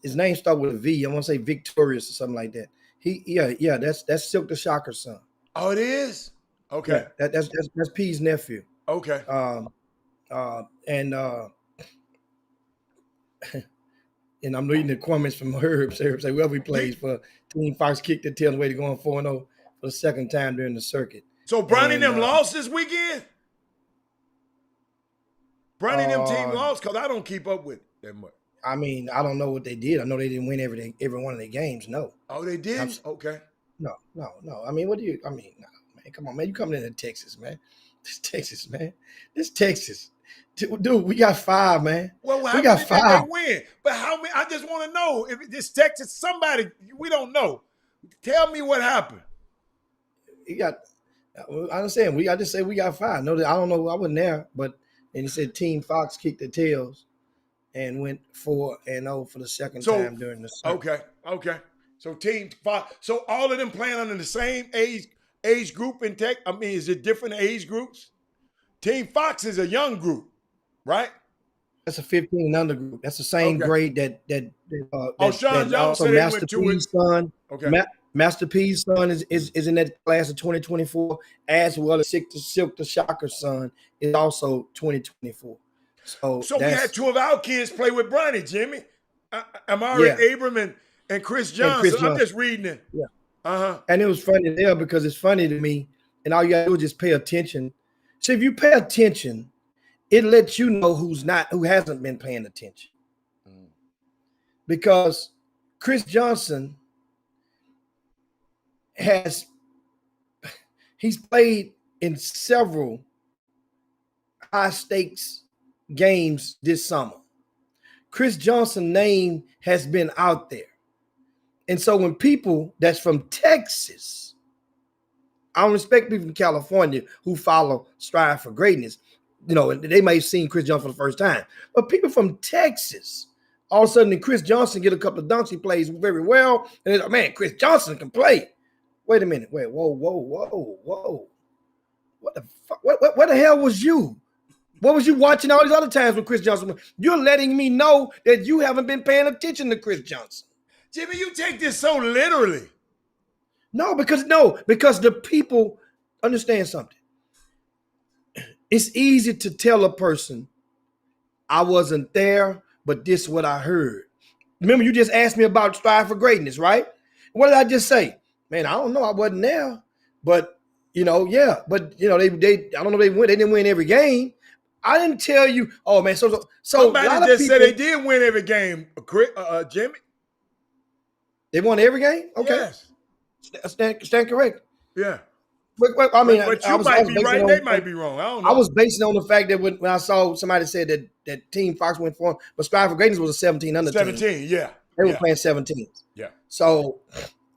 his name start with a V. I want to say Victorious or something like that. Yeah, that's Silk the Shocker son. Oh, it is? Okay. Yeah, that's P's nephew. Okay. And and I'm reading the comments from Herb. Herb say, whoever he plays for, Team Fox kicked the tail away to going 4-0 for the second time during the circuit. So Bronny and them lost this weekend? Bronny and them team lost? Because I don't keep up with that much. I mean, I don't know what they did. I know they didn't win every one of their games. No. Oh, they did? Okay. No. I mean, nah, man, come on, man. You coming into Texas, man. This Texas. Dude, we got 5, man. Well, we got 5. They win. But how many? I just want to know if this Texas, somebody, we don't know. Tell me what happened. I understand. I just say we got 5. No, I don't know. I wasn't there, but and he said Team Fox kicked the tails and went 4-0 for the second time during the season. Okay. So Team Fox. So all of them playing under the same age group in Tech. I mean, is it different age groups? Team Fox is a young group, right? That's a 15 and under group. That's the same grade that Sean Jones said Master P's son. Okay. Master P's son is in that class of 2024, as well as Silk the Shocker's son is also 2024. So we had 2 of our kids play with Bronny, Jimmy. Amari Abram and Chris Johnson. I'm just reading it. Yeah. And it was funny there because it's funny to me, and all you gotta do is just pay attention. So if you pay attention, it lets you know who hasn't been paying attention. Because Chris Johnson he's played in several high stakes games this summer. Chris Johnson's name has been out there. And so when people that's from Texas, I don't respect people from California who follow Strive for Greatness, they may have seen Chris Johnson for the first time. But people from Texas, all of a sudden, Chris Johnson get a couple of dunks, he plays very well, and they're like, man, Chris Johnson can play. Wait a minute. Wait, whoa. What the fuck? What the hell was you? What was you watching all these other times with Chris Johnson? You're letting me know that you haven't been paying attention to Chris Johnson. Jimmy, you take this so literally. No, because the people understand something. It's easy to tell a person, I wasn't there, but this is what I heard. Remember, you just asked me about Strive for Greatness, right? What did I just say? Man, I don't know. I wasn't there, but they I don't know. They didn't win every game. I didn't tell you. Oh man, so somebody just said they did win every game. Jimmy, they won every game. Okay, yes. Stand correct. Yeah. But I mean, but you might be right. They might be wrong. I don't know. I was basing on the fact that when I saw somebody said that Team Fox went for, but Strive for Greatness was a 17 under 17. Team. Yeah. They were playing 17s. Yeah. So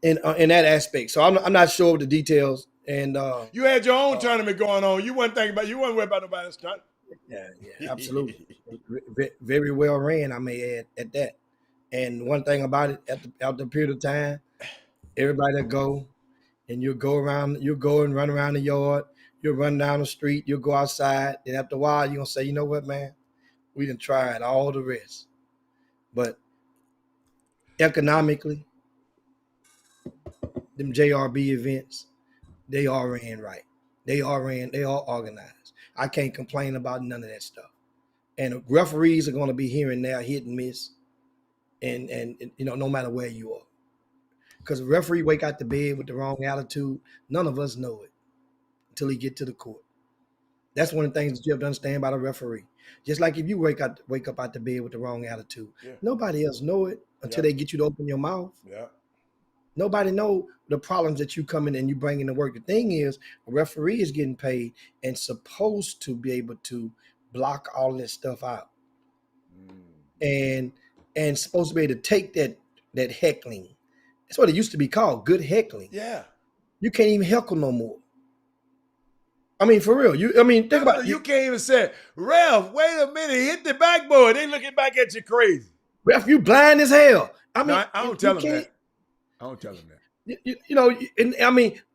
in that aspect, so I'm not sure of the details. And you had your own tournament going on. You wasn't worried about nobody else tournament. Yeah, absolutely. Very well ran, I may add at that. And one thing about it, at the period of time, everybody that go and you'll go and run around the yard, you'll run down the street, you'll go outside, then after a while you're gonna say, you know what, man, we done tried all the rest. But economically, them JRB events, they all ran right. They all organized. I can't complain about none of that stuff. And referees are going to be here and there, hit and miss, and no matter where you are. Because a referee wake out the bed with the wrong attitude, none of us know it until he get to the court. That's one of the things that you have to understand about a referee. Just like if you wake up out the bed with the wrong attitude, nobody else know it until they get you to open your mouth. Yeah. Nobody know the problems that you come in and you bring in to work. The thing is, a referee is getting paid and supposed to be able to block all this stuff out, and supposed to be able to take that heckling. That's what it used to be called, good heckling. Yeah. You can't even heckle no more. I mean, for real. Think about it. You can't even say, Ralph, wait a minute, hit the backboard. They looking back at you crazy. Ref, you blind as hell. I mean, I don't tell them that. I don't tell them that.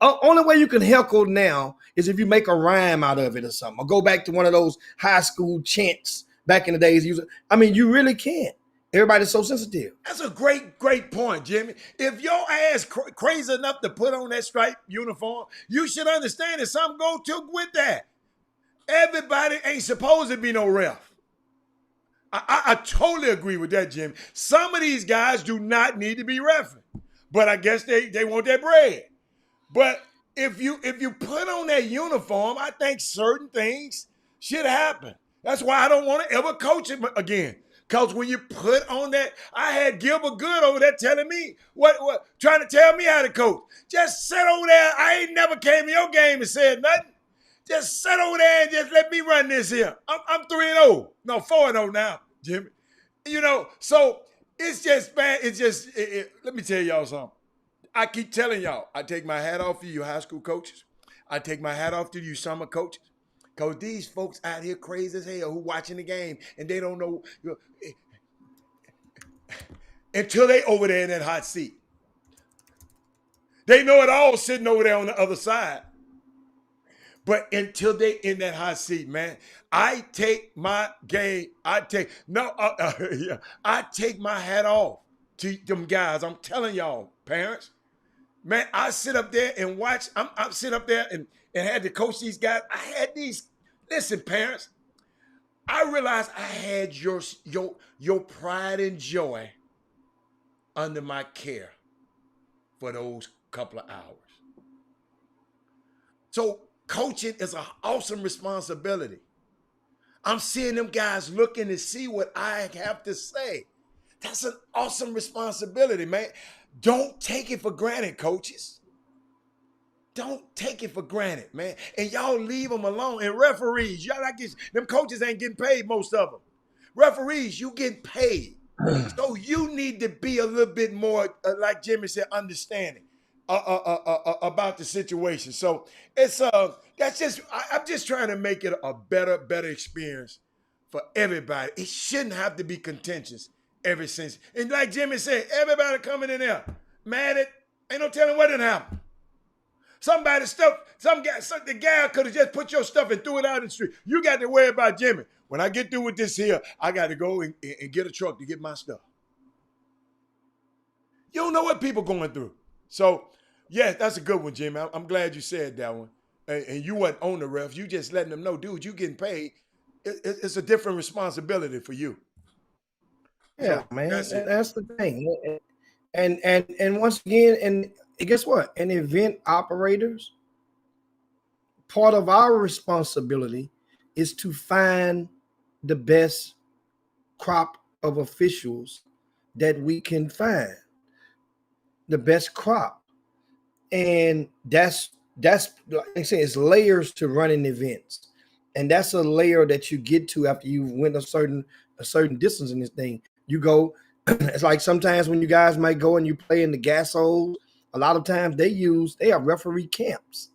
Only way you can heckle now is if you make a rhyme out of it or something, or go back to one of those high school chants back in the days. You really can't. Everybody's so sensitive. That's a great point, Jimmy. If your ass crazy enough to put on that striped uniform, you should understand that something go to with that. Everybody ain't supposed to be no ref. I totally agree with that, Jimmy. Some of these guys do not need to be reffing, but I guess they want their bread. But if you put on that uniform, I think certain things should happen. That's why I don't want to ever coach it again. Because when you put on that, I had Gilbert Good over there telling me, what trying to tell me how to coach. Just sit over there. I ain't never came to your game and said nothing. Just sit over there and just let me run this here. I'm 3-0. No, 4-0 now, Jimmy. So it's just, man, let me tell y'all something. I keep telling y'all, I take my hat off to you high school coaches. I take my hat off to you summer coaches. Because these folks out here crazy as hell who watching the game and they don't know until they over there in that hot seat. They know it all sitting over there on the other side. But until they in that hot seat, man, I take my hat off to them guys. I'm telling y'all, parents. Man, I sit up there and watch. I sit up there and had to coach these guys. I had these. Listen, parents. I realized I had your pride and joy under my care for those couple of hours. So coaching is an awesome responsibility. I'm seeing them guys looking to see what I have to say. That's an awesome responsibility, man. Don't take it for granted, coaches. Don't take it for granted, man. And y'all leave them alone. And referees, y'all like this, them coaches ain't getting paid, most of them. Referees, you getting paid. So you need to be a little bit more, like Jimmy said, understanding about the situation. So it's I'm just trying to make it a better experience for everybody. It shouldn't have to be contentious ever since. And like Jimmy said, everybody coming in there mad at, ain't no telling what didn't happen. The gal could have just put your stuff and threw it out in the street. You got to worry about Jimmy. When I get through with this here, I got to go and get a truck to get my stuff. You don't know what people going through. So, yeah, that's a good one, Jimmy. I'm glad you said that one. And you wasn't on the refs. You just letting them know, dude, you getting paid. It's a different responsibility for you. Yeah, so, man. That's the thing. And once again, and guess what? And event operators, part of our responsibility is to find the best crop of officials that we can find, the best crop. And that's like I say, it's layers to running events. And that's a layer that you get to after you went a certain distance in this thing. You go, it's like sometimes when you guys might go and you play in the gas holes, a lot of times they have referee camps.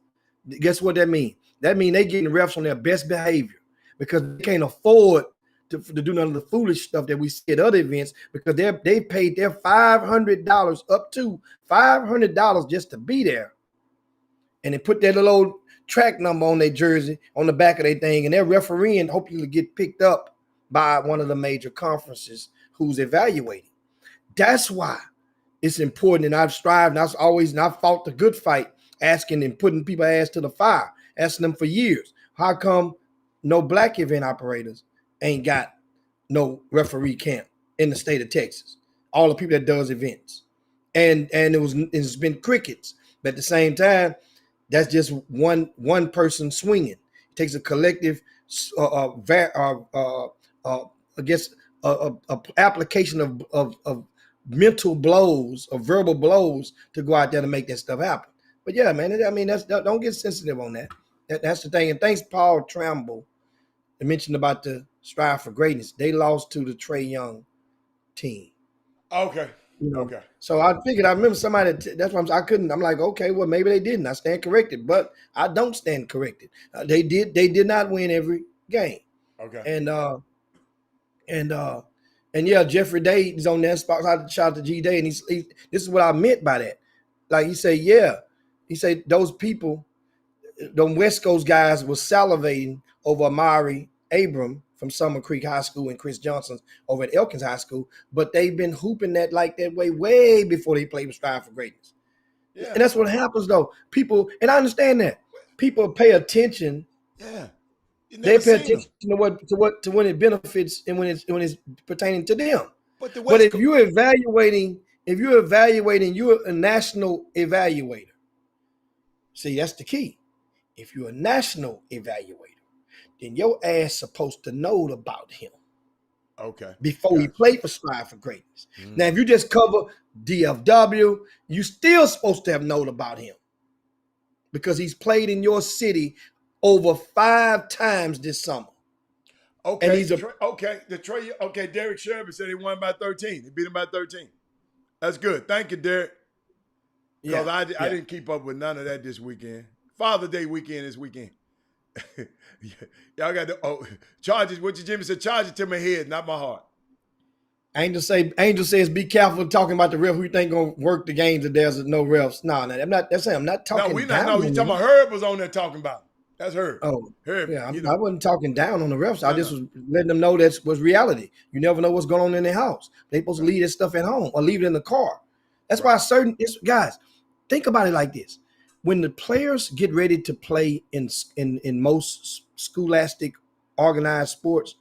Guess what that means? That means they getting refs on their best behavior because they can't afford to do none of the foolish stuff that we see at other events because they paid their $500 up to $500 just to be there. And they put their little old track number on their jersey on the back of their thing, and they're refereeing, hopefully to get picked up by one of the major conferences who's evaluating. That's why it's important, and I've strived, and I've fought the good fight, asking and putting people ass to the fire, asking them for years, how come no black event operators ain't got no referee camp in the state of Texas? All the people that does events, and it's been crickets. But at the same time, that's just one person swinging. It takes a collective, application of mental blows, of verbal blows to go out there to make that stuff happen. But yeah, man, don't get sensitive on that. That's the thing. And thanks, Paul Tramble, I mentioned about the strive for greatness. They lost to the Trae Young team. Okay. You know, Okay. so I figured I remember somebody. That's why I couldn't. I'm like, okay, well maybe they didn't. I stand corrected, but I don't stand corrected. They did. They did not win every game, Okay. and and uh and yeah, Jeffrey Day is on that spot. Shout out to G Day, and this is what I meant by that. Like he said, yeah, he said those people, the West Coast guys, were salivating over Amari Abram from Summer Creek High School and Chris Johnson over at Elkins High School, but they've been hooping that like that way before they played with Strive for Greatness. Yeah. And that's what happens though. People, and I understand that people pay attention. Yeah. You They never pay seen them. attention to when it benefits and when it's pertaining to them. But the But West if you're evaluating, you're a national evaluator. See, that's the key. If you're a national evaluator, then your ass supposed to know about him Okay. before he Gotcha. played for Strive for Greatness. Mhm. Now, if you just cover DFW, you still supposed to have known about him because he's played in your city over 5 times this summer. Okay. And he's a Okay. Derek Sherman said he won by 13. He beat him by 13. That's good. Thank you, Derek. Because I didn't keep up with none of that this weekend. Father's Day weekend this weekend. Y'all got the charges. What you Jimmy said, charge it to my head, not my heart. Angel says, be careful talking about the ref who you think gonna work the games if there's no refs. No, I'm not talking. No, we down not. No, on you them. talking about Herb was on there talking about it. That's Herb. Oh, Herb. yeah, you I know. wasn't talking down on the refs. No, I just was letting them know that was reality. You never know what's going on in their house. They supposed to leave this stuff at home or leave it in the car. That's why guys, think about it like this. When the players get ready to play in most scholastic organized sports,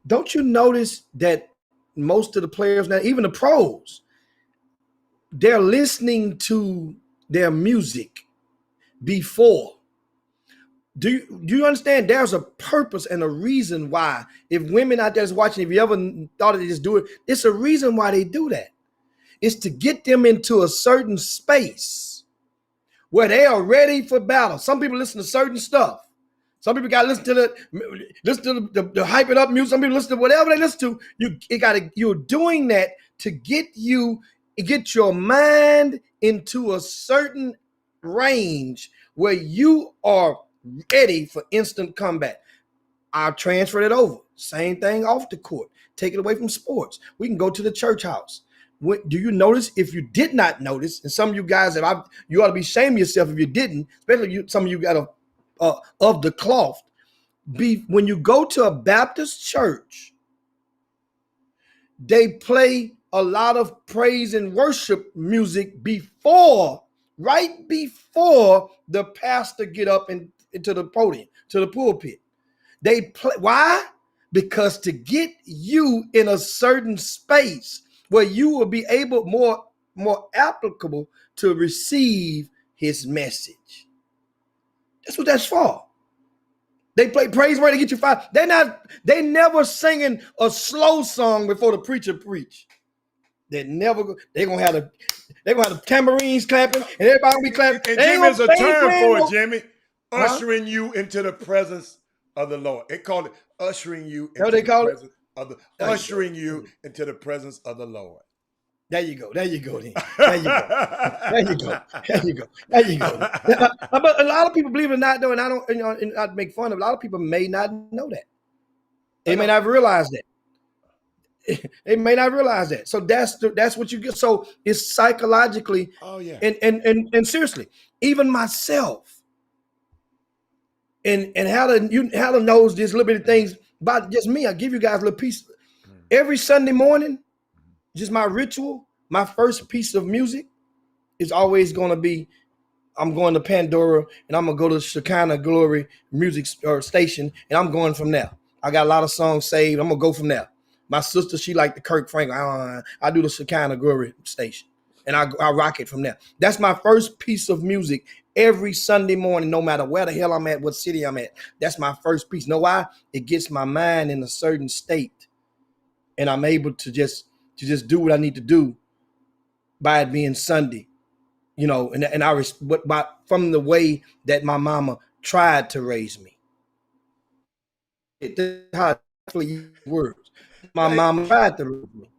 don't you notice that most of the players now, even the pros, they're listening to their music before. Do you understand? There's a purpose and a reason why. If women out there is watching, if you ever thought they just do it, it's a reason why they do that. It's to get them into a certain space where they are ready for battle. Some people listen to certain stuff. Some people got to listen to the hype it up music. Some people listen to whatever they listen to. You're doing that to get your mind into a certain range where you are ready for instant combat. I'll transfer it over. Same thing off the court. Take it away from sports. We can go to the church house. Do you notice? If you did not notice, and some of you guys you ought to be ashamed of yourself if you didn't, especially some of you got of the cloth. When you go to a Baptist church, they play a lot of praise and worship music right before the pastor get up into the podium, to the pulpit. They play. Why? Because to get you in a certain space where you will be able more applicable to receive his message. That's what that's for. They play praise where to get you fired. They never singing a slow song before the preacher preach. They're gonna have the tambourines clapping and everybody gonna be clapping. And Jimmy, there's a term for it, Jimmy. Ushering you into the presence of the Lord. They call it ushering you into the presence of the ushering you into the presence of the Lord. There you go. Then. There you go. But a lot of people, believe it or not, though, and I don't, and I'd make fun of. A lot of people may not know that. They may not realize that. They may not realize that. So that's what you get. So it's psychologically. Oh yeah. And seriously, even myself. And how to knows this little bit of things about just me. I give you guys a little piece. Every Sunday morning, just my ritual, my first piece of music is always going to be, I'm going to Pandora and I'm going to go to Shekinah Glory music station and I'm going from there. I got a lot of songs saved. I'm going to go from there. My sister, she liked the Kirk Franklin. I do the Shekinah Glory station and I rock it from there. That's my first piece of music every Sunday morning, no matter where the hell I'm at, what city I'm at. That's my first piece. Know why? It gets my mind in a certain state and I'm able to just do what I need to do by it being Sunday, and from the way that my mama tried to raise me. That's how I use words. My mama tried to raise me.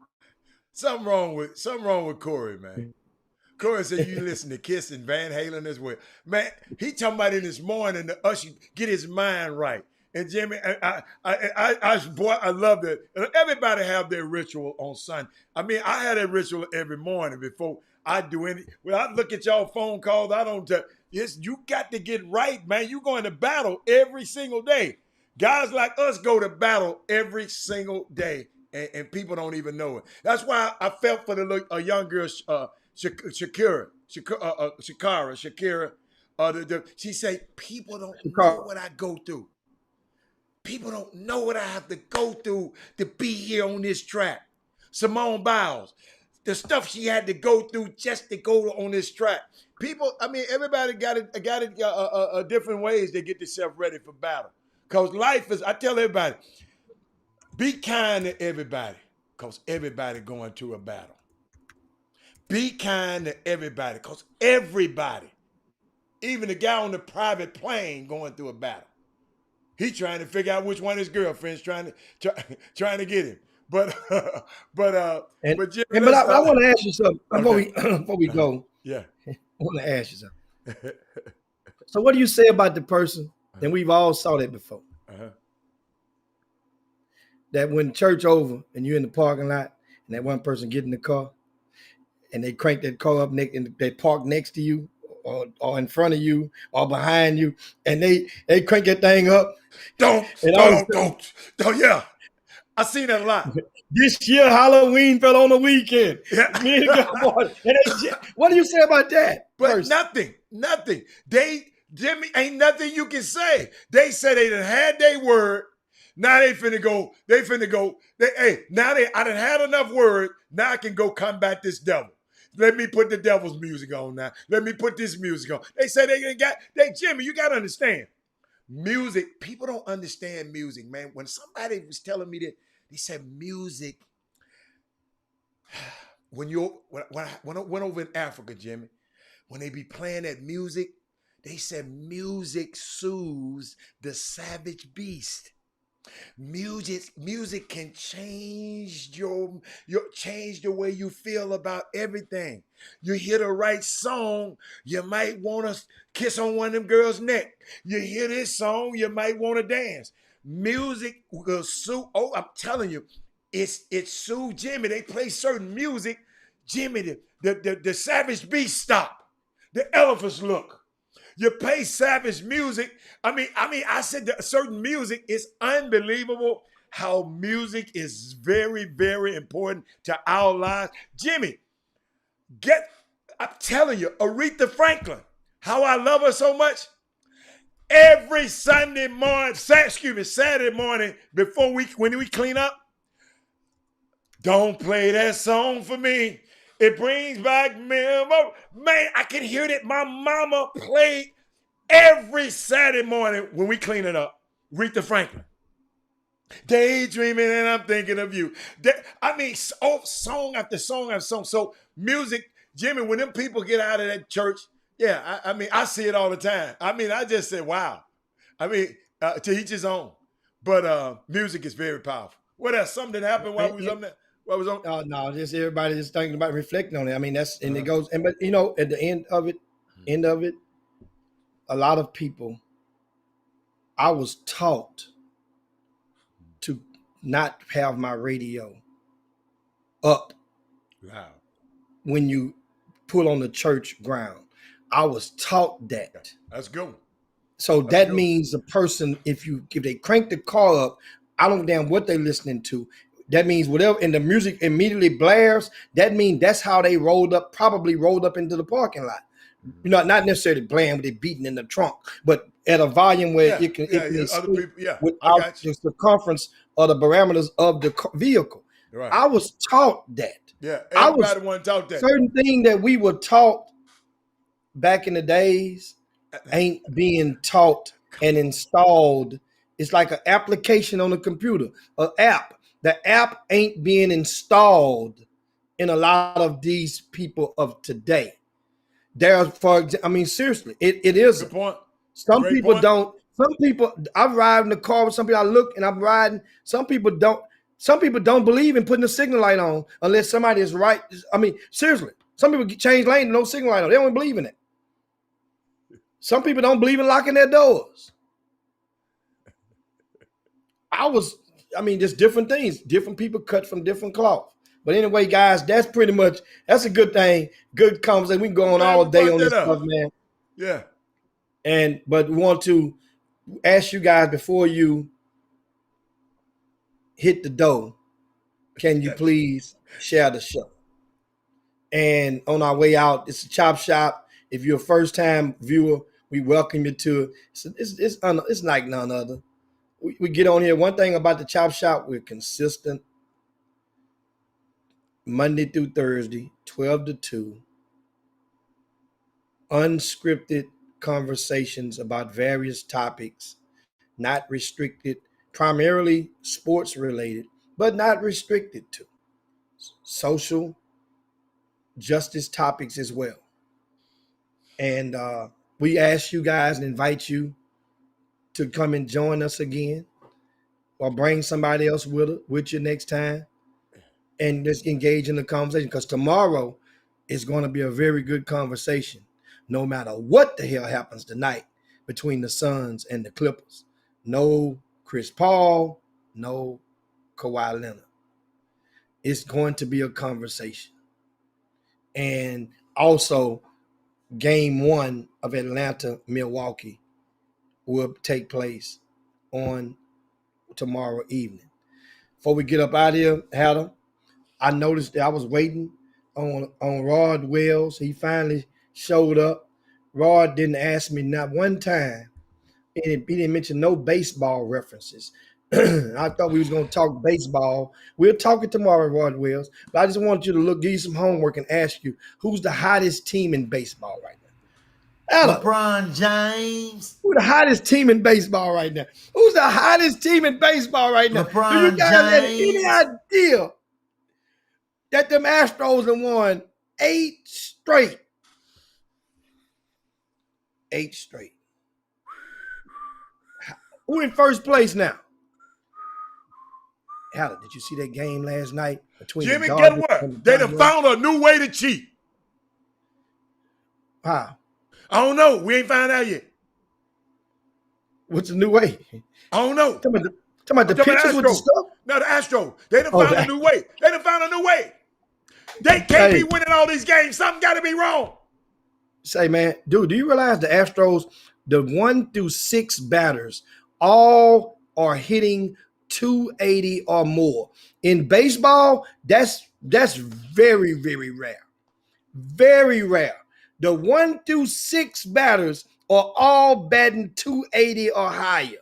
something wrong with Corey, man. Corey said you listen to Kiss and Van Halen as well. Man, he talking about in this morning to usher get his mind right. And Jimmy, I love that. Everybody have their ritual on Sunday. I mean, I had a ritual every morning before I do any. When I look at y'all phone calls, I don't. Yes, you got to get right, man. You going to battle every single day. Guys like us go to battle every single day, and people don't even know it. That's why I felt for a young girl, Shakira. She said, people don't know what I go through. People don't know what I have to go through to be here on this track. Simone Biles, the stuff she had to go through just to go on this track. People, I mean, everybody got it different ways they get themselves ready for battle. Because life is, I tell everybody, be kind to everybody because everybody going through a battle. Be kind to everybody because everybody, even the guy on the private plane going through a battle. He trying to figure out which one of his girlfriends trying to get him. But Jimmy, I want to ask you something before we go. Yeah. I want to ask you something. So what do you say about the person, and we've all saw that before, that when church over and you're in the parking lot and that one person get in the car and they crank that car up and they park next to you or in front of you or behind you and they crank that thing up. Don't. Yeah. I seen that a lot. This year Halloween fell on the weekend. Yeah. What do you say about that? But first? Nothing. Jimmy, ain't nothing you can say. They said they done had their word. Now they finna go. I done had enough word. Now I can go combat this devil. Let me put the devil's music on now. Let me put this music on. They say Jimmy, you got to understand. Music, people don't understand music, man. When somebody was telling me that, they said music, when I went over in Africa, Jimmy, when they be playing that music, they said music soothes the savage beast. Music can change change the way you feel about everything. You hear the right song, you might want to kiss on one of them girls' neck. You hear this song, you might want to dance. Music will soothe. Oh, I'm telling you, it's soothe Jimmy. They play certain music, Jimmy. The savage beast stop. The elephants look. You play savage music. I mean, I said that certain music is unbelievable how music is very, very important to our lives. Jimmy, I'm telling you, Aretha Franklin, how I love her so much. Every Saturday morning, when we clean up, don't play that song for me. It brings back memories. Man, I can hear that my mama played every Saturday morning when we clean it up. Aretha Franklin. Daydreaming and I'm thinking of you. Song after song after song. So music, Jimmy, when them people get out of that church, yeah, I see it all the time. I just said, wow. To each his own. But music is very powerful. What else? Something happened while we was on there? Oh no, just everybody just thinking about reflecting on it. It goes, but at the end of it, a lot of people, I was taught to not have my radio up. Wow. When you pull on the church ground. I was taught that. That's good. So that means the person, if they crank the car up, I don't damn what they're listening to. That means whatever, and the music immediately blares. That means that's how they probably rolled up into the parking lot. Not necessarily blaring with it beating in the trunk, but at a volume where it can without the circumference or the parameters of the vehicle. Right. I was taught that. Yeah, everybody wasn't taught that. Certain thing that we were taught back in the days ain't being taught and installed. It's like an application on a computer, an app. The app ain't being installed in a lot of these people of today. Seriously, it is. Good point. Some people don't. Some people, I ride in the car with some people. I look and I'm riding. Some people don't. Some people don't believe in putting a signal light on unless somebody is right. I mean, seriously, some people change lane and no signal light on. They don't believe in it. Some people don't believe in locking their doors. Just different things. Different people cut from different cloth. But anyway, guys, that's a good thing. Good conversation. We can go on all day on this stuff, man. Yeah. But we want to ask you guys before you hit the door, can you please share the show? And on our way out, it's a Chop Shop. If you're a first-time viewer, we welcome you to it. It's like none other. We get on here. One thing about the Chop Shop, we're consistent. Monday through Thursday, 12 to 2. Unscripted conversations about various topics, not restricted, primarily sports related, but not restricted to social justice topics as well. And we ask you guys and invite you to come and join us again, or bring somebody else with you next time, and just engage in the conversation, because tomorrow is going to be a very good conversation, no matter what the hell happens tonight between the Suns and the Clippers. No Chris Paul, no Kawhi Leonard. It's going to be a conversation. And also, Game 1 of Atlanta-Milwaukee will take place on tomorrow evening. Before we get up out of here, Adam, I noticed that I was waiting on Rod Wells. He finally showed up. Rod didn't ask me not one time. He didn't mention no baseball references. I thought we was going to talk baseball. We'll talk it tomorrow, Rod Wells. But I just want you to give you some homework and ask you, who's the hottest team in baseball right now? Alan, LeBron James. Who's the hottest team in baseball right now? Who's the hottest team in baseball right now? LeBron Do you guys have any James. idea that them Astros have won 8 straight? 8 straight. Who in first place now? Alan, did you see that game last night between Jimmy, the get Dodgers what? and the They done Padres? found a new way to cheat. How? I don't know. We ain't found out yet. What's the new way? I don't know. Talking about the Talking about pitchers with the Astros. stuff? No, the Astros. They done Oh, found a new way. They done found a new way. They can't be winning all these games. Something got to be wrong. Say, man, dude, do you realize the Astros, the 1 through 6 batters, all are hitting 280 or more? In baseball, that's very, very rare. Very rare. The 1 through 6 batters are all batting 280 or higher.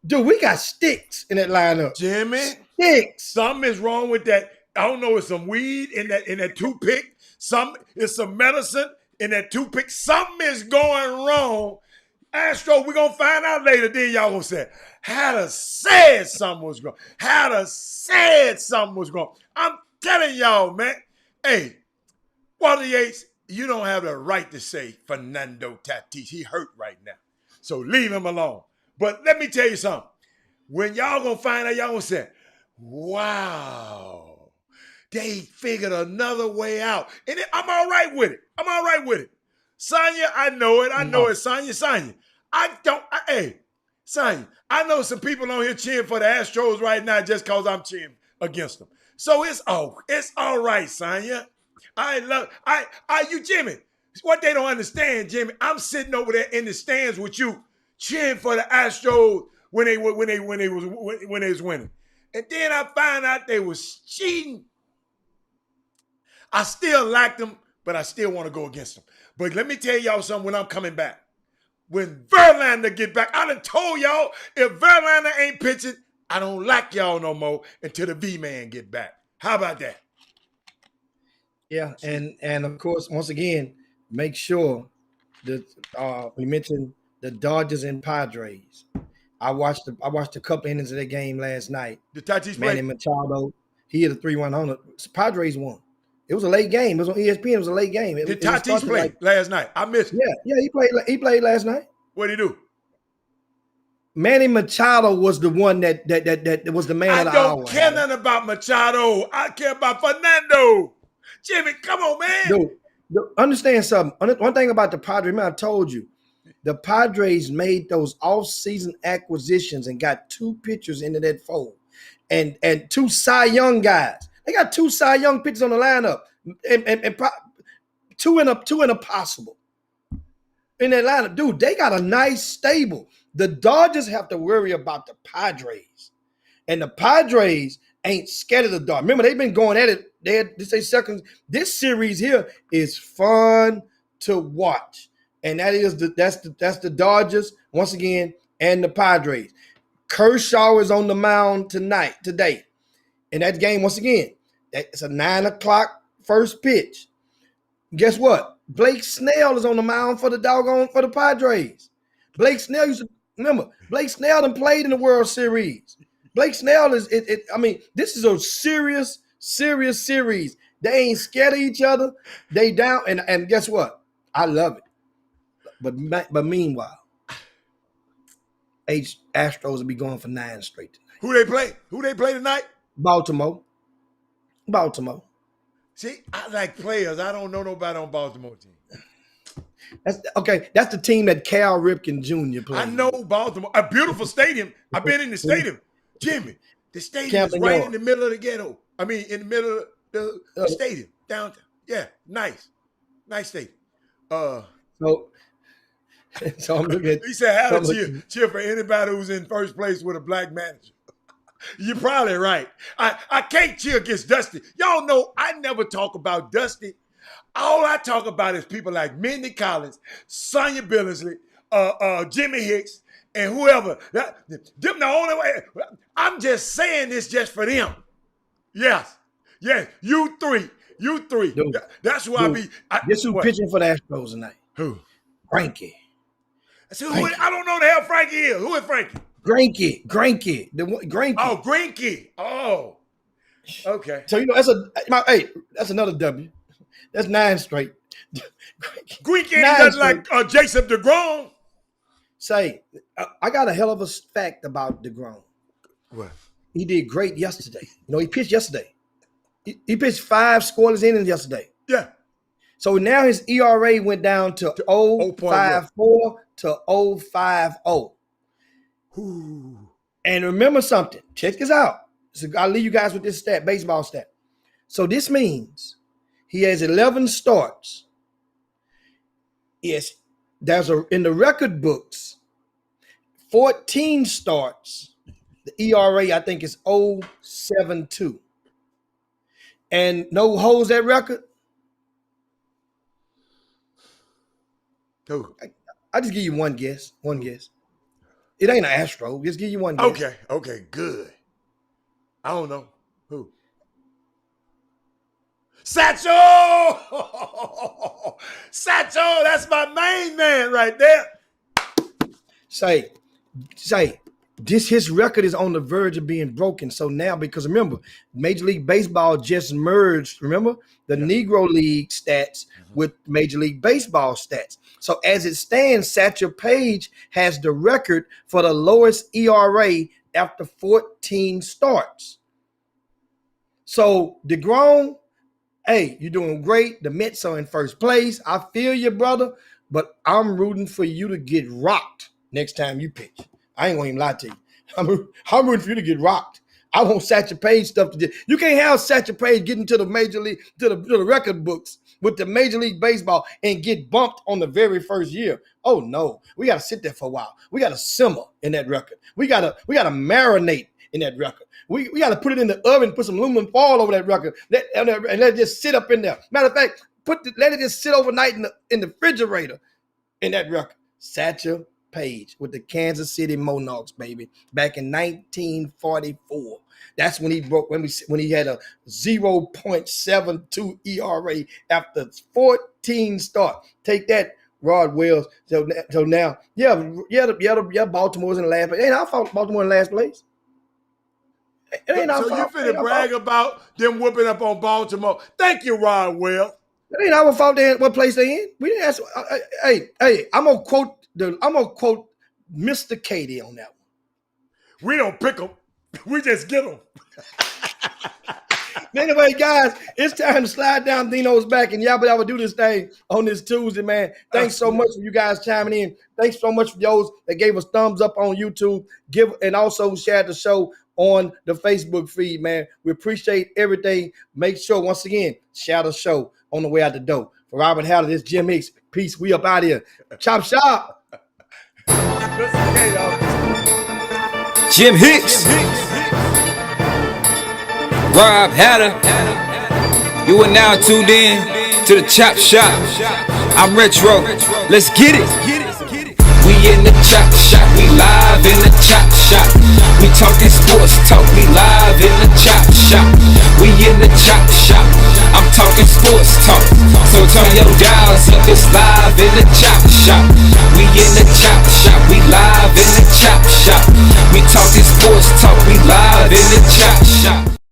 Dude, we got sticks in that lineup. Jimmy, Sticks. something is wrong with that. I don't know. It's some weed in that toothpick. It's some medicine in that toothpick. Something is going wrong. Astro, we're going to find out later. Then y'all going to say, had a said something was wrong. Had a said something was wrong. I'm telling y'all, man. Hey, Walter Yates, you don't have the right to say Fernando Tatis. He hurt right now. So leave him alone. But let me tell you something. When y'all going to find out, y'all going to say, wow, they figured another way out. And I'm all right with it. I'm all right with it. Sonya, I know it. I know it, Sonya. Hey, Sonya, I know some people on here cheering for the Astros right now just because I'm cheering against them. So it's all right, Sonya. You Jimmy. What they don't understand, Jimmy, I'm sitting over there in the stands with you, cheering for the Astros when they was winning. And then I found out they was cheating. I still like them, but I still want to go against them. But let me tell y'all something when I'm coming back. When Verlander get back, I done told y'all, if Verlander ain't pitching, I don't like y'all no more until the V-Man get back. How about that? Yeah, and of course, once again, make sure that we mentioned the Dodgers and Padres. I watched a couple innings of that game last night. The Tatis Manny play. Machado, he hit a 3-1 homer. Padres won. It was a late game. It was on ESPN. It was a late game. Did Tatis play last night? I missed it. Yeah, he played last night. What'd he do? Manny Machado was the one that was the man I of the hour. don't care nothing about Machado. I care about Fernando. Jimmy, come on, man. Dude, understand something. One thing about the Padres, man, I told you, the Padres made those off-season acquisitions and got 2 pitchers into that fold, and 2 Cy Young guys. They got 2 Cy Young pitchers on the lineup, and two in a possible in that lineup. Dude, they got a nice stable. The Dodgers have to worry about the Padres, and the Padres ain't scared of the Dodgers. Remember, they've been going at it. They had this second. This series here is fun to watch, and that's the Dodgers once again and the Padres. Kershaw is on the mound today, and that game once again. It's a 9 o'clock first pitch. Guess what? Blake Snell is on the mound for the Padres. Blake Snell Blake Snell done played in the World Series. Blake Snell is I mean, this is a serious series. They ain't scared of each other. They down and guess what? I love it. But meanwhile, Astros will be going for 9 straight tonight. Who they play tonight? Baltimore. See, I like players. I don't know nobody on Baltimore team. That's the team that Cal Ripken Jr. played. I know Baltimore. A beautiful stadium. I've been in the stadium. Jimmy, the stadium Camping is right York. in the middle of the ghetto. I mean, in the middle of the stadium, downtown. Yeah, nice. Nice stadium. So I'm looking at. He said, how to cheer for anybody who's in first place with a black manager. You're probably right. I can't cheer against Dusty. Y'all know I never talk about Dusty. All I talk about is people like Mindy Collins, Sonia Billingsley, Jimmy Hicks, and whoever. Them the only way. I'm just saying this just for them. Yes. You three. Dude, That's who I be. Guess who pitching for the Astros tonight? Who? Frankie. I don't know the hell Frankie is. Who is Frankie? Granky. Grinky. Oh, Grinky. Oh. Okay. So that's another W. That's 9 straight. Grinky ain't nothing like Jason DeGrom. Say, I got a hell of a fact about DeGrom. What? He did great yesterday. He pitched yesterday. He pitched 5 scoreless innings yesterday. Yeah. So now his ERA went down to 0.54 to 0.50. Ooh. And remember something. Check this out. So I'll leave you guys with this baseball stat. So this means he has 11 starts. Yes, in the record books, 14 starts. The ERA, I think, is 0.72. And no holds that record. Who? I just give you one guess. It ain't an Astro. Just give you one guess. Okay, good. I don't know. Who? Satchel! Satchel, that's my main man right there. Say, his record is on the verge of being broken. So now, because remember, Major League Baseball just merged, remember, the Negro League stats with Major League Baseball stats. So as it stands, Satchel Paige has the record for the lowest ERA after 14 starts. So DeGrom, hey, you're doing great. The Mets are in first place. I feel you, brother, but I'm rooting for you to get rocked next time you pitch. I ain't gonna even lie to you. I'm rooting for you to get rocked. I want Satchel Paige stuff to do. You can't have Satchel Paige get into the major league, to the record books with the Major League Baseball and get bumped on the very first year. Oh no, we gotta sit there for a while. We gotta simmer in that record. We gotta marinate in that record. We gotta put it in the oven, put some aluminum foil over that record, and let it just sit up in there. Matter of fact, let it just sit overnight in the refrigerator in that record. Satchel Paige with the Kansas City Monarchs, baby, back in 1944. That's when he broke, when he had a 0.72 ERA after 14 starts. Take that, Rod Wells. So now, Baltimore's in last place. It ain't our fault Baltimore in last place. It ain't our fault. So you finna brag about them whooping up on Baltimore. Thank you, Rod Wells. It ain't our fault what place they in. We didn't ask. Hey, I'm gonna quote Mr. Katie on that one. We don't pick them. We just get them. Anyway, guys, it's time to slide down Dino's back and y'all do this thing on this Tuesday, man. Thanks so much for you guys chiming in. Thanks so much for those that gave us thumbs up on YouTube. And also share the show on the Facebook feed, man. We appreciate everything. Make sure, once again, share the show on the way out the door. For Robert Haller, this Jim Hicks. Peace. We up out here. Chop shop. Jim Hicks. Rob Hatter. You are now tuned in to the Chop Shop. I'm Retro. Let's get it. We in the Chop Shop. We live in the Chop Shop. We talking sports talk. We live in the Chop Shop. We in the Chop Shop. I'm talking sports talk. So turn your dials up. It's live in the Chop Shop. We in the Chop Shop. We live in the Chop Shop. We talking sports talk. We live in the Chop Shop.